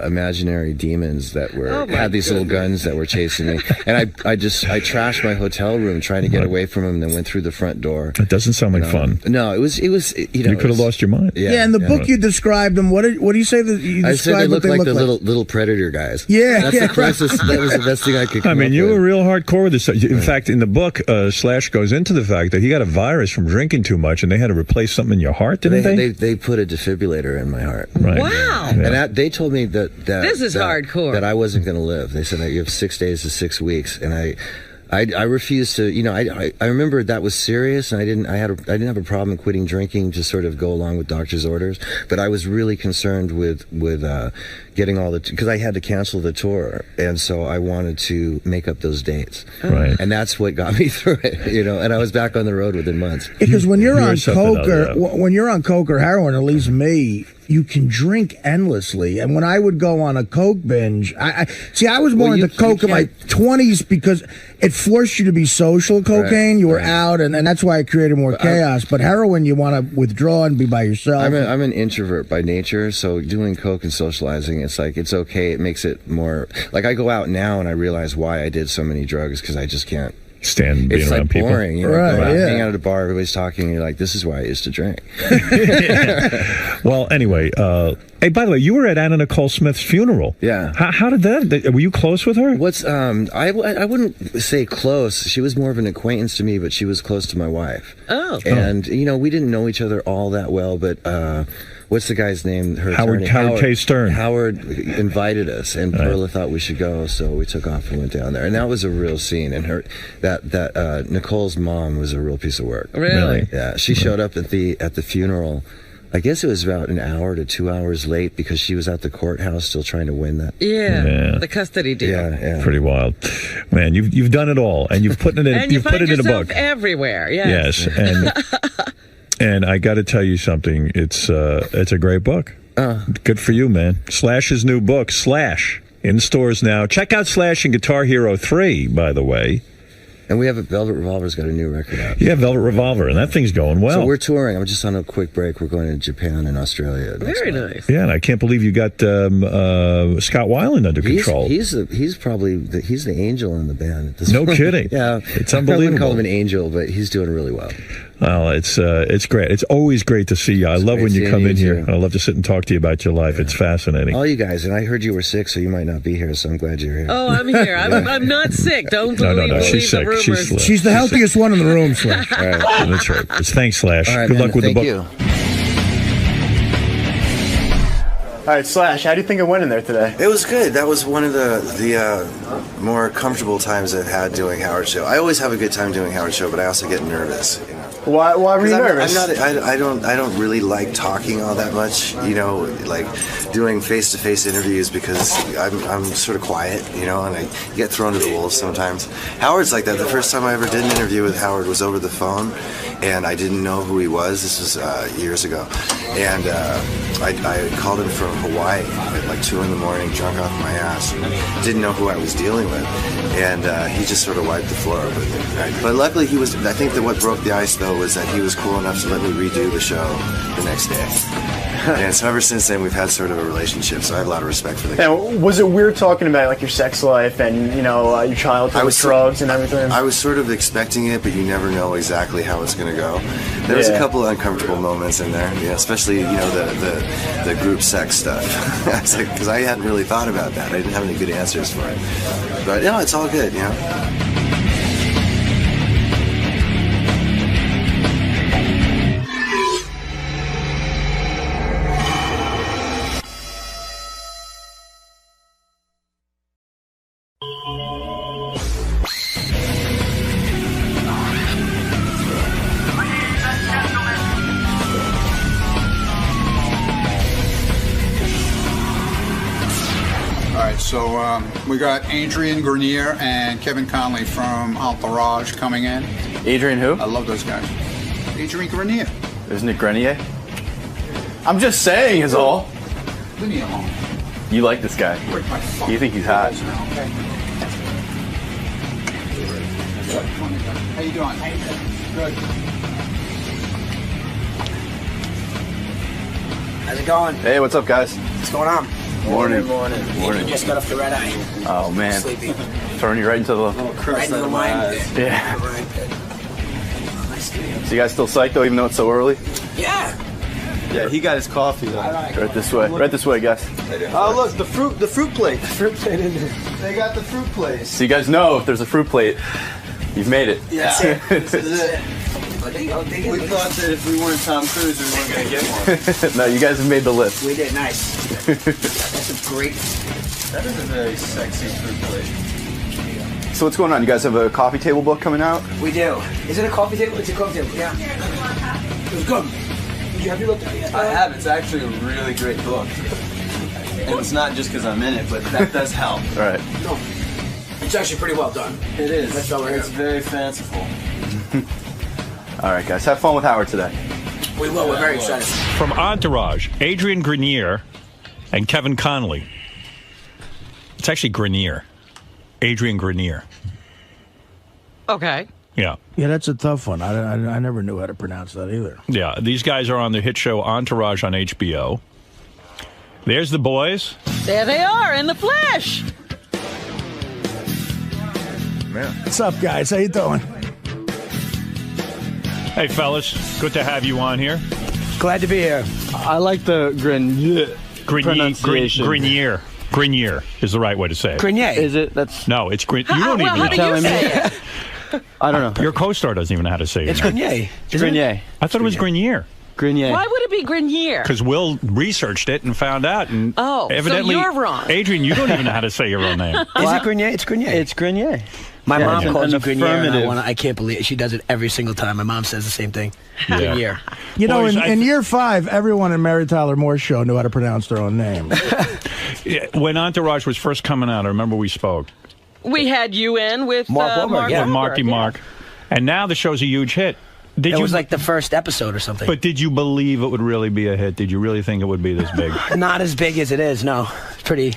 imaginary demons that had these little guns that were chasing me, and I trashed my hotel room trying to get away from them, and then went through the front door. It doesn't sound like fun. No, it was. You could have lost your mind. Yeah, in the book you described them. What do you say that you described? I said they looked like the little predator guys. Yeah, that's the closest. That was the best thing I could. I mean, you were real hardcore with this. In fact, in the book, Slash goes into the fact that he got a virus from drinking too much, and they had to replace something in your heart, didn't they? They put a defibrillator in my heart. Right. Wow. And they told me that this is hardcore. That I wasn't going to live. They said you have 6 days to 6 weeks, and I refused to. I remember that was serious, and I didn't have a problem quitting drinking to sort of go along with doctor's orders. But I was really concerned with getting all because I had to cancel the tour, and so I wanted to make up those dates. Right. And that's what got me through it. And I was back on the road within months. Because when you're on coke or heroin, at least me, you can drink endlessly. And when I would go on a coke binge, I was more into coke in my 20s because it forced you to be social. Cocaine, you were out, and that's why it created more chaos. But heroin, you want to withdraw and be by yourself. I'm an introvert by nature, so doing coke and socializing, it's like it's okay. It makes it more like I go out now and I realize why I did so many drugs because I just can't stand being around people. It's boring. Hang out at a bar, everybody's talking, and you're like, this is why I used to drink. Well, anyway, hey, by the way, you were at Anna Nicole Smith's funeral. Yeah. How did that? Were you close with her? I wouldn't say close. She was more of an acquaintance to me, but she was close to my wife. Oh. And we didn't know each other all that well, but what's the guy's name? Howard K. Stern. Howard invited us, and Perla thought we should go, so we took off and went down there. And that was a real scene. And Nicole's mom was a real piece of work. Really? Yeah. She showed up at the funeral. I guess it was about an hour to 2 hours late because she was at the courthouse still trying to win that. Yeah. The custody deal. Yeah. Pretty wild, man. You've done it all, and you've put it in. And you've put it in a book everywhere. Yes. And And I got to tell you something. It's a great book. Good for you, man. Slash's new book, Slash, in stores now. Check out Slash and Guitar Hero 3, by the way. And we have Velvet Revolver's got a new record out. Yeah, Velvet Revolver, and that thing's going well. So we're touring. I'm just on a quick break. We're going to Japan and Australia. Very nice. Yeah, and I can't believe you got Scott Weiland under control. He's the angel in the band. No kidding. Yeah, it's I unbelievable. wouldn't call him an angel, but he's doing really well. Well, it's great. It's always great to see you. I love when you come in here. I love to sit and talk to you about your life. Yeah. It's fascinating. All you guys, and I heard you were sick, so you might not be here. So I'm glad you're here. Oh, I'm here. I'm not sick. Don't no. She's sick. She's the healthiest one in the room, Slash. All right. That's right. Thanks, Slash. Right, Good luck with the book. You. All right, Slash, how do you think it went in there today? It was good. That was one of the more comfortable times I've had doing Howard Show. I always have a good time doing Howard Show, but I also get nervous. You know? Why were you nervous? I don't really like talking all that much. You know, like doing face-to-face interviews because I'm sort of quiet. You know, and I get thrown to the wolves sometimes. Howard's like that. The first time I ever did an interview with Howard was over the phone, and I didn't know who he was. This was years ago, and I called him from Hawaii at like 2 in the morning, drunk off my ass, and didn't know who I was dealing with, and he just sort of wiped the floor with me. But luckily, he was. I think that what broke the ice though was that he was cool enough to let me redo the show the next day. And so ever since then, we've had sort of a relationship. So I have a lot of respect for the guy. And was it weird talking about like your sex life and your childhood with drugs and everything? I was sort of expecting it, but you never know exactly how it's going to go. There was a couple of uncomfortable moments in there, especially the group sex stuff. Because I hadn't really thought about that. I didn't have any good answers for it. But it's all good, So we got Adrian Grenier and Kevin Conley from Entourage coming in. Adrian who? I love those guys. Adrian Grenier. Isn't it Grenier? I'm just saying is all. Leave me alone. You like this guy. You think he's hot. How you doing? Good. How's it going? Hey, what's up, guys? What's going on? Morning. Morning. Just got off the red eye. Oh man, Sleepy. throwing you right into the Right into the mind pit. Yeah. The mind pit. Nice to meet So you guys still psyched though, even though it's so early? Yeah. Yeah, he got his coffee though. Right this way. Right this way, guys. Oh look, the fruit plate. The fruit plate in there. They got the fruit plate. So you guys know if there's a fruit plate, you've made it. Yeah. This is it. We thought that if we weren't Tom Cruise, we weren't going to get one. No, you guys have made the list. We did. Nice. That's a great. That is a very sexy fruit plate. So what's going on? You guys have a coffee table book coming out? We do. Is it a coffee table? It's a coffee table. Yeah. It was good. Have you looked at it? I have. It's actually a really great book. And it's not just because I'm in it, but that does help. Right. No. It's actually pretty well done. It is. That's all we're It's very fanciful. All right, guys. Have fun with Howard today. We will. We're very excited. From Entourage, Adrian Grenier and Kevin Conley. It's actually Grenier. Adrian Grenier. Okay. Yeah. Yeah, that's a tough one. I never knew how to pronounce that either. Yeah, these guys are on the hit show Entourage on HBO. There's the boys. There they are in the flesh. What's up, guys? How you doing? Hey, fellas. Good to have you on here. Glad to be here. I like the pronunciation. Grenier. Grenier is the right way to say it. Grenier. Is it? That's No, it's Grenier. You don't How even do know. you say it? I don't know. Your co-star doesn't even know how to say it. It's Grenier. It's Grenier. I thought it was Grenier. Grenier. Why would it be Grenier? Because Will researched it and found out. And Oh, so evidently, you're wrong. Adrian, you don't even know how to say your own name. Is it Grenier? It's Grenier. It's Grenier. My mom it's calls an it Grenier. And affirmative. I can't believe it. She does it every single time. My mom says the same thing. Yeah. Grenier. You know, Boys, in year 5, everyone in Mary Tyler Moore's show knew how to pronounce their own name. When Entourage was first coming out, I remember we spoke. We had you in with Mark Wahlberg, Mark yeah. With Marky Wahlberg, Mark. And now the show's a huge hit. Did it you- was like the first episode or something. But did you believe it would really be a hit? Did you really think it would be this big? Not as big as it is. No, it's pretty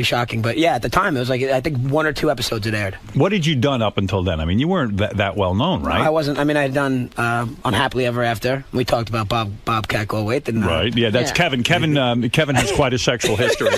shocking. But yeah, at the time it was like I think 1 or 2 episodes had aired. What had you done up until then? I mean, you weren't that well known, right? I wasn't. I mean, I had done Unhappily Ever After. We talked about Bobcat Goldthwait, didn't I? Right. Yeah, that's Kevin. Kevin has quite a sexual history.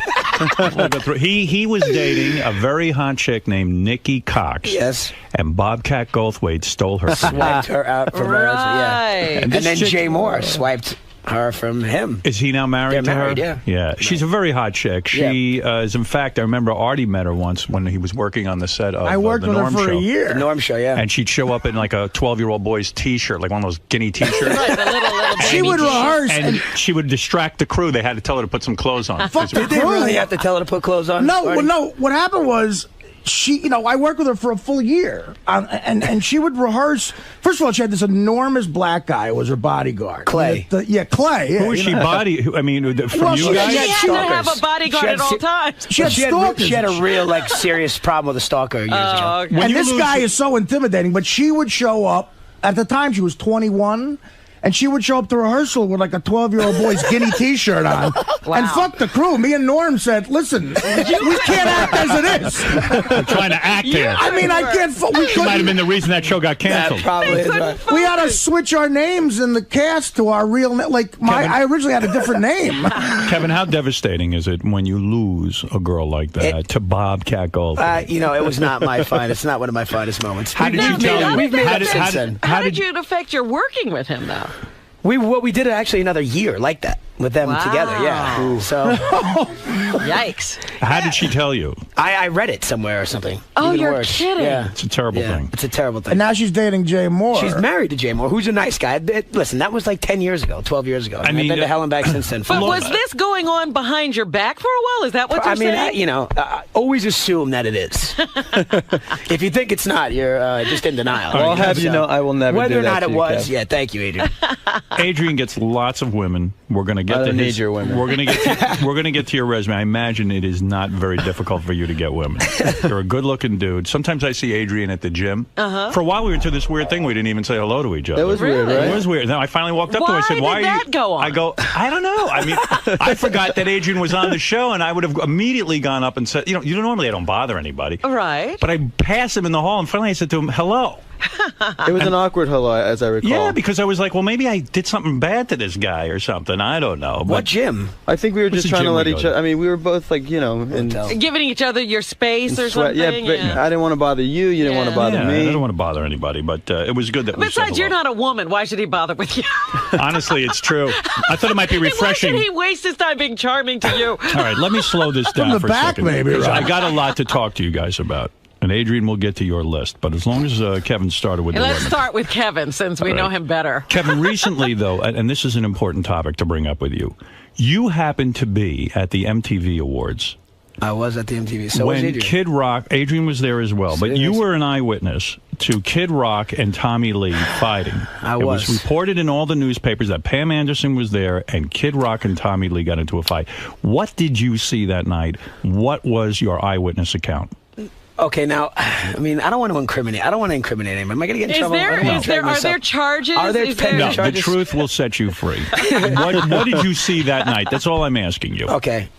He was dating a very hot chick named Nikki Cox. Yes. And Bobcat Goldthwait stole her. Swiped her out from her. Yeah. And this then chick- Jay Moore swiped her from him. Is he now married They're to married, her? Yeah. She's a very hot chick. She is, in fact, I remember Artie met her once when he was working on the set of I worked the with her Norm for a Show. year. The Norm Show, yeah. And she'd show up in like a 12-year-old boy's T-shirt, like one of those guinea T-shirts. Right, the little She would rehearse. And she would distract the crew. They had to tell her to put some clothes on. Fuck the Did they crew. really have to tell her to put clothes on? No, Artie? well, no. What happened was she, I worked with her for a full year, and she would rehearse. First of all, she had this enormous black guy who was her bodyguard. Clay. Clay. Yeah, Who is she body? I mean, from Well, you she guys? She had to have a bodyguard at all times. She had stalkers. She had a real serious problem with a stalker years ago. Okay. And this guy is so intimidating, but she would show up. At the time, she was 21. And she would show up to rehearsal with like a 12-year-old boy's guinea T-shirt on. And fuck the crew. Me and Norm said, listen, we can't act as it is. We're trying to act here. I mean, I can't. We She might have been the reason that show got canceled. Probably is right. We had to switch our names in the cast to our real name. Like, I originally had a different name. Kevin, how devastating is it when you lose a girl like that to Bobcat Goldthwait? It was not my finest. Not one of my finest moments. How did you tell him? We've made How up did- since how did- then. How did it affect your working with him, though? We did it actually another year like that with them together. Yeah. Ooh. So. Yikes. How did she tell you? I read it somewhere or something. Oh, Even you're worse. kidding. Yeah. It's a terrible thing. It's a terrible thing. And now she's dating Jay Moore. She's married to Jay Moore, who's a nice guy. Listen, that was like 10 years ago, 12 years ago. I mean, I've been to hell and back since then. But was this going on behind your back for a while? Is that what you're saying? Always assume that it is. If you think it's not, you're just in denial. Well, I'll have you know, I will never Whether do or that not to it you, was, Kev. yeah, thank you, Adrian. Adrian gets lots of women. We're going to get I to don't his, need your women. We're going to get to your resume. I imagine it is not very difficult for you to get women. You're a good-looking dude. Sometimes I see Adrian at the gym. For a while, we were into this weird thing. We didn't even say hello to each other. That was weird, right? It was weird. Then I finally walked up to him. I said, "Why did are you?" that go on? I go, "I don't know. I mean, I forgot that Adrian was on the show, and I would have immediately gone up and said, normally I don't bother anybody, Right. but I passed him in the hall, and finally I said to him, "Hello." It was an awkward hello, as I recall. Yeah, because I was like, well, maybe I did something bad to this guy or something. I don't know. What gym? I think we were What's just the trying to gym let we each go other. to? I mean, we were both like, in Giving each other your space or sweat. something? Yeah, but I didn't want to bother you. You didn't want to bother Yeah, me. I don't want to bother anybody, but it was good that we said Besides, you're hello. not a woman. Why should he bother with you? Honestly, it's true. I thought it might be refreshing. Why should he waste his time being charming to you? All right, let me slow this down the for back, a second. maybe, because right? I got a lot to talk to you guys about. And Adrian will get to your list. But as long as Kevin started with And the let's women. start with Kevin, since we All right. know him better. Kevin, recently, though, and this is an important topic to bring up with you, you happened to be at the MTV Awards. I was at the MTV. So was when Adrian. Kid Rock, Adrian was there as well, but you Serious? were an eyewitness to Kid Rock and Tommy Lee fighting. I It was was. reported in all the newspapers that Pam Anderson was there and Kid Rock and Tommy Lee got into a fight. What did you see that night? What was your eyewitness account? Okay, now, I mean, I don't want to incriminate. I don't want to incriminate him. Am I going to get in Is trouble? there, I don't wanna is there, drag are there myself. charges? Are there Is pending No, the charges? truth will set you free. What did you see that night? That's all I'm asking you. Okay.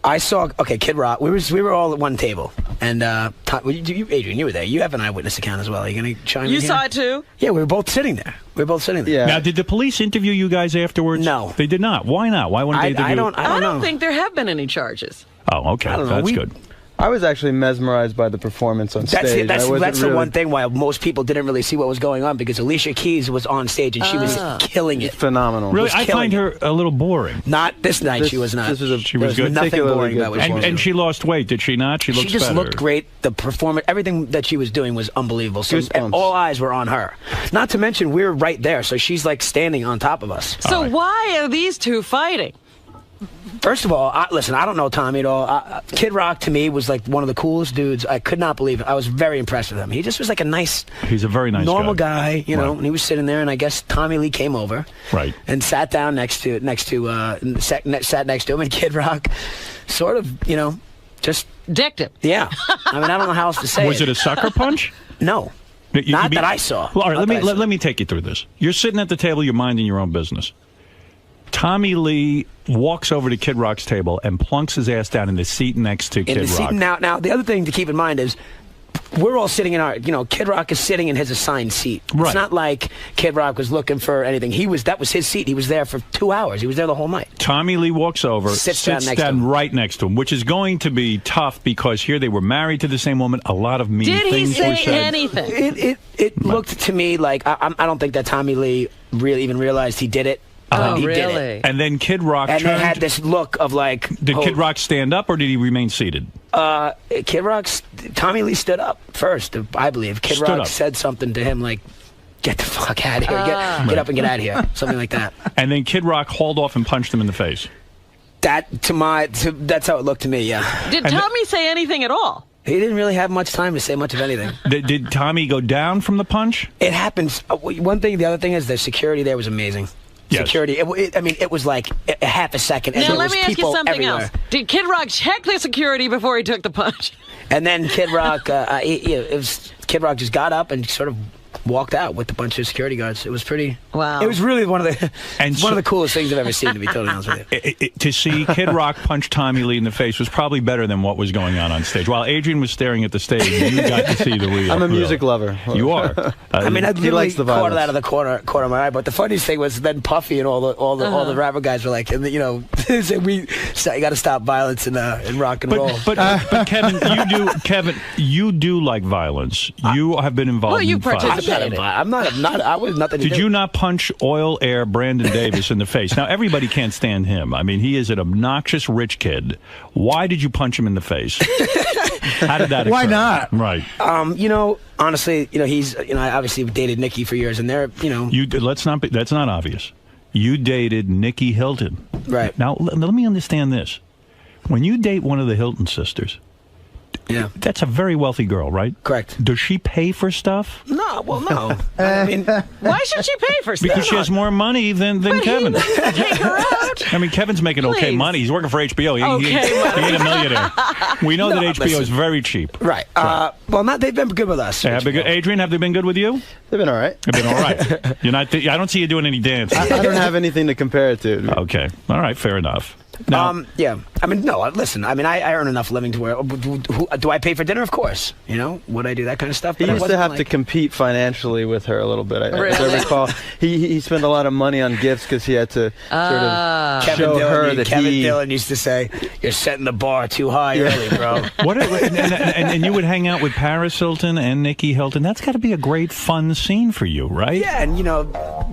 I saw, Kid Rock. We were all at one table. And, Adrian, you were there. You have an eyewitness account as well. Are you going to chime in You here? saw it too? Yeah, we were both sitting there. Now, did the police interview you guys afterwards? No. They did not. Why not? Why wouldn't they interview? I don't think there have been any charges. Oh, okay. I don't know. That's good. I was actually mesmerized by the performance on stage. That's I wasn't the really- one thing why most people didn't really see what was going on, because Alicia Keys was on stage and she was killing it. Phenomenal. Really, Was I killing find her a little boring. Not this night. She was not. She was good. Nothing boring about what she was And she lost weight, did she not? She looks just better. looked great. The performance, everything that she was doing was unbelievable. So Goosebumps. all eyes were on her. Not to mention, we were right there, so she's like standing on top of us. So why are these two fighting? First of all, listen, I don't know Tommy at all. Kid Rock, to me, was like one of the coolest dudes. I could not believe it. I was very impressed with him. He just was like a nice, He's a very nice normal guy. guy, you know. And he was sitting there, and I guess Tommy Lee came over, Right. and sat down sat next to him, and Kid Rock, sort of, just dicked him. Yeah, I mean, I don't know how else to say. Was it a sucker punch? No. Not that I saw. Well, all right, let me take you through this. You're sitting at the table, you're minding your own business. Tommy Lee walks over to Kid Rock's table and plunks his ass down in the seat next to Kid Rock. Now, the other thing to keep in mind is we're all sitting in our, Kid Rock is sitting in his assigned seat. Right. It's not like Kid Rock was looking for anything. That was his seat. He was there for 2 hours. He was there the whole night. Tommy Lee walks over, sits down right next to him, which is going to be tough because here they were married to the same woman. A lot of mean things were said. Did he say anything? It looked to me like I don't think that Tommy Lee really even realized he did it. Oh, he really? did it. And then Kid Rock and turned. they had this look of like. Did Kid Rock stand up or did he remain seated? Kid Rock, Tommy Lee stood up first, I believe. Kid Rock said something to him like, "Get the fuck out of here! Get up and get out of here!" Something like that. And then Kid Rock hauled off and punched him in the face. That's how it looked to me. Yeah. Did Tommy say anything at all? He didn't really have much time to say much of anything. Did Tommy go down from the punch? It happens. One thing. The other thing is the security there was amazing. Yes. Security. It was like a half a second. And now let me ask you something everywhere. else. Did Kid Rock check the security before he took the punch? And then Kid Rock, Kid Rock just got up and sort of walked out with a bunch of security guards. It was pretty. Wow. It was really one of the coolest things I've ever seen. To be totally honest with you. To see Kid Rock punch Tommy Lee in the face was probably better than what was going on stage. While Adrian was staring at the stage, you got to see the real. I'm a music lover. You are. I mean, I he likes the caught violence. it out of the corner of my eye. But the funniest thing was then Puffy and all the rapper guys were like, you got to stop violence in rock and roll. But Kevin, you do like violence. You have been involved in violence. I'm not. I was nothing. Did you not punch Oil Air Brandon Davis in the face? Now everybody can't stand him. I mean, he is an obnoxious rich kid. Why did you punch him in the face? How did that occur? Why not? Right. Honestly, he's I obviously dated Nikki for years, and they're that's not obvious. You dated Nikki Hilton. Right. Now let me understand this. When you date one of the Hilton sisters. Yeah. That's a very wealthy girl, right? Correct. Does she pay for stuff? No, well, no. I mean, why should she pay for stuff? Because she has more money than Kevin. Take her out. I mean, Kevin's making okay money. He's working for HBO. He ain't a millionaire. We know that HBO is very cheap. Right. Well, they've been good with us. Adrian, have they been good with you? They've been all right. They've been all right. You're not. I don't see you doing any dancing. I don't have anything to compare it to. Okay. All right. Fair enough. Now, yeah. I mean, no. Listen. I mean, I earn enough living to where. Do I pay for dinner? Of course. Would I do that kind of stuff? He used to have to compete financially with her a little bit. As I recall, he spent a lot of money on gifts because he had to sort of show her that Kevin Dillon used to say, "You're setting the bar too high early, bro." And you would hang out with Paris Hilton and Nikki Hilton. That's got to be a great, fun scene for you, right? Yeah, and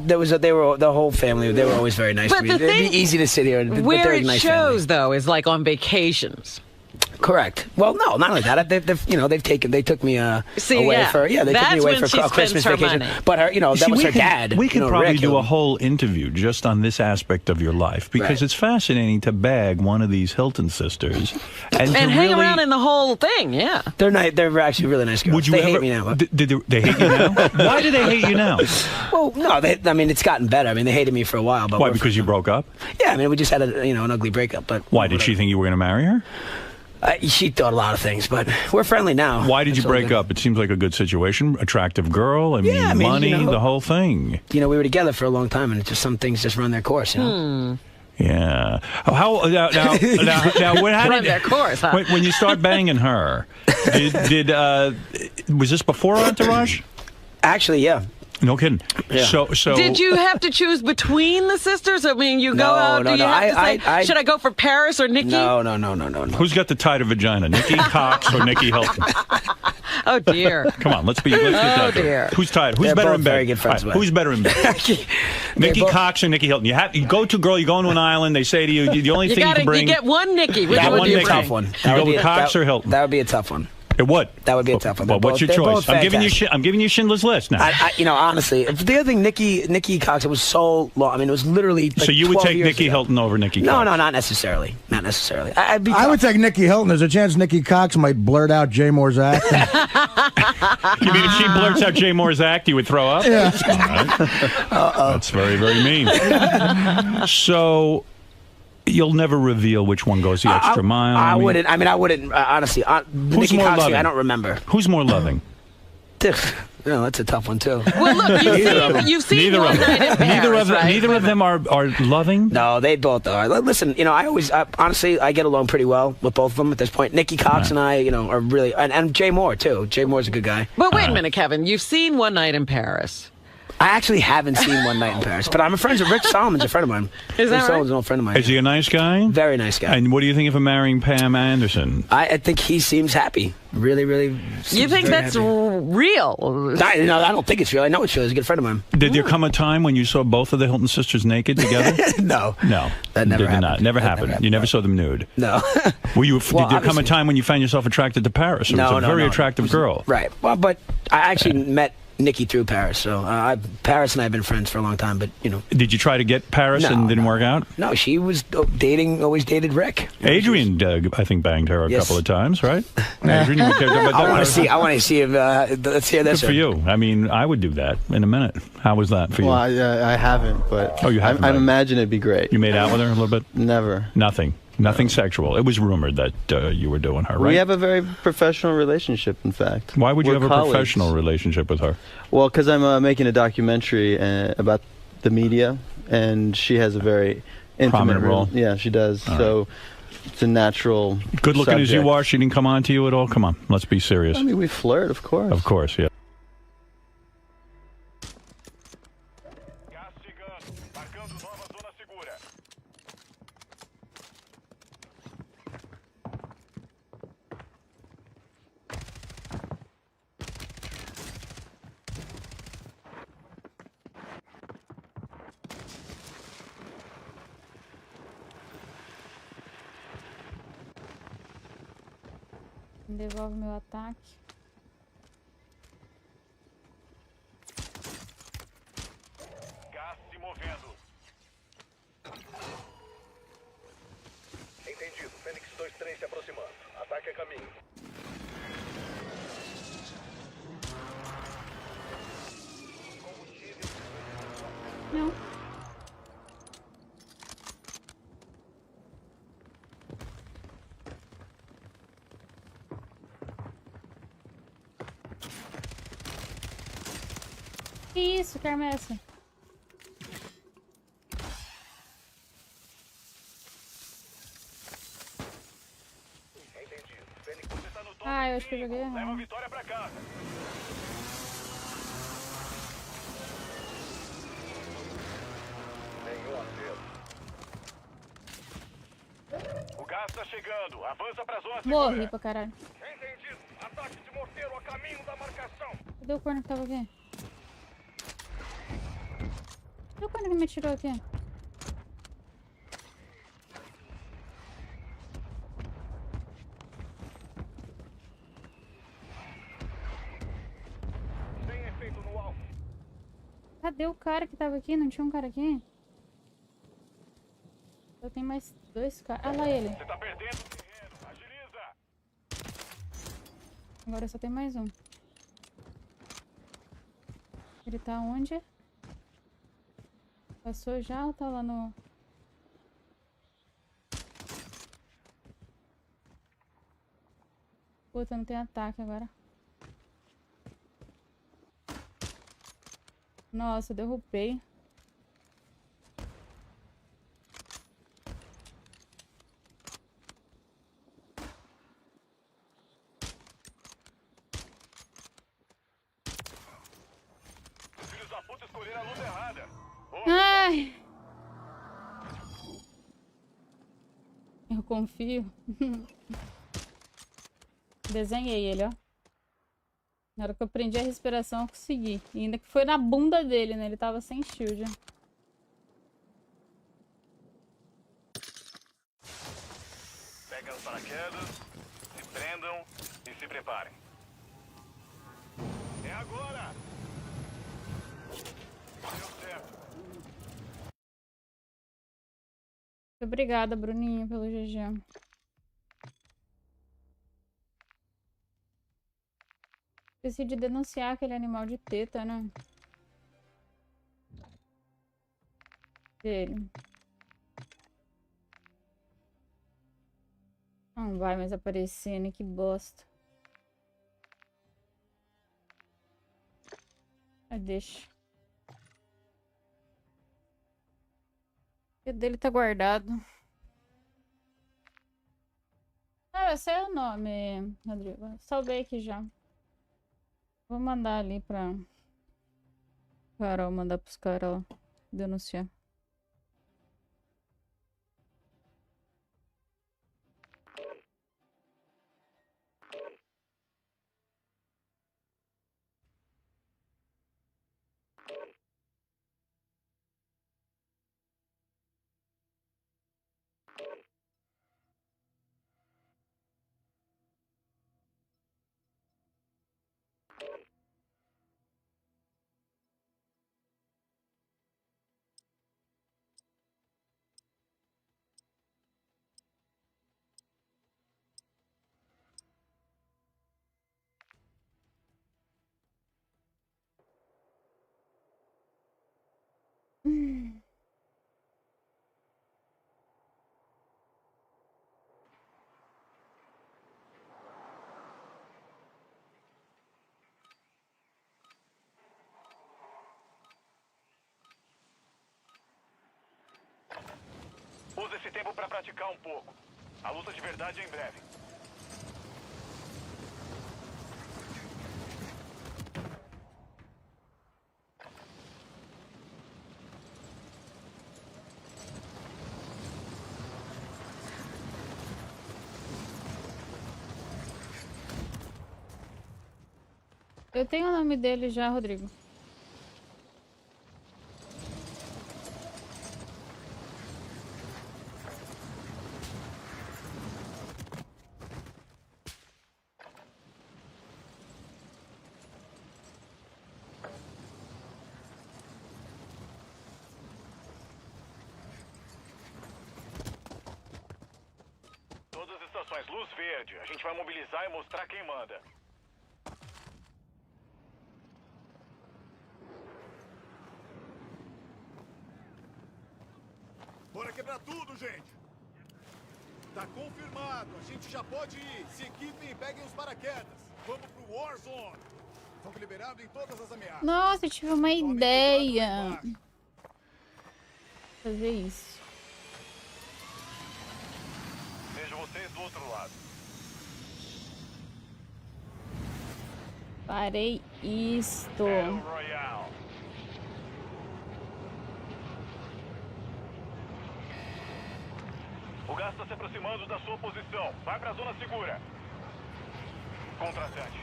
they were the whole family. They were always very nice to me. It'd be easy to sit here and where it shows though is like on vacations. Correct. Well, no, not only that. They took me away for they took me away for Christmas vacation. Money. But her, that was her dad. We could probably do a whole interview just on this aspect of your life because it's fascinating to bag one of these Hilton sisters and hang around in the whole thing. Yeah, they're nice. They're actually really nice girls. They hate me now. Did they hate you now? Why do they hate you now? Well, no. I mean, it's gotten better. I mean, they hated me for a while. But why? Because you broke up? Yeah. I mean, we just had an ugly breakup. But why did she think you were going to marry her? She thought a lot of things, but we're friendly now. Why did you break up? It seems like a good situation. Attractive girl. I mean, money, the whole thing. We were together for a long time, and some things just run their course. Yeah. How run their course? Huh? When you start banging her, was this before Entourage? Actually, yeah. No kidding. Yeah. So did you have to choose between the sisters? I mean, you go out. Do you have to say, should I go for Paris or Nikki? No. Who's got the tighter vagina, Nikki Cox or Nikki Hilton? Oh dear. Come on, let's get that. Dear. Who's tighter? Who's better in bed? Very good friends. Who's better in bed? Nikki Cox or Nikki Hilton? You go to a girl. You go into an island. They say to you, the only thing you can bring. You get one Nikki. That would be a tough one. You go with Cox or Hilton? That would be a tough one. It would. That would be a tough one. Well, what's your choice? I'm giving you Schindler's List now. Honestly, the other thing, Nikki Cox, it was so long. I mean, it was literally. Like so you would take Nikki ago. Hilton over Nikki Cox? No, not necessarily. Not necessarily. I would take Nikki Hilton. There's a chance Nikki Cox might blurt out Jay Moore's act. You mean if she blurts out Jay Moore's act, you would throw up? Yeah. Right. That's very, very mean. So. You'll never reveal which one goes the extra mile. I wouldn't. I mean, I wouldn't. Honestly, Nikki Cox, I don't remember. Who's more loving? No, that's a tough one too. Well, look, you've seen One Night in Paris, right? Neither of them are loving. No, they both are. Listen, honestly, I get along pretty well with both of them at this point. Nikki Cox and I, are really, and Jay Moore too. Jay Moore's a good guy. But wait a minute, Kevin. You've seen One Night in Paris. I actually haven't seen One Night in Paris, but I'm friends with Rich Solomon's a friend of mine. Is that Rich Solomon's an old friend of mine. Is he a nice guy? Very nice guy. And what do you think of him marrying Pam Anderson? I think he seems happy. Really, really. You think that's real? No, I don't think it's real. I know it's real. He's a good friend of mine. Did there come a time when you saw both of the Hilton sisters naked together? No. That never happened. Never happened. You never saw them nude. No. Did there come a time when you found yourself attracted to Paris? It was a very attractive girl. Right. Well, but I actually met Nikki through Paris, so Paris and I have been friends for a long time. But did you try to get Paris and didn't work out? No, she was always dated Rick. Adrian, I think, banged her a couple of times, right? Adrian, you care about that? I want to see if let's hear this. Good for you. I mean, I would do that in a minute. How was that for you? Well, I haven't, but you haven't. I imagine it'd be great. You made out with her a little bit? Never. Nothing sexual. It was rumored that you were doing her, right? We have a very professional relationship, in fact. Why would you have a professional relationship with her? Well, because I'm making a documentary about the media, and she has a very intimate prominent role. Yeah, she does. All so it's a natural Good looking as you subject. are, she didn't come on to you at all? Come on, let's be serious. I mean, we flirt, of course. Of course, yeah. Devolve meu ataque. Gás se movendo. Entendido. Fênix 2-3 se aproximando. Ataque a caminho. Não. Que isso, que arma é essa? Ah, eu acho que eu joguei errado. Leva a vitória pra casa. Nenhum acerto. O gás tá chegando. Avança pra zona segura. Morri pra caralho. Entendido. Ataque de morteiro a caminho da marcação. Cadê o corno que tava aqui? Cadê o corno que me atirou aqui? Tem efeito no alvo. Cadê o cara que tava aqui? Não tinha um cara aqui? Eu tenho mais dois caras. Ah lá ele. Você tá perdendo o terreno. Agiliza. Agora só tem mais um. Ele tá onde? Passou já ou tá lá no... Puta, não tem ataque agora. Nossa, eu derrubei. Os filhos da puta escolheram a luta errada. Ai! Eu confio. Desenhei ele, ó. Na hora que eu prendi a respiração, eu consegui. E ainda que foi na bunda dele, né? Ele tava sem shield. Pega as paraquedas, se prendam e se preparem. É agora! Deu certo. Obrigada, Bruninho, pelo GG. Esqueci de denunciar aquele animal de teta, né? Dele. Não vai mais aparecer, né? Que bosta. Aí deixa. O dele tá guardado. Ah, esse é o nome, Rodrigo. Salvei aqui já. Vou mandar ali pra Carol, mandar pros caras lá denunciar. Use esse tempo para praticar um pouco. A luta de verdade é em breve. Eu tenho o nome dele já, Rodrigo. Todas as estações, luz verde. A gente vai mobilizar e mostrar quem manda. Bora quebrar tudo, gente! Tá confirmado, a gente já pode ir. Se equipem e peguem os paraquedas. Vamos pro Warzone. Fogo liberado em todas as ameaças. Nossa, eu tive uma ideia. Fazer isso. Vejo vocês do outro lado. Farei isto. Royal. O gás está se aproximando da sua posição. Vai para a zona segura. Contratante.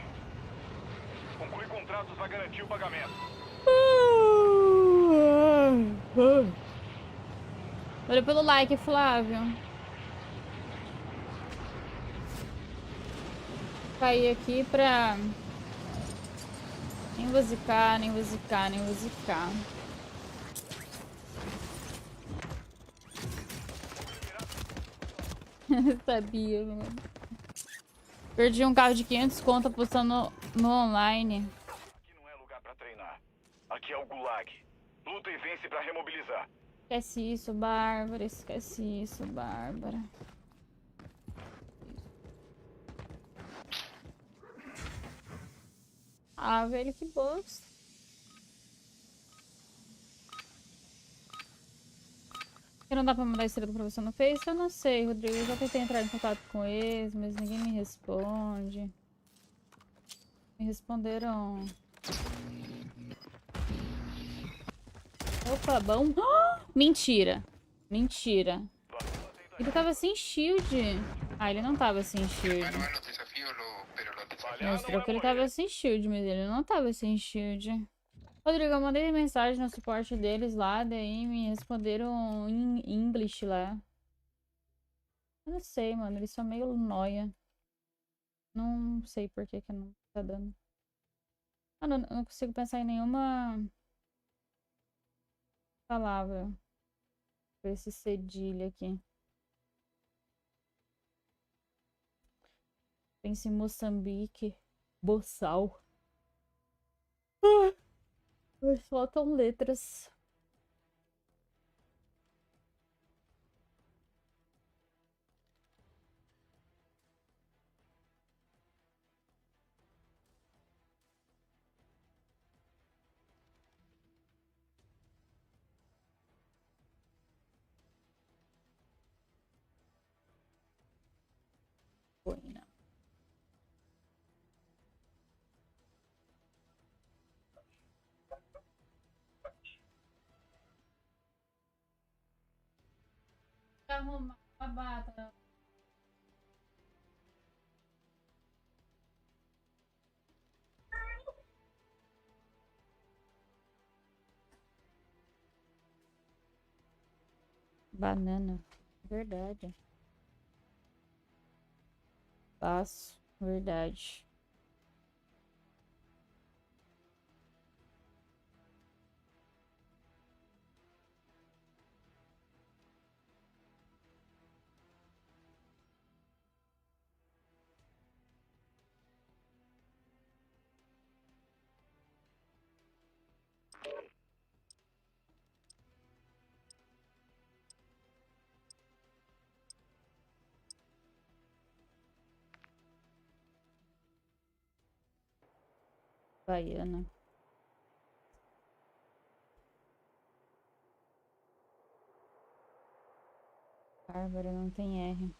Conclui contratos vai garantir o pagamento. Olha pelo like, Flávio. Cair aqui pra... Nem vou zicar, nem vou zicar, nem vou zicar. Sabia, mano. Perdi um carro de 500 conto apostando no online. Aqui não é lugar pra treinar. Aqui é o Gulag. Luta e vence pra remobilizar. Esquece isso, Bárbara. Esquece isso, Bárbara. Ah, velho, que bosta. Que não dá pra mandar estrela pra você no Face? Eu não sei, Rodrigo. Eu já tentei entrar em contato com eles, mas ninguém me responde. Me responderam... Opa, bom. Oh, mentira. Mentira. Ele tava sem shield. Ah, ele não tava sem shield. Mostrou que ele tava sem shield, mas ele não tava sem shield. Rodrigo, eu mandei mensagem no suporte deles lá, daí me responderam em English lá. Eu não sei, mano, eles são meio nóia. Não sei por que que não tá dando. Mano, eu não consigo pensar em nenhuma palavra pra esse cedilha aqui. Pensa em Moçambique, Boçal. Mas faltam letras. Arrumar a bata. Banana. Verdade. Passo. Verdade. Baiana. Bárbara não tem R.